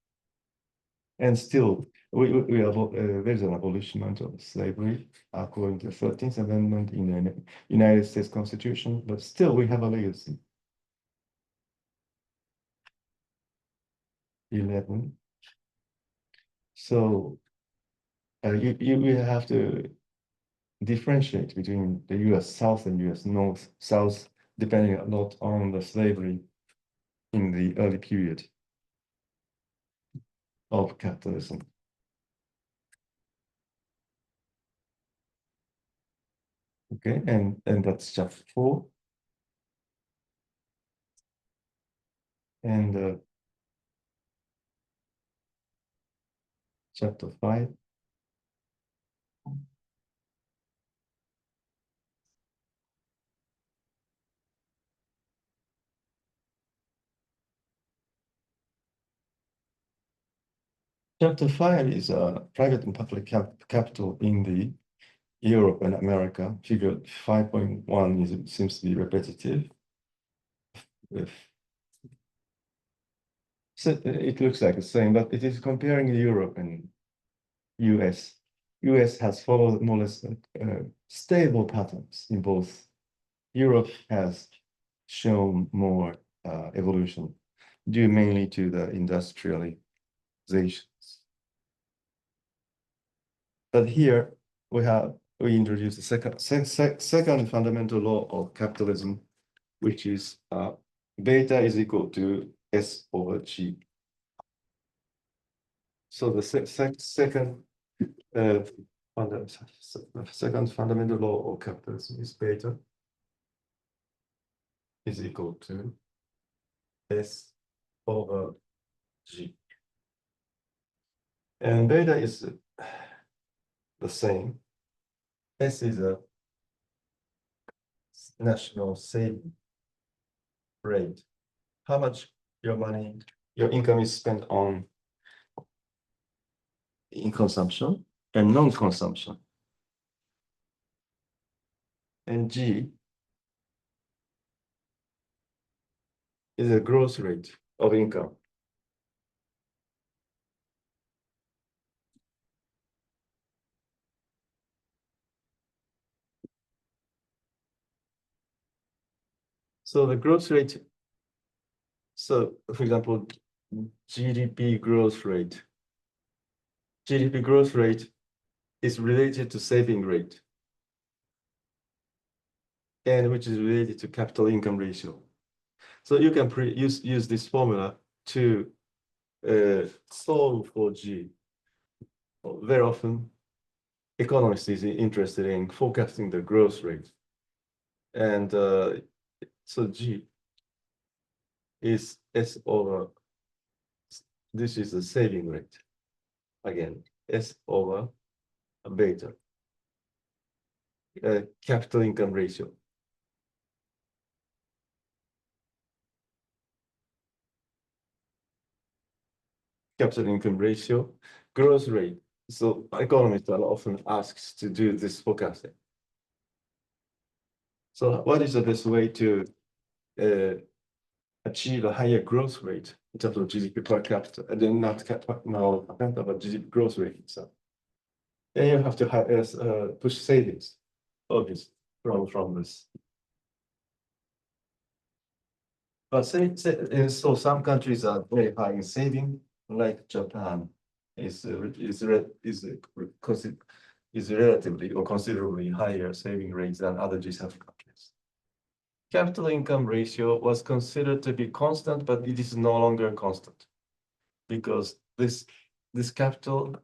S1: And still, there's an abolishment of slavery according to the 13th Amendment in the United States Constitution, but still we have a legacy. 11. So you have to differentiate between the US South and US North, South, depending a lot on the slavery in the early period of capitalism. Okay, and that's chapter 4. And chapter 5. Chapter 5 is private and public capital in the Europe and America. Figure 5.1 seems to be repetitive. So it looks like the same, but it is comparing Europe and US. US has followed more or less stable patterns in both. Europe has shown more evolution due mainly to the industrializations. But here we introduce the second fundamental law of capitalism, which is beta is equal to S over G. So the second fundamental law of capitalism is beta is equal to S over G. And beta is the same. S is a national saving rate. How much your income is spent on in consumption and non-consumption. And G is a growth rate of income. So the growth rate, so for example, GDP growth rate. GDP growth rate is related to saving rate, and which is related to capital income ratio. So you can use this formula to solve for G. Very often, economists is interested in forecasting the growth rate. And so G is S over, this is the saving rate. Again, S over beta, capital income ratio. Capital income ratio, growth rate. So economists are often asked to do this forecasting. So what is the best way to achieve a higher growth rate in terms of GDP per capita, and then not per capita, but GDP growth rate itself? Then you have to push savings, obviously, from this. But so some countries are very high in saving, like Japan is relatively or considerably higher saving rates than other G7 countries. Capital income ratio was considered to be constant, but it is no longer constant because this capital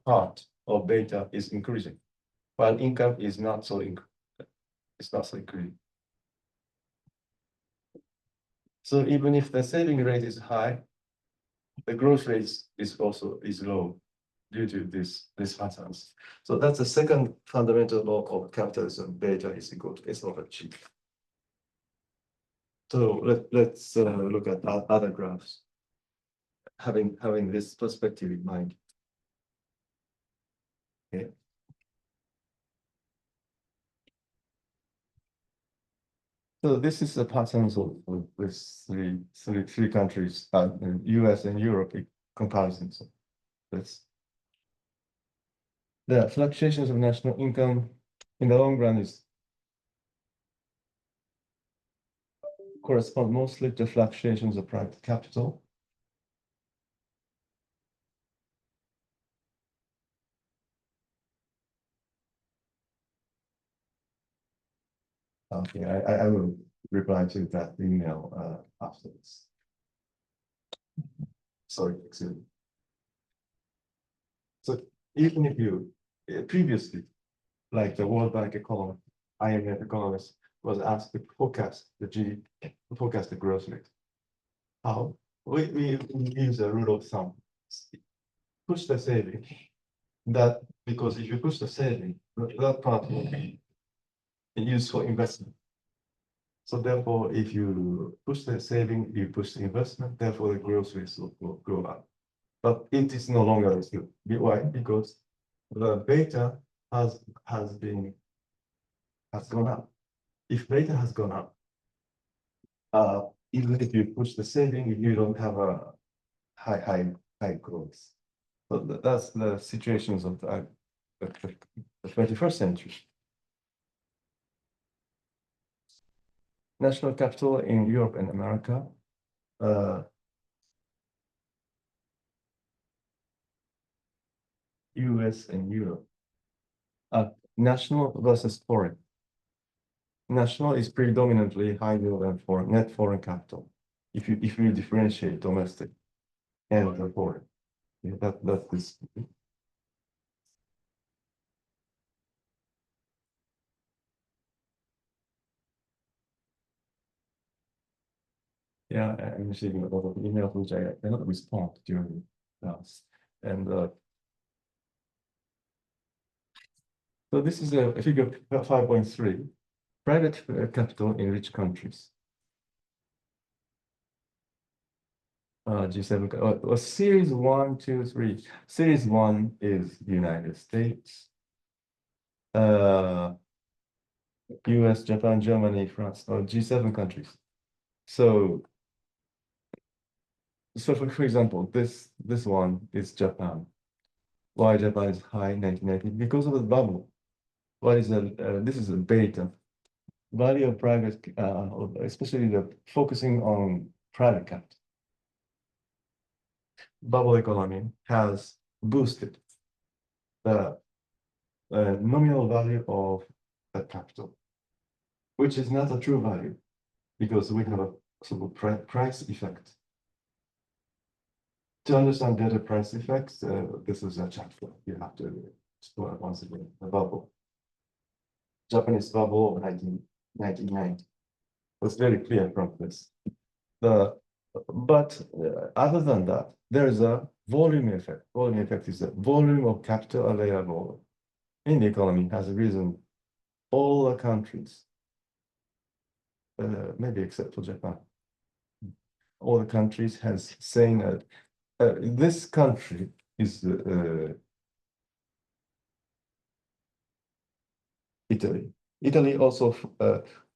S1: part of beta is increasing, while income is not so increasing. So even if the saving rate is high, the growth rate is low due to this patterns. So that's the second fundamental law of capitalism. Beta is equal to S over G. So let's look at other graphs, having this perspective in mind. Okay. So this is the patterns of these three countries, US and Europe in comparison. So the fluctuations of national income in the long run correspond mostly to fluctuations of private capital. Okay, I will reply to that email after this. Sorry, excuse me. So even if you previously, like the World Bank economist, IMF economist was asked to forecast the GDP, forecast the growth rate. How? We use a rule of thumb. Push the saving. That because if you push the saving, that part will be used for investment. So therefore, if you push the saving, you push the investment, therefore the growth rate will go up. But it is no longer true. Why? Because the beta has gone up. If beta has gone up, even if you push the saving, you don't have a high growth. So that's the situations of the 21st century. National capital in Europe and America. US and Europe. National versus foreign. National is predominantly higher than foreign, net foreign capital. If you differentiate domestic and the foreign, yeah, that is. Yeah, I'm receiving a lot of emails which I cannot respond during class, and so this is a figure 5.3, private capital in rich countries. G7, series 1, 2, 3. Series 1 is the United States, US, Japan, Germany, France, G7 countries. So, for example, this one is Japan. Why Japan is high in 1990? Because of the bubble. What is this is a beta. Value of private, especially the focusing on private capital. Bubble economy has boosted the nominal value of the capital, which is not a true value because we have a sort of price effect. To understand better price effects, this is a chapter you have to explore once again, the bubble. Japanese bubble of 1990 was very clear from this. But other than that, there is a volume effect. Volume effect is the volume of capital available in the economy has risen all the countries, maybe except for Japan. All the countries has saying that this country is Italy. Italy also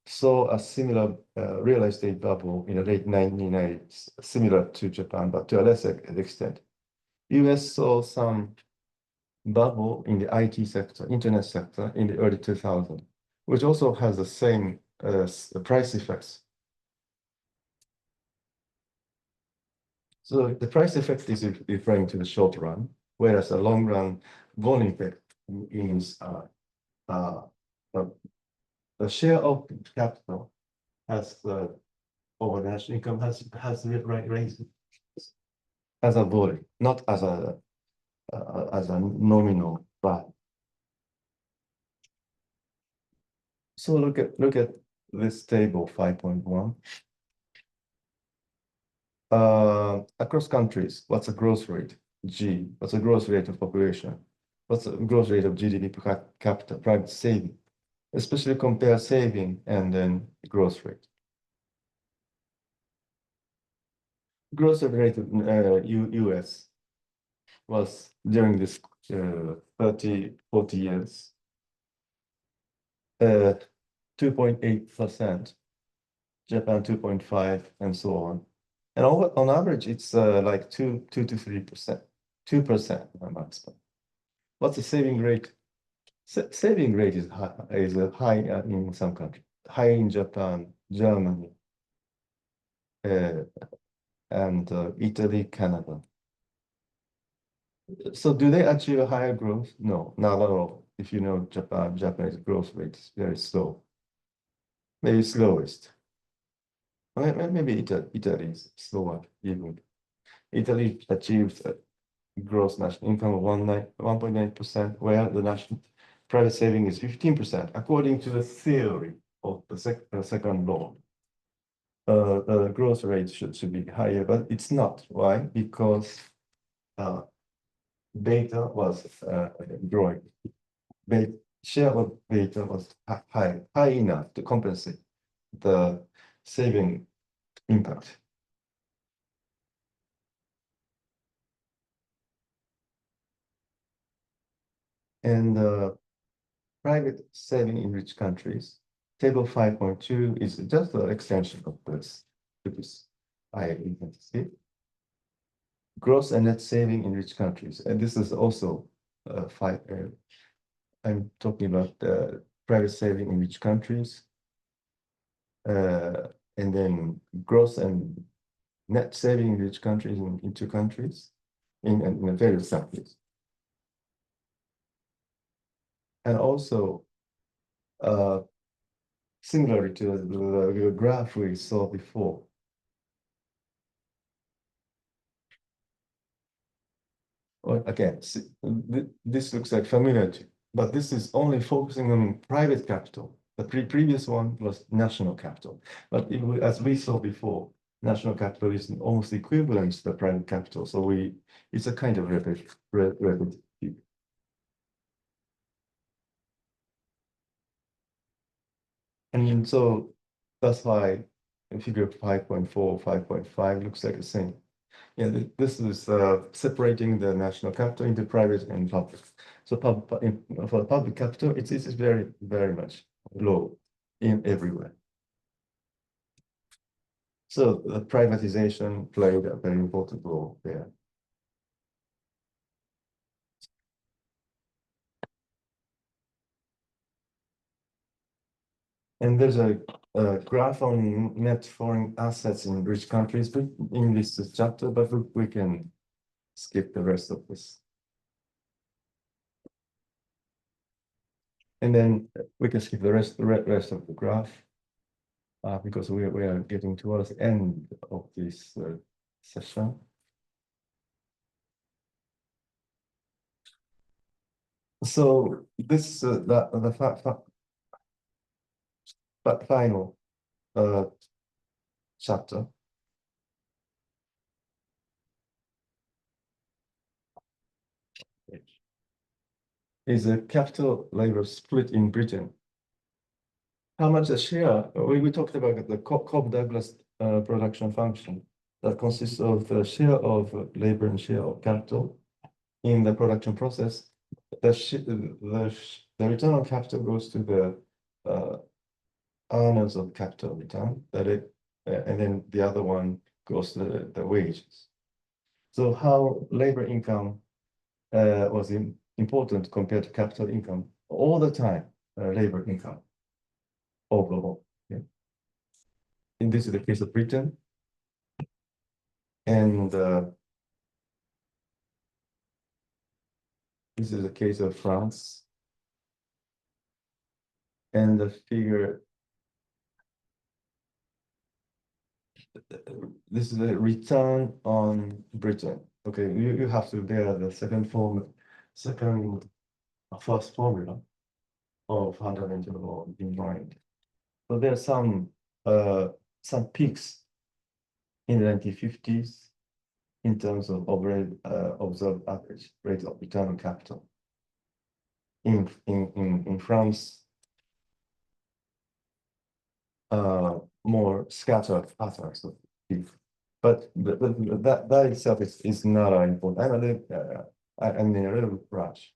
S1: saw a similar real estate bubble in the late 1990s, similar to Japan, but to a lesser extent. US saw some bubble in the IT sector, internet sector in the early 2000s, which also has the same price effects. So the price effect is referring to the short run, whereas the long run volume effect means the share of capital has over national income has raised as a volume, not as a nominal value. So look at this table 5.1. Across countries, what's the growth rate? G. What's the growth rate of population? What's the growth rate of GDP per capita, private saving? Especially compare saving and then growth rate. Growth rate of US was during this 30, 40 years, 2.8%, Japan 2.5, and so on. And on average, it's like 2 to 3%, 2% maximum. What's the saving rate? Saving rate is high in some countries, high in Japan, Germany, and Italy, Canada. So do they achieve a higher growth? No, not at all. If you know Japanese growth rate is very slow. Maybe slowest. Maybe Italy is slower even. Italy achieved gross national income of 1.9%, where the national private saving is 15%, according to the theory of the second law. The growth rate should be higher, but it's not. Why? Because beta was growing. Share of beta was high enough to compensate the saving impact. And private saving in rich countries, table 5.2 is just an extension of this higher intensity. gross and net saving in rich countries. And this is also I'm talking about private saving in rich countries, and then gross and net saving in rich countries in two countries, in various countries. And also, similarly to the graph we saw before, well, again, this looks like familiar, but this is only focusing on private capital. The previous one was national capital. But as we saw before, national capital is almost equivalent to the private capital. So it's a kind of repetitive. And so that's why figure 5.4, 5.5 looks like the same. Yeah, this is separating the national capital into private and public. So for public capital, it is very, very much low in everywhere. So the privatization played a very important role there. And there's a graph on net foreign assets in rich countries in this chapter, but we can skip the rest of this. And then we can skip the rest of the graph because we are getting towards the end of this session. So this the final chapter is a capital labor split in Britain. How much a share? We talked about the Cobb-Douglas production function that consists of the share of labor and share of capital in the production process. The return on capital goes to the earners of capital return, and then the other one goes to the wages. So how labor income was important compared to capital income all the time, labor income overall. Yeah. And this is the case of Britain. And this is the case of France. And the figure, this is the return on Britain. Okay, you have to bear the first formula of fundamental law in mind. So there are some peaks in the 1950s in terms of observed average rate of return on capital. In France, more scattered patterns of peaks. But that itself is not important. I'm in a little rush.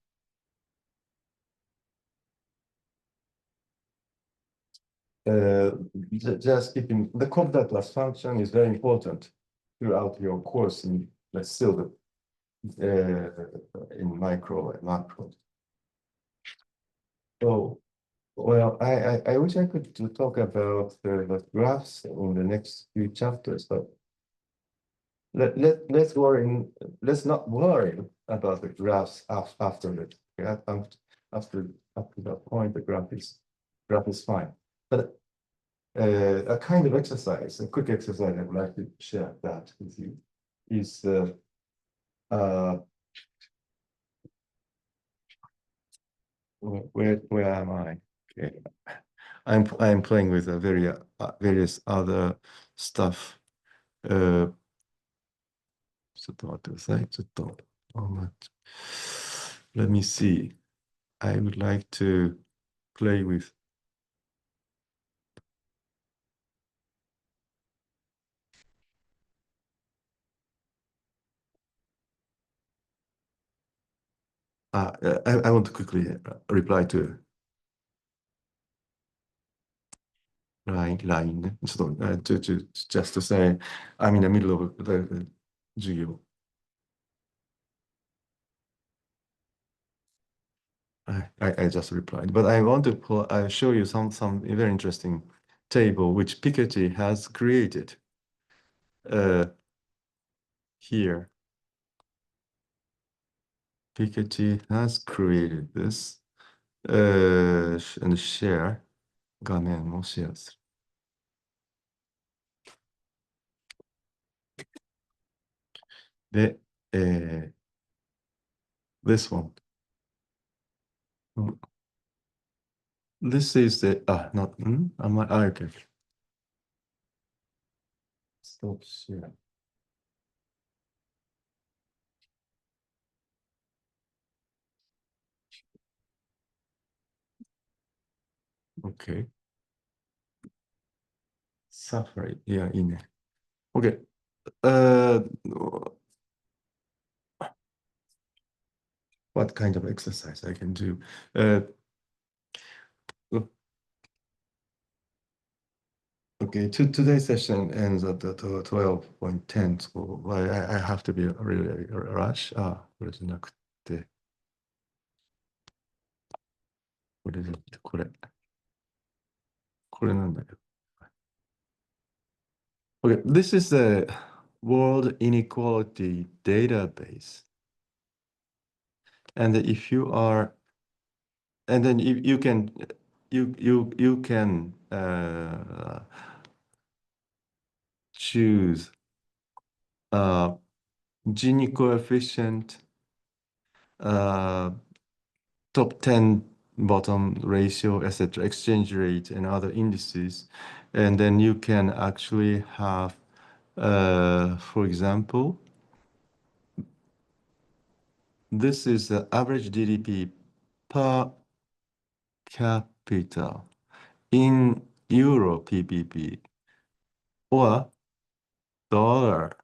S1: Just keeping the Cobb-Douglas function is very important throughout your course in still in micro and macro. So, well, I wish I could talk about the graphs in the next few chapters, but let's not worry about the graphs after it. Yeah, after that point, the graph is fine. But a kind of exercise, a quick exercise I would like to share that with you is where am I? Okay, I'm playing with various other stuff. ちょっと待ってください。ちょっと、let me see. I would like to play with. I want to quickly reply to LINE ね。ちょっと、just to say, I'm in the middle of the 授業。I just replied, but I want to I'll show you some very interesting table which Piketty has created here. Piketty has created this and share 画面をシェアする。で、this one. This is the, not, okay. Stop share. Okay. Safari. Yeah, いいね。Okay. What kind of exercise I can do? Okay, today's session ends at 12:10, so I have to be really rush. これじゃなくて、これじゃなくて、これなんだけど。Okay, this is the World Inequality Database. And if you are, and then you can, you can choose Gini coefficient, top 10 bottom ratio, etc., exchange rate and other indices. And then you can actually have, for example, this is the average GDP per capita in Euro PPP or dollar.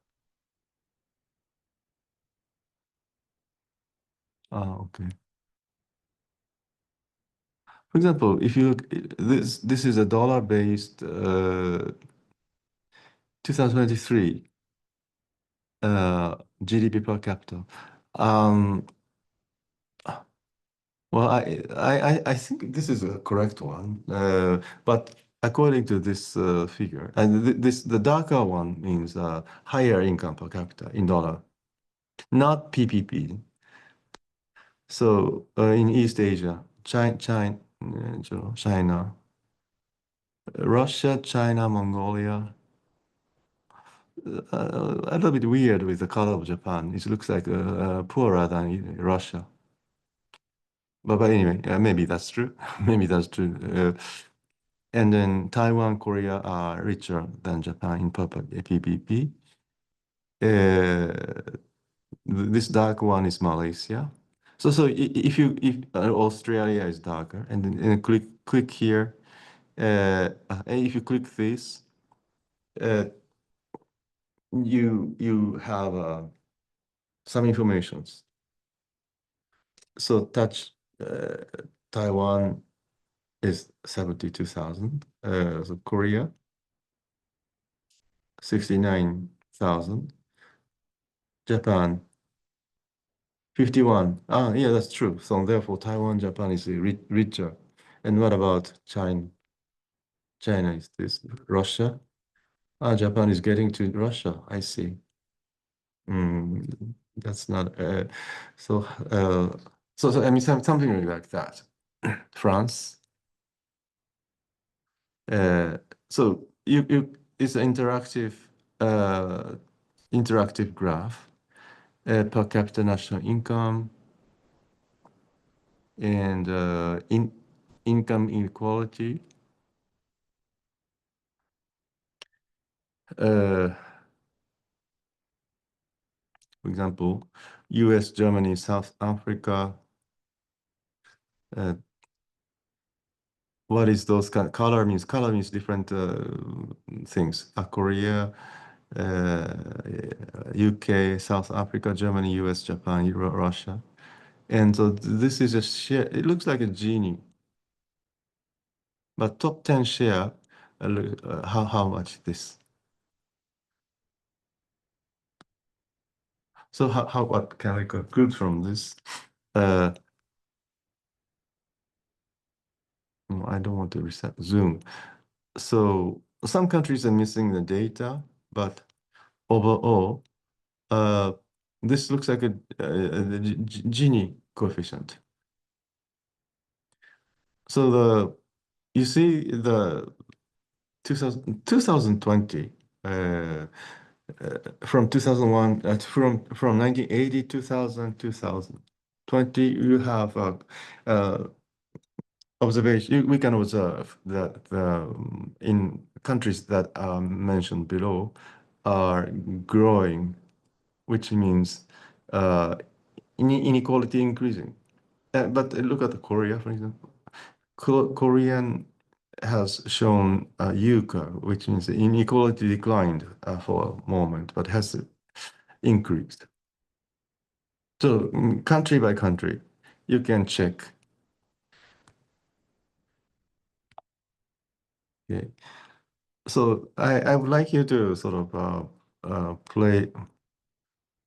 S1: Okay. For example, if you look, this is a dollar-based 2023 GDP per capita. Well, I think this is a correct one, but according to this figure, and the darker one means higher income per capita in dollar, not PPP. So in East Asia, China, Russia, China, Mongolia. A little bit weird with the color of Japan. It looks like poorer than Russia. But anyway, maybe that's true. Maybe that's true. And then Taiwan, Korea are richer than Japan in PPP. This dark one is Malaysia. So if Australia is darker, and then click here, and if you click this, you have some informations. So touch Taiwan is 72,000. So Korea 69,000. Japan 51. Yeah, that's true. So therefore, Taiwan, Japan is richer. And what about China? China is this. Russia? Japan is getting to Russia. I see. That's not so I mean something like that. France. So it's an interactive graph, per capita national income and income inequality. For example, US, Germany, South Africa. What is those kind of color means? Color means different things. Korea, UK, South Africa, Germany, US, Japan, Russia. And so this is a share. It looks like a genie. But top 10 share, how much this? So what can we conclude from this? I don't want to reset Zoom. So some countries are missing the data, but overall, this looks like a Gini coefficient. So you see the 2020, from 2001, from 1980, 2000, 2020, you have observation. We can observe that in countries that are mentioned below are growing, which means inequality increasing. But look at Korea, for example. Korean has shown U curve, which means the inequality declined for a moment, but has increased. So country by country, you can check. Okay. So I would like you to sort of play.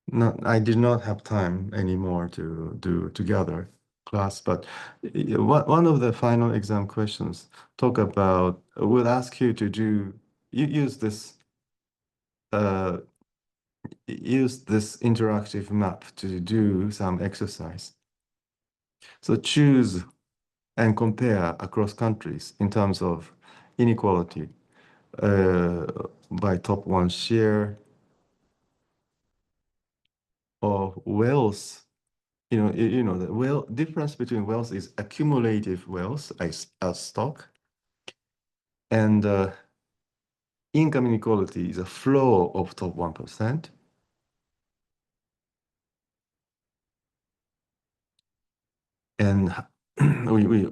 S1: No, I did not have time anymore to do together class, but one of the final exam questions talk about, will ask you to do, use this interactive map to do some exercise. So choose and compare across countries in terms of inequality by top one share of wealth. The difference between wealth is accumulative wealth as stock, and income inequality is a flow of top 1%. And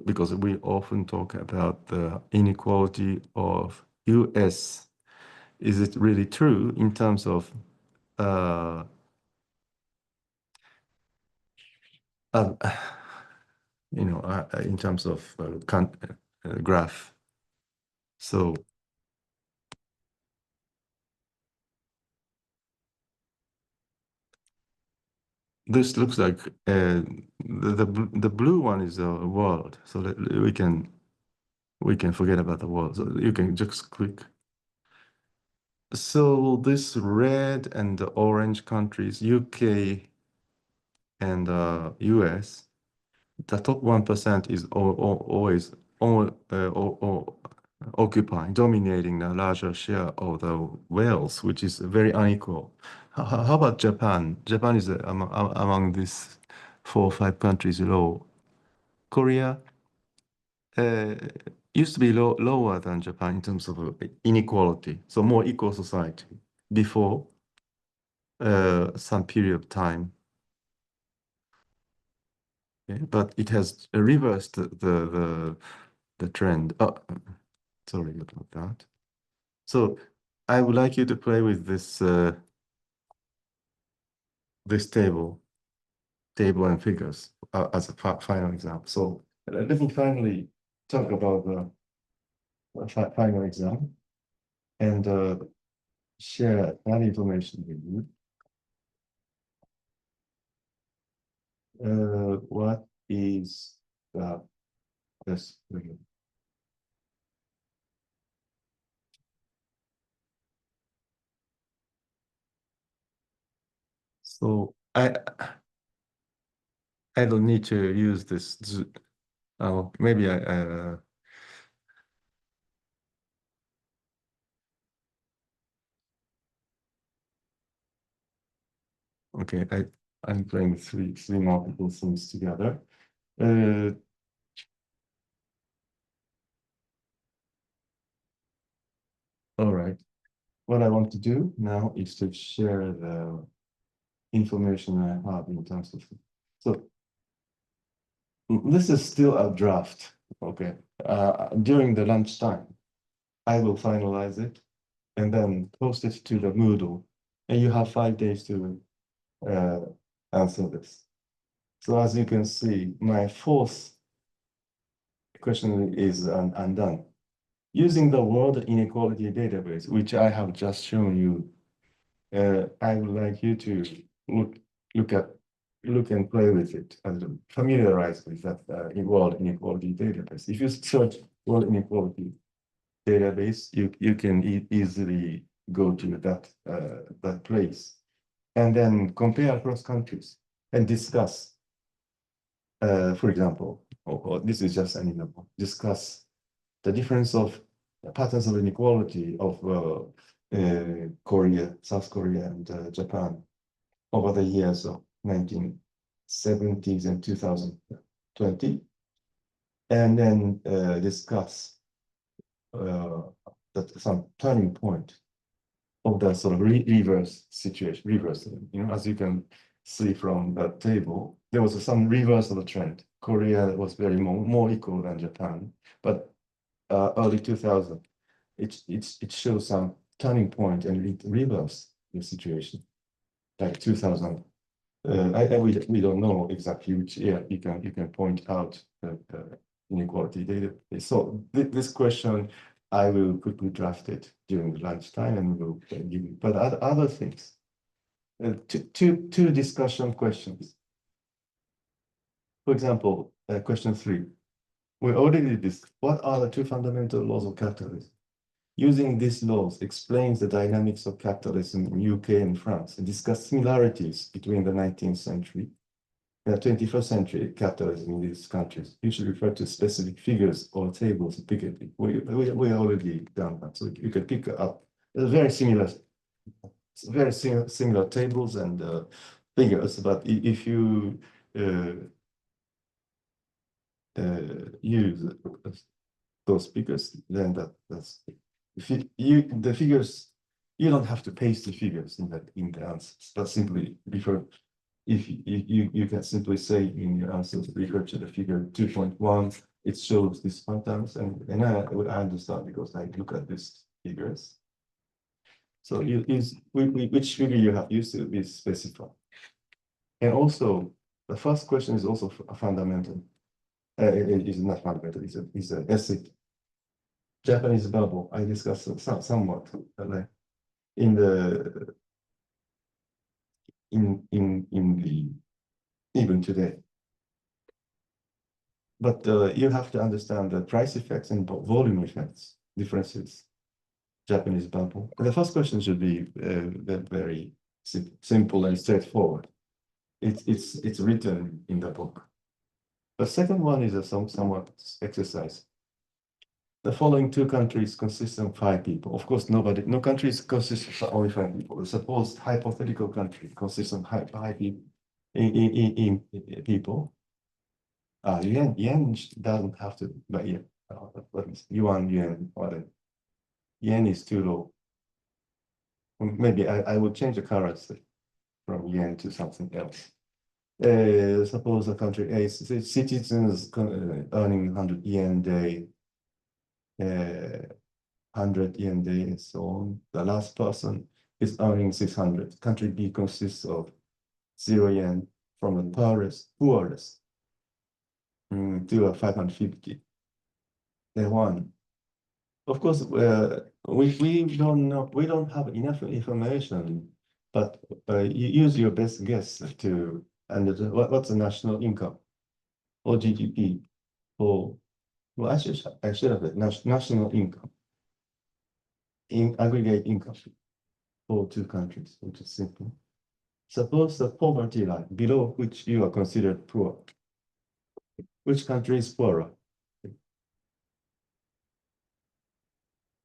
S1: because we often talk about the inequality of US, is it really true in terms of uh, uh, in terms of graph? So this looks like the blue one is the world. So we can forget about the world. So you can just click. So this red and the orange countries, UK and US, the top 1% is always occupying, dominating the larger share of the wealth, which is very unequal. How about Japan? Japan is among these 4 or 5 countries low. Korea uh, used to be lower than Japan in terms of inequality, so more equal society before some period of time. Okay? But it has reversed the trend. Oh, sorry about that. So I would like you to play with this table and figures as a final example. So let me finally talk about the final exam and share that information with you. What is this figure? So I don't need to use this. Maybe okay. I'm playing three multiple things together. All right. What I want to do now is to share the information I have in terms of. So this is still a draft. Okay. During the lunchtime, I will finalize it and then post it to the Moodle. And you have 5 days to answer this. So as you can see, my fourth question is undone. Using the world inequality database, which I have just shown you, I would like you to look at look and play with it and familiarize with that world inequality database. If you search world inequality database, you can easily go to that place and then compare across countries and discuss. For example, or this is just an example. Discuss the difference of patterns of inequality of Korea, South Korea, and Japan over the years of 1970s and 2020, and then discuss some turning point of the sort of reverse situation, as you can see from that table, there was some reverse of the trend. Korea was very more equal than Japan, but early 2000, it shows some turning point and it reversed the situation, like 2000. We don't know exactly which year you can point out inequality data. So this question, I will quickly draft it during lunchtime and we'll give you. But other things, two discussion questions. For example, question 3. We already discussed what are the two fundamental laws of capitalism. Using these laws explains the dynamics of capitalism in UK and France and discuss similarities between the 19th century and the 21st century capitalism in these countries. Usually refer to specific figures or tables of Piketty. We already done that, so you can pick up very similar tables and figures, but if you use those figures, then that's the figures, you don't have to paste the figures in the answers, but simply refer. If you can simply say in your answers, refer to the figure 2.1, it shows these patterns, and I understand because I look at these figures. So you use which figure you have used to be specified. And also, the first question is also a fundamental. It is not fundamental, it's an essay. Japanese bubble, I discussed somewhat in the even today. But you have to understand the price effects and volume effects differences. Japanese bubble. And the first question should be very simple and straightforward. It's written in the book. The second one is a somewhat exercise. The following two countries consist of 5 people. Of course, no country consists of only 5 people. Suppose hypothetical country consists of 5 people. In people. Yen doesn't have to, but yeah, yuan, whatever. Yen is too low. Maybe I would change the currency from yen to something else. Suppose a country A, citizens earning 100 yen day, 100 yen day, and so on. The last person is earning 600. Country B consists of 0 yen from the poorest to a 550. Then 1. Of course, we don't know, we don't have enough information, but you use your best guess to understand what's the national income or GDP for, well, I should have it, national income, in aggregate income for 2 countries, which is simple. Suppose the poverty line below which you are considered poor. Which country is poorer?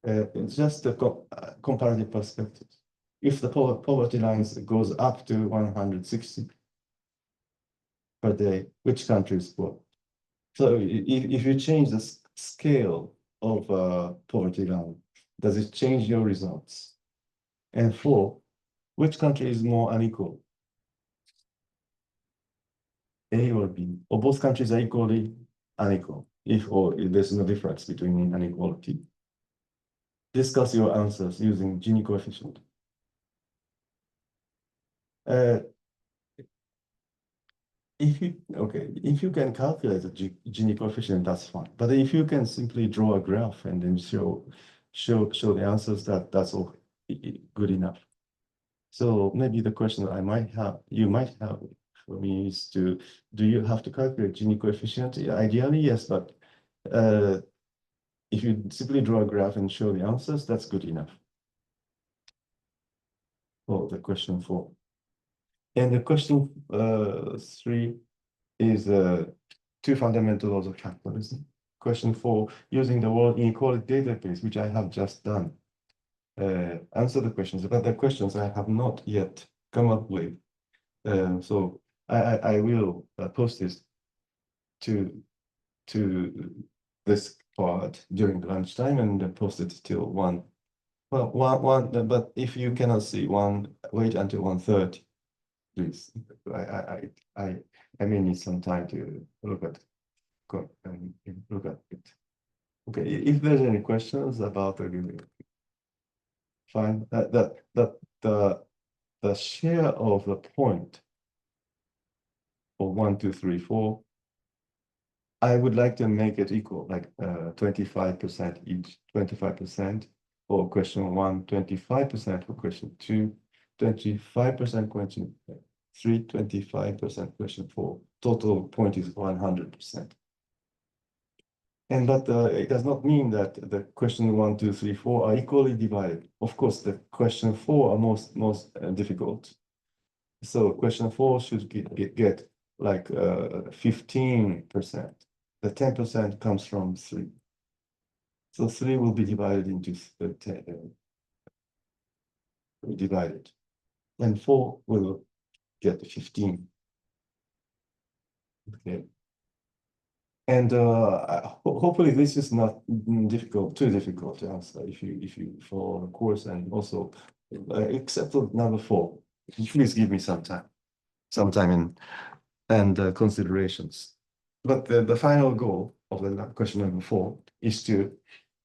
S1: It's just a comparative perspective. If the poverty line goes up to 160 per day, which country is poor? So if you change the scale of poverty line, does it change your results? And 4, which country is more unequal? A or B, or both countries are equally unequal, if there's no difference between inequality. Discuss your answers using Gini coefficient. If you can calculate the Gini coefficient, that's fine. But if you can simply draw a graph and then show the answers, that's all good enough. So maybe the question that you might have
S2: for me is to, do you have to calculate Gini coefficient? Yeah, ideally, yes, but if you simply draw a graph and show the answers, that's good enough for the question 4. And the question 3 is two fundamental laws of capitalism. Question 4, using the word inequality database, which I have just done. Answer the questions, but the questions I have not yet come up with. So I will post this to this part during the lunchtime and then post it till 1. Well, but if you cannot see 1, wait until 1:30, please. I may need some time to look at it. Okay, if there's any questions about the fine, the share of the point for 1, 2, 3, 4, I would like to make it equal, like 25% each, 25% for question 1, 25% for question 2, 25% question 3, 25% question 4. Total point is 100%. And but it does not mean that the question 1, 2, 3, 4 are equally divided. Of course, the question 4 are most difficult. So question 4 should get like 15%. The 10% comes from 3. So 3 will be divided into 10, divided, and 4 will get 15. Okay. And hopefully this is not too difficult to answer if you follow the course, and also except for number 4, please give me some time and considerations. But the final goal of the question number 4 is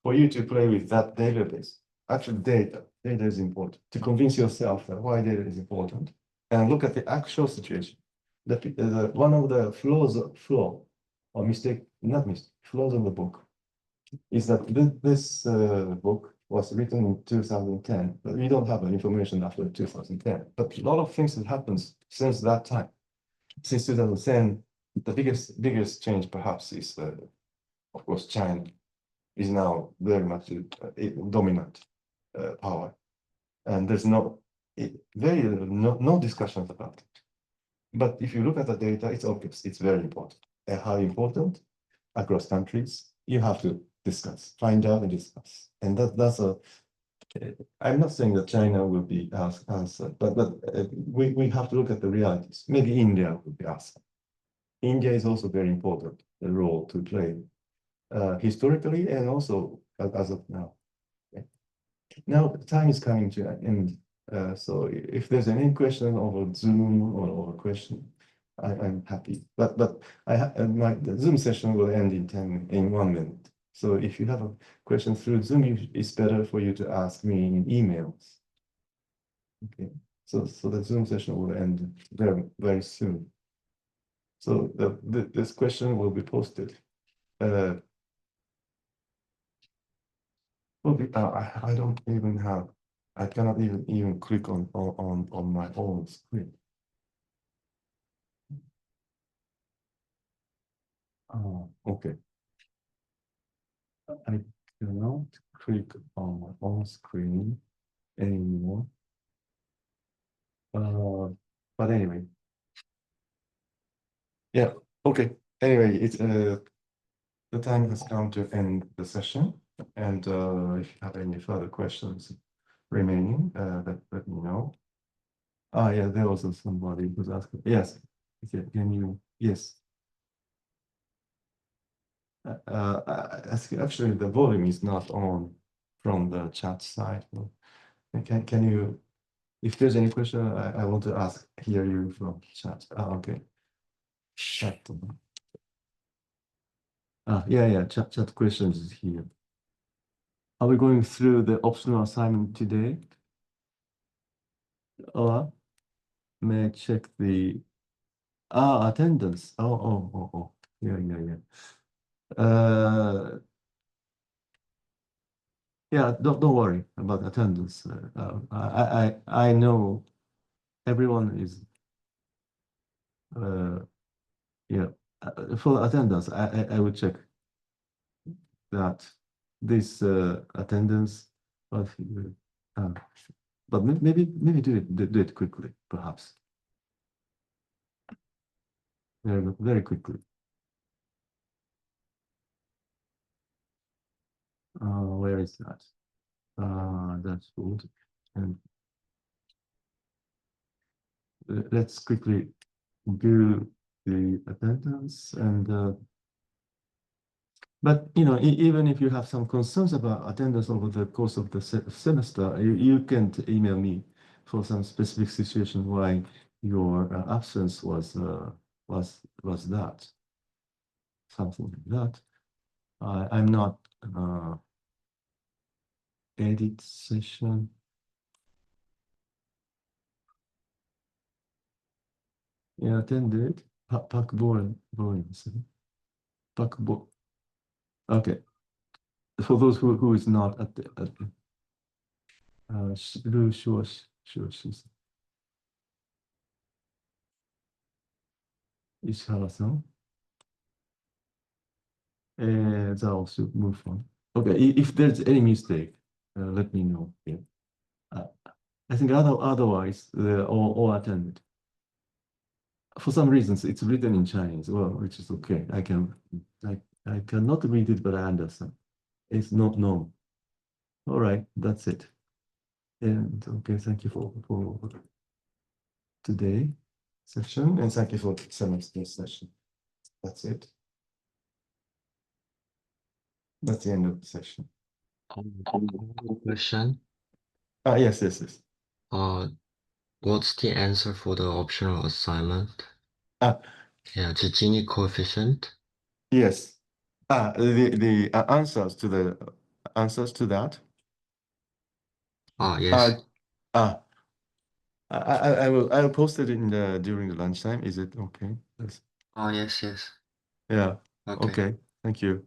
S2: for you to play with that database. Actually, data is important, to convince yourself that why data is important, and look at the actual situation. One of the flaws of the book is that this book was written in 2010, but we don't have information after 2010. But a lot of things have happened since that time. Since 2010, the biggest change perhaps is, of course, China is now very much dominant power, and there's no discussions about it. But if you look at the data, it's obvious, it's very important. And how important across countries, you have to find out and discuss. And that's I'm not saying that China will be answered, but we have to look at the realities. Maybe India will be asked. India is also very important, the role to play historically and also as of now. Okay. Now, time is coming to an end. So if there's any question over Zoom or over question, I'm happy. But the Zoom session will end in 1 minute. So if you have a question through Zoom, it's better for you to ask me in emails. Okay. So the Zoom session will end very, very soon. So this question will be posted. I don't even have. I cannot even click on my own screen. Okay. I cannot click on my own screen anymore. But anyway. Yeah, okay. Anyway, it's the time has come to end the session. And if you have any further questions remaining, let me know. Yeah, there was somebody who's asking. Yes. Okay, can you? Yes. Actually, the volume is not on from the chat side. Can you, if there's any question, I want to hear you from chat. Okay. Chat. Yeah, chat questions is here. Are we going through the optional assignment today? Or may I check the attendance? Oh. Yeah. Yeah, don't worry about attendance. I know everyone is Yeah, for attendance, I would check that this attendance, but maybe do it quickly, perhaps. Very good, very quickly. Where is that? That's good. And let's quickly do the attendance and but you know, even if you have some concerns about attendance over the course of the semester, you can email me for some specific situation why your absence was that, something like that. I'm not edit session. Yeah, attended. Pak Boren. Pak Bo. Okay. For those who is not at the sure, she's Ishihara-san. That also move on. Okay, if there's any mistake, let me know. Yeah. I think otherwise, all attended. For some reasons, it's written in Chinese, well, which is okay. I cannot read it, but I understand. It's not known. All right, that's it. And okay, thank you for today session, and thank you for semester session. That's it. That's the end of the session.
S3: Question.
S2: Yes.
S3: What's the answer for the optional assignment?
S2: Ah,
S3: Yeah, the Gini coefficient.
S2: yes. The answers to that.
S3: Yes.
S2: I will post it in during the lunchtime. Is it okay? Yes.
S3: Yes.
S2: Yeah.
S3: Okay.
S2: Okay. Thank you.